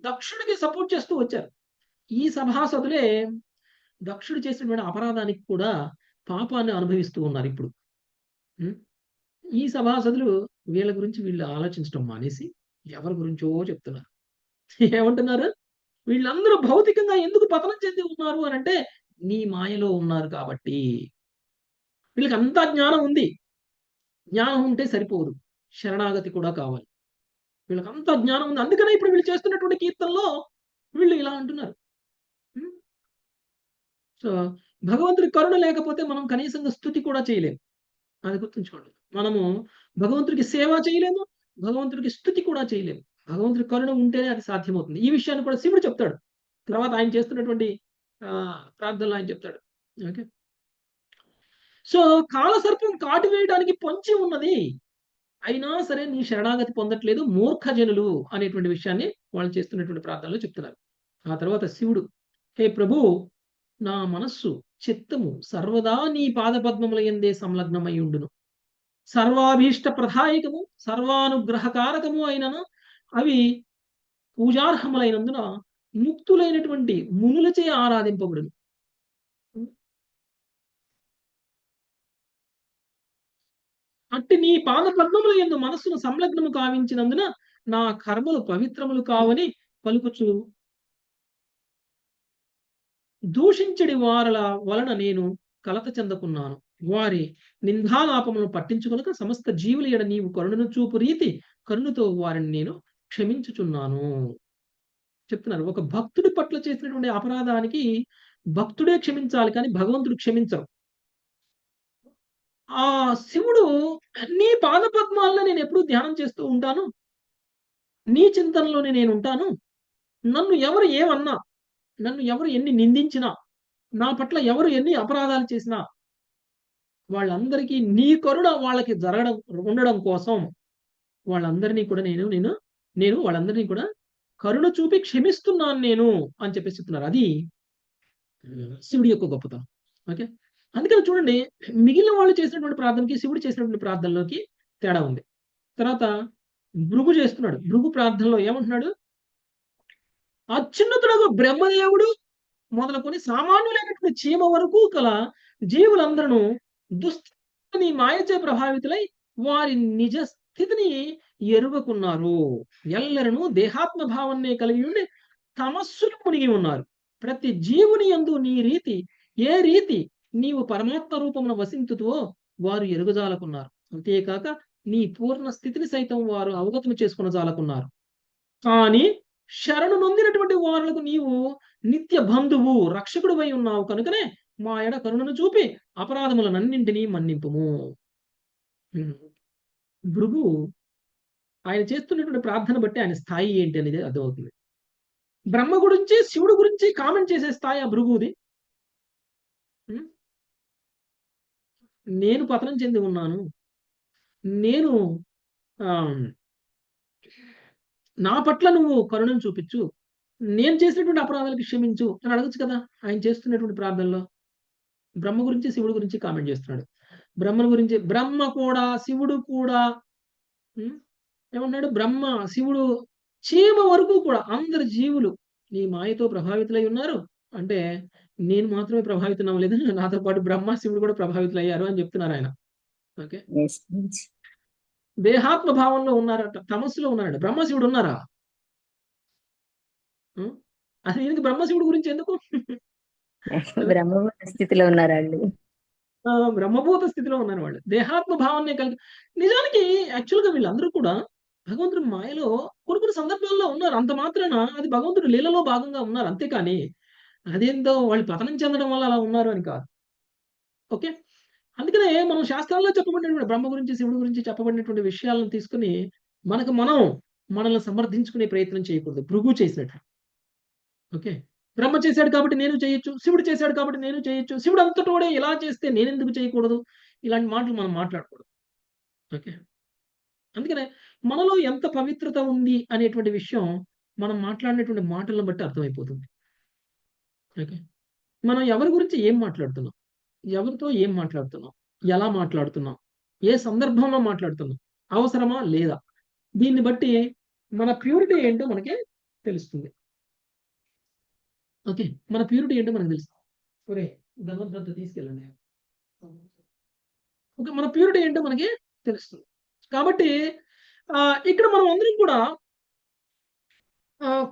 దక్షుడికి సపోర్ట్ చేస్తూ వచ్చారు. ఈ సభాసదులే దక్షుడు చేసినటువంటి అపరాధానికి కూడా పాపాన్ని అనుభవిస్తూ ఉన్నారు ఇప్పుడు. ఈ సభాసదులు వీళ్ళ గురించి వీళ్ళు ఆలోచించడం మానేసి ఎవరి గురించో చెప్తున్నారు. ఏమంటున్నారు? వీళ్ళందరూ భౌతికంగా ఎందుకు పతనం చెంది ఉన్నారు అని అంటే, నీ మాయలో ఉన్నారు కాబట్టి. వీళ్ళకి అంతా జ్ఞానం ఉంది. జ్ఞానం ఉంటే సరిపోదు, శరణాగతి కూడా కావాలి. వీళ్ళకి అంతా జ్ఞానం ఉంది. అందుకనే ఇప్పుడు వీళ్ళు చేస్తున్నటువంటి కీర్తనలో వీళ్ళు ఇలా అంటున్నారు. సో భగవంతుడి కరుణ లేకపోతే మనం కనీసంగా స్తుతి కూడా చేయలేము. అది గుర్తుంచుకోండి. మనము భగవంతుడికి సేవ చేయలేము, భగవంతుడికి స్తుతి కూడా చేయలేము. భగవంతుడి కరుణ ఉంటేనే అది సాధ్యమవుతుంది. ఈ విషయాన్ని కూడా శివుడు చెప్తాడు. తర్వాత ఆయన చేస్తున్నటువంటి ప్రార్థనలో ఆయన చెప్తాడు. ఓకే. సో కాలసర్పం కాటు వేయడానికి పొంచి ఉన్నది, అయినా సరే నీ శరణాగతి పొందట్లేదు మూర్ఖజనులు అనేటువంటి విషయాన్ని వాళ్ళు చేస్తున్నటువంటి ప్రార్థనలో చెప్తున్నారు. ఆ తర్వాత శివుడు, హే ప్రభు, నా మనస్సు చిత్తము సర్వదా నీ పాదపద్మముల యందే సంలగ్నమై ఉండును. సర్వాభీష్ట ప్రదాయకము సర్వానుగ్రహకారకము అయినను అవి పూజార్హములైనందున ముక్తులైనటువంటి మునులచే ఆరాధింపబడును. అట్టి నీ పాద పద్మముల యందు మనస్సును సంలగ్నము కావించినందున నా కర్మలు పవిత్రములు కావని పలుకుచు దూషించడి వారల వలన నేను కలత చెందకున్నాను. వారి నిందాలాపములను పట్టించుకొనక సమస్త జీవుల ఎడ నీవు కరుణను చూపు రీతి కరుణతో వారిని నేను క్షమించుచున్నాను చెప్తున్నారు. ఒక భక్తుడి పట్ల చేసినటువంటి అపరాధానికి భక్తుడే క్షమించాలి, కానీ భగవంతుడు క్షమించరు. ఆ శివుడు, నీ పాద పద్మాలను నేను ఎప్పుడూ ధ్యానం చేస్తూ ఉంటాను, నీ చింతనలోనే నేను ఉంటాను. నన్ను ఎవరు ఏమన్నా, నన్ను ఎవరు ఎన్ని నిందించినా, నా పట్ల ఎవరు ఎన్ని అపరాధాలు చేసినా వాళ్ళందరికీ నీ కరుణ వాళ్ళకి ఉండడం కోసం వాళ్ళందరినీ కూడా నేను వాళ్ళందరినీ కూడా కరుణ చూపి క్షమిస్తున్నాను నేను అని చెప్పేసి చెప్తున్నారు. అది శివుడి యొక్క గొప్పతనం. ఓకే. అందుకని చూడండి, మిగిలిన వాళ్ళు చేసినటువంటి ప్రార్థనకి శివుడు చేసినటువంటి ప్రార్థనలోకి తేడా ఉంది. తర్వాత భృగు చేస్తున్నాడు. భృగు ప్రార్థనలో ఏమంటున్నాడు? అత్యున్నతుడు బ్రహ్మదేవుడు మొదలుకొని సామాన్యులైనటువంటి చీమ వరకు కల జీవులందరూ దుస్థితిని మాయచే ప్రభావితులై వారి నిజ స్థితిని ఎరుగకున్నారు. ఎల్లరను దేహాత్మ భావన్నే కలిగి ఉండి తమస్సులు మునిగి ఉన్నారు. ప్రతి జీవుని యందు ఏ రీతి నీవు పరమాత్మ రూపమున వసింతుతో వారు ఎరుగజాలకున్నారు. అంతేకాక నీ పూర్ణ స్థితిని సైతం వారు అవగతం చేసుకున్న జాలకున్నారు. కానీ శరణు నొందినటువంటి వారులకు నీవు నిత్య బంధువు రక్షకుడువై ఉన్నావు కనుకనే మా ఎడ కరుణను చూపి అపరాధములనన్నింటినీ మన్నింపుము. భృగు ఆయన చేస్తున్నటువంటి ప్రార్థన బట్టి ఆయన స్థాయి ఏంటి అనేది అర్థమవుతుంది. బ్రహ్మ గురించి శివుడు గురించి కామెంట్ చేసే స్థాయి ఆ భృగుది. నేను పతనం చెంది ఉన్నాను, నేను నా పట్ల నువ్వు కరుణను చూపించు, నేను చేసినటువంటి అపరాధాలకు క్షమించు అని అడగచ్చు కదా ఆయన చేస్తున్నటువంటి ప్రార్థనలో. బ్రహ్మ గురించి శివుడి గురించి కామెంట్ చేస్తున్నాడు. బ్రహ్మ గురించి బ్రహ్మ కూడా శివుడు కూడా ఏమన్నాడు? బ్రహ్మ శివుడు చీమ వరకు కూడా అందరు జీవులు నీ మాయతో ప్రభావితులై ఉన్నారు అంటే నేను మాత్రమే ప్రభావితం అవ్వలేదు, నాతో పాటు బ్రహ్మ శివుడు కూడా ప్రభావితులయ్యారు అని చెప్తున్నారు ఆయన. ఓకే, దేహాత్మ భావంలో ఉన్నారట, తమస్సులో ఉన్నారట. బ్రహ్మశివుడు ఉన్నారా? అసలు ఈయనకి బ్రహ్మశివుడు గురించి ఎందుకు? బ్రహ్మభూత స్థితిలో ఉన్నారు వాళ్ళు. బ్రహ్మభూత స్థితిలో ఉన్నారు వాళ్ళు, దేహాత్మ భావాన్ని కలిగి. నిజానికి యాక్చువల్గా వీళ్ళందరూ కూడా భగవంతుడి మాయలో కొన్ని సందర్భాల్లో ఉన్నారు. అంత మాత్రాన అది భగవంతుడి లీలలో భాగంగా ఉన్నారు, అంతేకాని అదేందో వాళ్ళు పతనం చెందడం వల్ల అలా ఉన్నారు అని కాదు. ఓకే, అందుకనే మనం శాస్త్రాల్లో చెప్పబడినటువంటి బ్రహ్మ గురించి శివుడి గురించి చెప్పబడినటువంటి విషయాలను తీసుకుని మనల్ని సమర్థించుకునే ప్రయత్నం చేయకూడదు, భృగు చేసినట్టు. ఓకే, బ్రహ్మ చేశాడు కాబట్టి నేను చేయొచ్చు, శివుడు చేశాడు కాబట్టి నేను చేయొచ్చు, శివుడు అంతటోడే ఇలా చేస్తే నేను ఎందుకు చేయకూడదు, ఇలాంటి మాటలు మనం మాట్లాడకూడదు. ఓకే, అందుకనే మనలో ఎంత పవిత్రత ఉంది అనేటువంటి విషయం మనం మాట్లాడినటువంటి మాటలను బట్టి అర్థమైపోతుంది. ఓకే, మనం ఎవరి గురించి ఏం మాట్లాడుతున్నాం, ఎవరితో ఏం మాట్లాడుతున్నాం, ఎలా మాట్లాడుతున్నాం, ఏ సందర్భంలో మాట్లాడుతున్నాం, అవసరమా లేదా, దీన్ని బట్టి మన ప్యూరిటీ ఏంటో మనకి తెలుస్తుంది. ఓకే, మన ప్యూరిటీ ఏంటో మనకు తెలుస్తుంది. ఒరే భగవంతుడితో తీసుకెళ్ళండి. ఓకే, మన ప్యూరిటీ ఏంటో మనకి తెలుస్తుంది. కాబట్టి ఇక్కడ మనం అందరం కూడా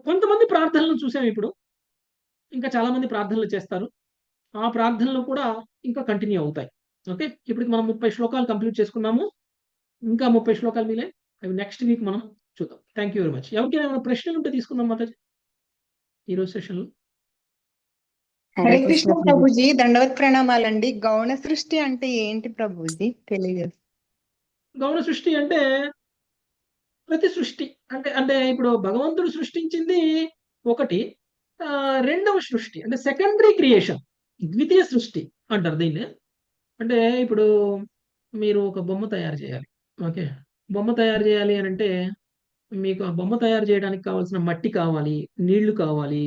కొంతమంది ప్రార్థనలను చూసాం. ఇప్పుడు ఇంకా చాలా మంది ప్రార్థనలు చేస్తారు. ఆ ప్రార్థనలు కూడా ఇంకా కంటిన్యూ అవుతాయి. ఓకే, ఇప్పుడు మనం 30 శ్లోకాలు కంప్లీట్ చేసుకున్నాము. ఇంకా 30 శ్లోకాలు మిగిలాయి. అవి నెక్స్ట్ వీక్ మనం చూద్దాం. Thank you very much. ఎవరికైనా ఏమైనా ప్రశ్నలు ఉంటే తీసుకుందాం మాతాజీ ఈరోజు సెషన్లో. హరే కృష్ణ ప్రభుజీ, దండవత్ ప్రణామాలండి. గౌణ సృష్టి అంటే ఏంటి ప్రభుజీ తెలియదు. గౌణ సృష్టి అంటే ప్రతి సృష్టి అంటే అంటే ఇప్పుడు భగవంతుడు సృష్టించింది ఒకటి, రెండవ సృష్టి అంటే సెకండరీ క్రియేషన్, ద్వితీయ సృష్టి అంటారు దీన్ని. అంటే ఇప్పుడు మీరు ఒక బొమ్మ తయారు చేయాలి. ఓకే, బొమ్మ తయారు చేయాలి అని అంటే మీకు ఆ బొమ్మ తయారు చేయడానికి కావాల్సిన మట్టి కావాలి, నీళ్లు కావాలి,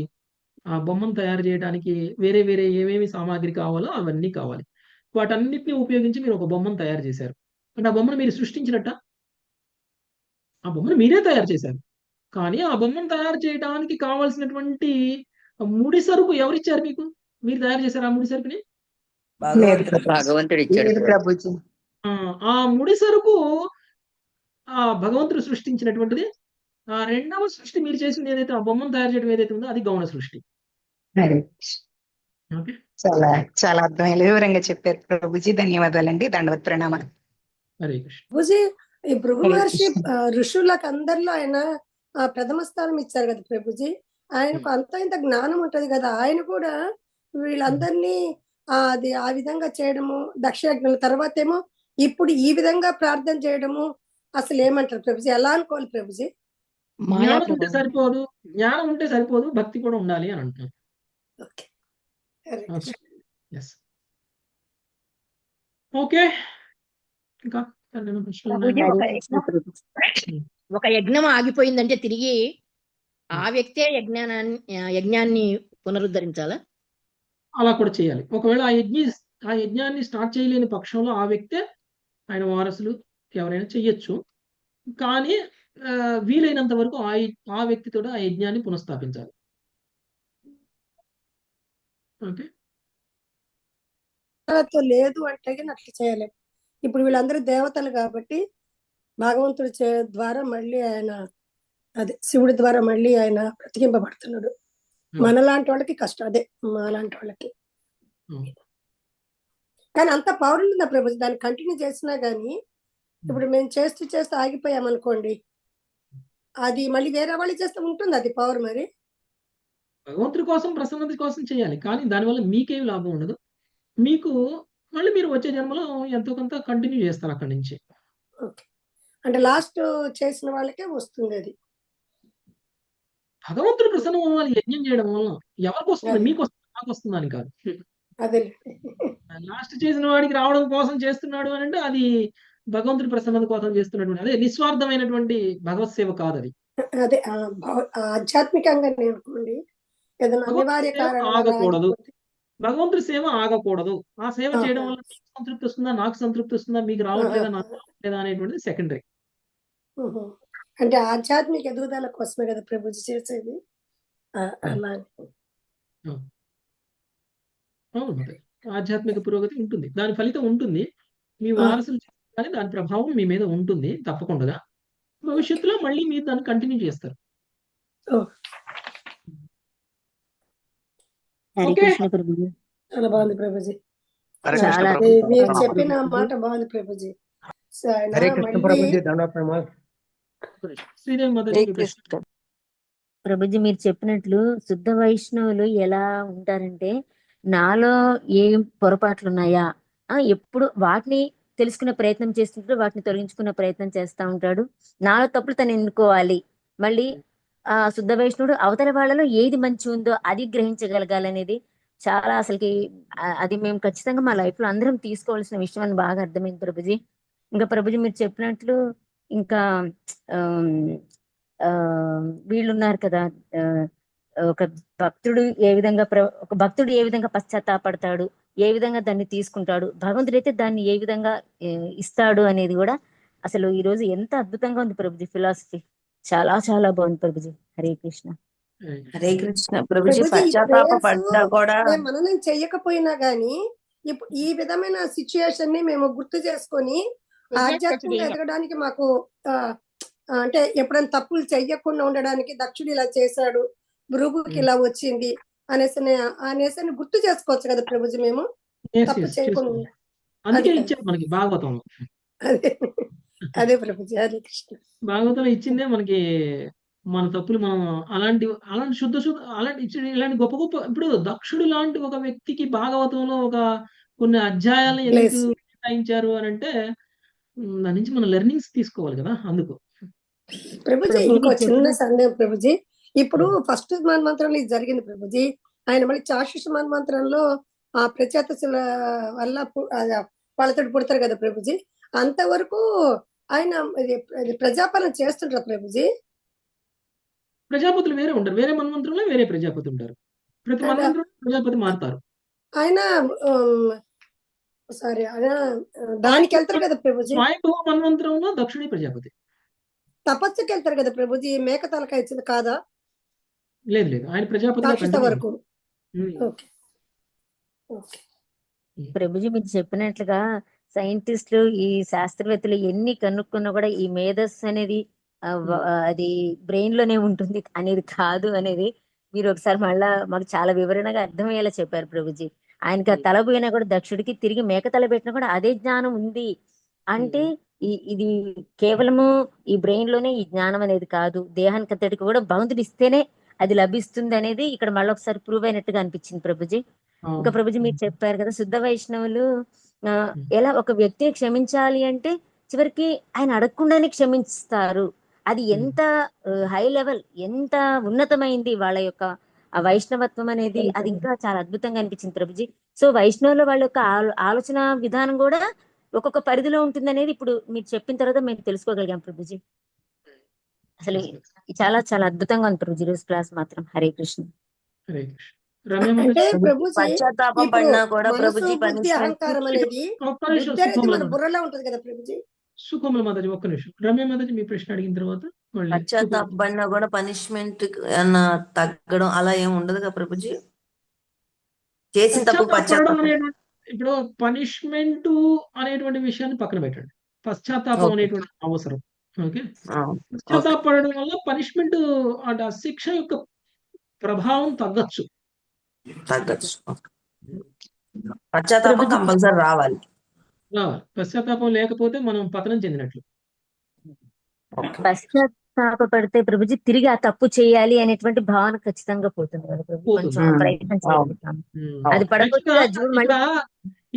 ఆ బొమ్మను తయారు చేయడానికి వేరే వేరే ఏమేమి సామాగ్రి కావాలో అవన్నీ కావాలి. వాటన్నిటిని ఉపయోగించి మీరు ఒక బొమ్మను తయారు చేశారు అంటే ఆ బొమ్మను మీరు సృష్టించినట్ట? ఆ బొమ్మను మీరే తయారు చేశారు, కానీ ఆ బొమ్మను తయారు చేయడానికి కావాల్సినటువంటి ముడి సరుకు ఎవరిచ్చారు మీకు? మీరు తయారు చేశారు ఆ ముడి సరుకుని? భగవంతుడు ఇచ్చాడు ప్రభుజీ. ఆ ముడి సరుకు ఆ భగవంతుడు సృష్టించినటువంటిది. ఆ రెండవ సృష్టి మీరు చేసింది ఏదైతే ఆ బొమ్మను తయారు చేయడం ఏదైతే ఉందో అది గౌణ సృష్టి. ఓకే, చాలా చాలా అర్థమైన వివరంగా చెప్పారు ప్రభుజీ. ధన్యవాదాలండి. దండవత్ ప్రణామాలు. హరే కృష్ణ. ప్రభుజీ, ఈ భృగు హరే మహర్షి కృష్ణ. ఋషులకు అందరిలో ఆయన ప్రథమ స్థానం ఇచ్చారు కదా ప్రభుజీ. ఆయనకు అంత ఇంత జ్ఞానం ఉంటది కదా, ఆయన కూడా వీళ్ళందరినీ అది ఆ విధంగా చేయడము, దక్షయజ్ఞం తర్వాత ఏమో ఇప్పుడు ఈ విధంగా ప్రార్థన చేయడము అసలు ఏమంటారు ప్రభుజీ? ఎలా అనుకోవాలి ప్రభుజీ? జ్ఞానం ఉంటే సరిపోదు, జ్ఞానం ఉంటే సరిపోదు, భక్తి కూడా ఉండాలి అని అంటున్నారు. Okay, Hare Krishna. Yes, okay. ఇంకా ఏమైనా ప్రశ్నలు ప్రభుజీ, ఉన్నాయా? ఒక యజ్ఞం ఆగిపోయిందంటే తిరిగి ఆ వ్యక్తే యజ్ఞాన్ని పునరుద్ధరించాలా? అలా కూడా చేయాలి. ఒకవేళ ఆ యజ్ఞాన్ని స్టార్ట్ చేయలేని పక్షంలో ఆ వ్యక్తే, ఆయన వారసులు ఎవరైనా చెయ్యొచ్చు. కానీ వీలైనంత వరకు ఆ వ్యక్తితో ఆ యజ్ఞాన్ని పునఃస్థాపించాలి. ఓకే, లేదు అంటే అట్లా చేయలేము. ఇప్పుడు వీళ్ళందరూ దేవతలు కాబట్టి భగవంతుడి ద్వారా మళ్ళీ ఆయన అదే శివుడి ద్వారా మళ్ళీ ఆయన బ్రతికింపబడుతున్నాడు. మనలాంటి వాళ్ళకి కష్టం, అదే మాలాంటి వాళ్ళకి. కానీ అంత పవర్ ఉందా ప్రభుత్వం? దాన్ని కంటిన్యూ చేసినా గానీ ఇప్పుడు మేము చేస్తూ ఆగిపోయామనుకోండి, అది మళ్ళీ వేరే వాళ్ళు చేస్తే ఉంటుంది అది పవర్. మరి భగవంతుడి కోసం ప్రసన్నత కోసం చేయాలి, కానీ దానివల్ల మీకేమి లాభం ఉండదు. మీకు మళ్ళీ మీరు వచ్చే జన్మలో ఎంతో కొంత కంటిన్యూ చేస్తారు అక్కడి నుంచి. ఓకే, అంటే లాస్ట్ చేసిన వాళ్ళకే వస్తుంది అది. భగవంతుడు ప్రసన్నం అవ్వాలి యజ్ఞం చేయడం వల్ల. ఎవరికి వస్తుంది? మీకు వస్తుంది, నాకు వస్తుందని కాదు. అదే లాస్ట్ చేసిన వాడికి రావడం కోసం చేస్తున్నాడు అని అంటే అది భగవంతుడి ప్రసన్నత కోసం చేస్తున్నటువంటి, అదే నిస్వార్థమైనటువంటి భగవత్ సేవ కాదు అది. అదే ఆధ్యాత్మికంగా అనుకోండి, ఏదైనా భగవంతుడి అనివార్య సేవ కారణం వల్ల ఆగకూడదు. ఆగిపోతే భగవంతుడి సేవ ఆగకూడదు. ఆ సేవ చేయడం ఆహా. వల్ల మీకు సంతృప్తి వస్తుందా, నాకు సంతృప్తి వస్తుందా, మీకు రావట్లేదా, నాకు రావట్లేదా అనేటువంటిది సెకండరీ. ఉహు. అంటే ఆధ్యాత్మిక ఎదుగుదల కోసమే కదా ప్రభుజీ చేసేది. అలా అని. అవును, మరి ఆధ్యాత్మిక పురోగతి ఉంటుంది, దాని ఫలితం ఉంటుంది. మీ వారసులు కానీ దాని ప్రభావం మీ మీద ఉంటుంది తప్పకుండా. భవిష్యత్తులో మళ్ళీ మీరు దాన్ని కంటిన్యూ చేస్తారు. ఓ, హరే ఓకే. కృష్ణ ప్రభుజీ. చాలా బాగుంది ప్రభుజీ. హరే కృష్ణ చాలా అది ప్రభు. మీరు అద్భుతంగా చెప్పిన ప్రభుజీ. మాట బాగుంది ప్రభుజీ. సో ఆయన హరే కృష్ణ మళ్ళీ ప్రభుజీ, దండవత్ ప్రణామాలు. శ్రీదేవి మాతాజీ మీ ప్రశ్న. ప్రభుజీ మీరు చెప్పినట్లు శుద్ధ వైష్ణవులు ఎలా ఉంటారంటే, నాలో ఏం పొరపాట్లు ఉన్నాయా ఎప్పుడు వాటిని తెలుసుకునే ప్రయత్నం చేస్తుంటాడు, వాటిని తొలగించుకునే ప్రయత్నం చేస్తా ఉంటాడు. నాలో తప్పులు తను ఎన్నుకోవాలి. మళ్ళీ ఆ శుద్ధ వైష్ణవుడు అవతల వాళ్ళలో ఏది మంచి ఉందో అది గ్రహించగలగాలనేది చాలా అసలుకి అది మేము ఖచ్చితంగా మా లైఫ్ లో అందరం తీసుకోవాల్సిన విషయం అని బాగా అర్థమైంది ప్రభుజీ. ఇంకా ప్రభుజీ మీరు చెప్పినట్లు ఇంకా ఆమ్, ఆ వీళ్ళు ఉన్నారు కదా, ఆ, ఒక భక్తుడు ఏ విధంగా ఒక భక్తుడు ఏ విధంగా పశ్చాత్తాపడతాడు, ఏ విధంగా దాన్ని తీసుకుంటాడు, భగవంతుడు అయితే దాన్ని ఏ విధంగా ఇస్తాడు అనేది కూడా అసలు ఈ రోజు ఎంత అద్భుతంగా ఉంది ప్రభుజీ. ఫిలాసఫీ చాలా చాలా బాగుంది ప్రభుజీ. హరే కృష్ణ. హరే కృష్ణ ప్రభుజీ. ప్రభుజీ, ఈ పశ్చాత్తాప prayers పడ్డా కూడా మేము మననం చెయ్యకపోయినా గానీ ఈ విధమైన సిచ్యుయేషన్ ని మేము గుర్తు చేసుకొని ఆధ్యాత్మికంగా ఎదగడానికి మాకు అంటే ఎప్పుడైనా తప్పులు చెయ్యకుండా ఉండడానికి దక్షుడు ఇలా చేశాడు, భృగుకి ఇలా వచ్చింది అనేసి గుర్తు చేసుకోవచ్చు కదా ప్రభుజీ. మేము తప్పు చేయకుండా అందుకే అది ఇచ్చారు మనకి భాగవతంలో. అదే అదే ప్రభుజీ. హరే కృష్ణ. భాగవతంలో ఇచ్చిందే మనకి మన తప్పులు మనం అలాంటి శుద్ధ ఇలాంటి గొప్ప గొప్ప ఇప్పుడు దక్షుడు లాంటి ఒక వ్యక్తికి భాగవతంలో ఒక కొన్ని అధ్యాయాలను ఎందుకు కేటాయించారు అని అంటే దాని నుంచి మనం లెర్నింగ్స్ తీసుకోవాలి కదా. అందుకు ప్రభుజీ ఇంకో చిన్న సందేహం ప్రభుజీ. ఇప్పుడు ఫస్ట్ మన్మంత్రంలో ఇది జరిగింది ప్రభుజీ. ఆయన మళ్ళీ చాక్షుష మన్మంత్రంలో ఆ ప్రచేతసుల వల్ల వాళ్ళతో పుడతారు కదా ప్రభుజీ. అంతవరకు ఆయన ప్రజాపాలన చేస్తుంటారు ప్రభుజీ. ప్రజాపతులు వేరే ఉంటారు, వేరే మన్వంతరంలో వేరే ప్రజాపతి ఉంటారు. ప్రతి మన్వంతరంలో ప్రజాపతి మారుతారు. ఆయన సారీ ఆయన దానికి వెళ్తారు కదా ప్రభుజీ. స్వయంభవ మన్వంతరంలో దక్షిణీ ప్రజాపతి. తపస్సుకి వెళ్తారు కదా ప్రభుజీ. మేక తలకాయ ఇచ్చింది కాదా? లేదు లేదు, ఆయన ప్రజాపతి వరకు. ప్రభుజీ మీరు చెప్పినట్లుగా సైంటిస్టులు ఈ శాస్త్రవేత్తలు ఎన్ని కనుక్కున్నా కూడా ఈ మేధస్సు అనేది అది బ్రెయిన్ లోనే ఉంటుంది అనేది కాదు అనేది మీరు ఒకసారి మళ్ళా మాకు చాలా వివరణగా అర్థమయ్యేలా చెప్పారు ప్రభుజీ. ఆయనకి ఆ తల పోయినా కూడా దక్షుడికి తిరిగి మేక తల పెట్టినా కూడా అదే జ్ఞానం ఉంది అంటే ఇది కేవలము ఈ బ్రెయిన్ లోనే ఈ జ్ఞానం అనేది కాదు, దేహానికి అంతటికి కూడా భగవంతుడు ఇస్తేనే అది లభిస్తుంది అనేది ఇక్కడ మళ్ళీ ఒకసారి ప్రూవ్ అయినట్టుగా అనిపించింది ప్రభుజీ. ఇంకా ప్రభుజీ మీరు చెప్పారు కదా శుద్ధ వైష్ణవులు ఎలా ఒక వ్యక్తిని క్షమించాలి అంటే చివరికి ఆయన అడగకుండానే క్షమిస్తారు. అది ఎంత హై లెవెల్, ఎంత ఉన్నతమైంది వాళ్ళ యొక్క ఆ వైష్ణవత్వం అనేది. అది ఇంకా చాలా అద్భుతంగా అనిపించింది ప్రభుజీ. సో వైష్ణవుల వాళ్ళ యొక్క ఆలోచన విధానం కూడా ఒక్కొక్క పరిధిలో ఉంటుంది అనేది ఇప్పుడు మీరు చెప్పిన తర్వాత మేము తెలుసుకోగలిగాం ప్రభుజీ. అసలు చాలా చాలా అద్భుతంగా ఉంది ప్రభుజీ రోజు క్లాస్ మాత్రం. హరే కృష్ణ. హరే కృష్ణ. అంటే ప్రభుజీ పశ్చాత్తాపం పడినా కూడా ప్రభుజీ అహంకారం అనేది మన బుర్రలో ఉంటది కదా ప్రభుజీ. సుఖముల మాతాజీ ఒక్క నిమిషం. రమ్య మాతాజీ మీ ప్రశ్న అడిగిన తర్వాత పశ్చాత్తాపం పడినా కూడా పనిష్మెంట్ తగ్గడం అలా ఏమి ఉండదు కదా ప్రభుజీ. చేసిన తప్పు పశ్చాత్తాపం. ఇప్పుడు పనిష్మెంట్ అనేటువంటి విషయాన్ని పక్కన పెట్టండి. పశ్చాత్తాపం అనేటువంటి అవసరం. ఓకే, పశ్చాత్తాపడడం వల్ల పనిష్మెంట్ అంటే ఆ శిక్ష యొక్క ప్రభావం తగ్గచ్చు. పశ్చాత్తాపం కంపల్సరీ రావాలి. పశ్చాత్తాపం లేకపోతే మనం పతనం చెందినట్లు. పశ్చాత్తాపడితే ప్రభుజీ తిరిగి ఆ తప్పు చేయాలి అనేటువంటి భావన ఖచ్చితంగా పోతుంది కదా ప్రభు. కొంచెం ప్రయత్నం చేయాలి. అది పడకపోతే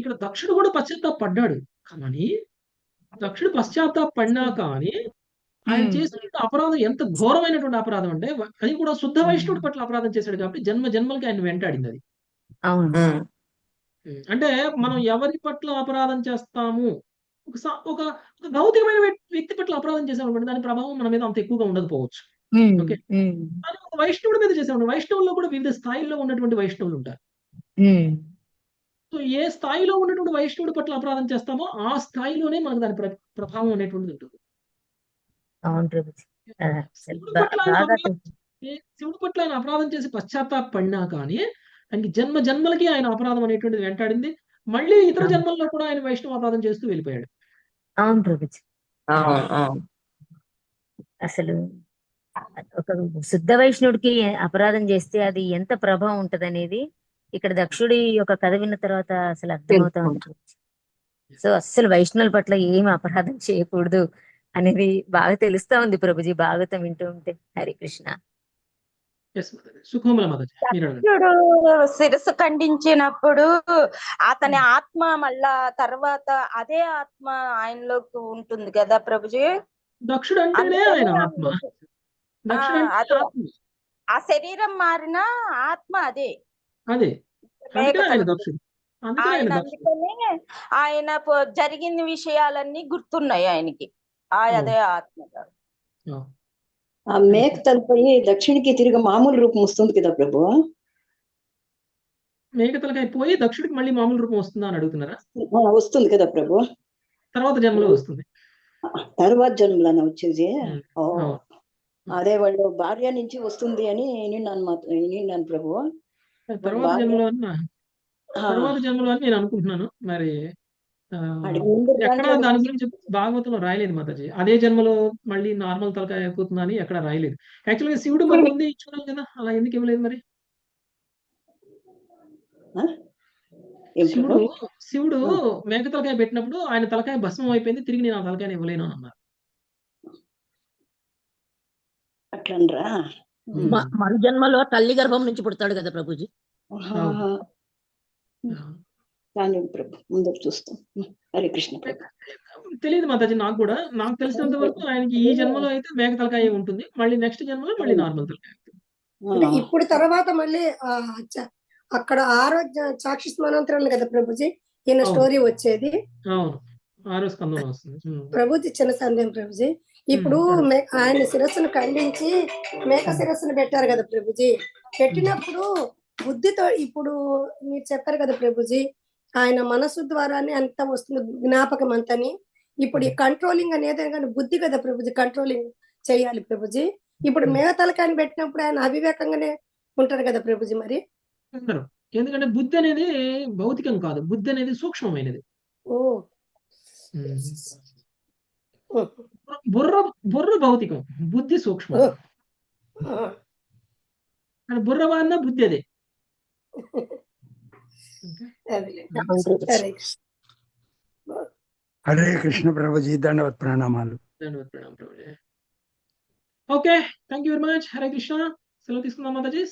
ఇక్కడ దక్షుడు కూడా పశ్చాత్తాపడ్డాడు కానీ దక్షుడు పశ్చాత్తాపడినా కానీ ఆయన చేసిన అపరాధం ఎంత ఘోరమైనటువంటి అపరాధం అంటే అది కూడా శుద్ధ వైష్ణవుడి పట్ల అపరాధం చేశాడు కాబట్టి జన్మ జన్మలకి ఆయన వెంటాడింది అది. అవును. అంటే మనం ఎవరి పట్ల అపరాధం చేస్తాము, ఒక భౌతికమైన వ్యక్తి పట్ల అపరాధం చేసామనుకోండి దాని ప్రభావం మన మీద అంత ఎక్కువగా ఉండకపోవచ్చు. ఓకే. కానీ ఒక వైష్ణవుడి మీద చేసామండి. వైష్ణవుల్లో కూడా వివిధ స్థాయిల్లో ఉన్నటువంటి వైష్ణవులు ఉంటారు. సో ఏ స్థాయిలో ఉన్నటువంటి వైష్ణవుడి పట్ల అపరాధం చేస్తామో ఆ స్థాయిలోనే మనకు దాని ప్రభావం అనేటువంటిది ఉంటుంది. అవును ప్రభుజీ. శివుడి పట్ల ఆయన శివుడి పట్ల ఆయన అపరాధం చేసి పశ్చాత్తాపడినా కానీ ఆయనకి జన్మ జన్మలకి ఆయన అపరాధం అనేటువంటిది వెంటాడింది. మళ్ళీ ఇతర జన్మల్లో కూడా ఆయన వైష్ణవ అపరాధం చేస్తూ వెళ్ళిపోయాడు. అవును ప్రభుజీ. అవును అవును అసలు ఒక శుద్ధ వైష్ణవుడికి అపరాధం చేస్తే అది ఎంత ప్రభావం ఉంటది అనేది ఇక్కడ దక్షుడి యొక్క కథ విన్న తర్వాత అసలు అర్థమవుతా ఉంది. సో అస్సలు వైష్ణవుల పట్ల ఏమి అపరాధం చేయకూడదు అనేది బాగా తెలుస్తా ఉంది ప్రభుజీ భాగవతం వింటూ ఉంటే. హరి కృష్ణ. సుఖోమల మాతాజీ మీరు అడగండి. దక్షుడు శిరస్సు ఖండించినప్పుడు అతని ఆత్మ మళ్ళా తర్వాత అదే ఆత్మ ఆయనలోకి ఉంటుంది కదా ప్రభుజీ. దక్షుడు అంటేనే ఆయన ఆత్మ. దక్షుడు అంటే అదే ఆత్మ. ఆ శరీరం మారిన ఆత్మ అదే అదే అందుకే ఆయన మేఘతల దక్షుడు. అందుకే ఆయన ఆయన దక్షుడు. అందుకనే ఆయన జరిగిన విషయాలన్నీ గుర్తున్నాయి ఆయనకి. అదే ఆత్మ. ఆ. ఆ మేక తలపోయి దక్షిణకి తిరిగి మామూలు రూపం వస్తుంది కదా ప్రభు. మేక తలకాయ పోయి దక్షుడికి మళ్ళీ మామూలు రూపం వస్తుందా అని అడుగుతున్నారా? వస్తుంది కదా ప్రభు. తర్వాత జన్మలో వస్తుంది. తర్వాత జన్మలోనే వచ్చేది. ఓ అవును. అదే వాళ్ళు భార్య నుంచి వస్తుంది అని నిన్నాను ప్రభు. తర్వాత జన్మలో తర్వాత జన్మలో అని నేను అనుకుంటున్నాను. మరి ఎక్కడ దాని గురించి భాగవతంలో రాయలేదు మాతాజీ. అదే జన్మలో మళ్ళీ నార్మల్ తలకాయ అయిపోతుందా అని ఎక్కడ రాయలేదు. యాక్చువల్గా శివుడు మరి ముందే ఇచ్చుకున్నాం కదా, అలా ఎందుకు ఇవ్వలేదు మరి? శివుడు మేక తలకాయ పెట్టినప్పుడు ఆయన తలకాయ భస్మం అయిపోయింది, తిరిగి నేను ఆ తలకాయని ఇవ్వలేను అని అన్నారు. అట్లనరా? మరు జన్మలో తల్లి గర్భం నుంచి పుడతాడు కదా ప్రభుజీ. ప్రభు ముందు చూస్తాం. హరే కృష్ణ ప్రభు. తెలియదు మాతాజీ నాకు కూడా. నాకు తెలిసినంత వరకు ఆయనకి ఈ జన్మలో అయితే మేక తలకాయ ఉంటుంది, మళ్ళీ నెక్స్ట్ జన్మలో మళ్ళీ నార్మల్ తలకాయ. అంటే ఇప్పుడు తర్వాత మళ్ళీ అక్కడ ఆరోగ్య సాక్షి స్మరణంతరం కదా ప్రభుజీ ఈయన స్టోరీ వచ్చేది. అవును, 6వ స్కంధంలో వస్తుంది. ప్రభుజీ చిన్న సందేహం ప్రభుజీ. ఇప్పుడు ఆయన శిరస్సును ఖండించి మేక శిరస్సును పెట్టారు కదా ప్రభుజీ. పెట్టినప్పుడు బుద్ధితో ఇప్పుడు మీరు చెప్పారు కదా ప్రభుజీ, ఆయన మనసు ద్వారానే అంత వస్తుంది జ్ఞాపకం అంతని. ఇప్పుడు ఈ కంట్రోలింగ్ అనేది కానీ బుద్ధి కదా ప్రభుజీ కంట్రోలింగ్ చేయాలి ప్రభుజీ. ఇప్పుడు మేఘతలకాయని పెట్టినప్పుడు ఆయన అవివేకంగానే ఉంటారు కదా ప్రభుజీ. మరి ఉంటారు, ఎందుకంటే బుద్ధి అనేది భౌతికం కాదు, బుద్ధి అనేది సూక్ష్మమైనది. ఓ బుర్ర భౌతికం, బుద్ధి సూక్ష్మం. బుర్ర వాడిన బుద్ధి అదే. హరే కృష్ణ ప్రభుజీ, దండవత్ ప్రణామాలు. దండవత్ ప్రణామం Prabhuji. Okay, thank you very much. Hare Krishna. సెలవు తీసుకుందాం మాతాజీ.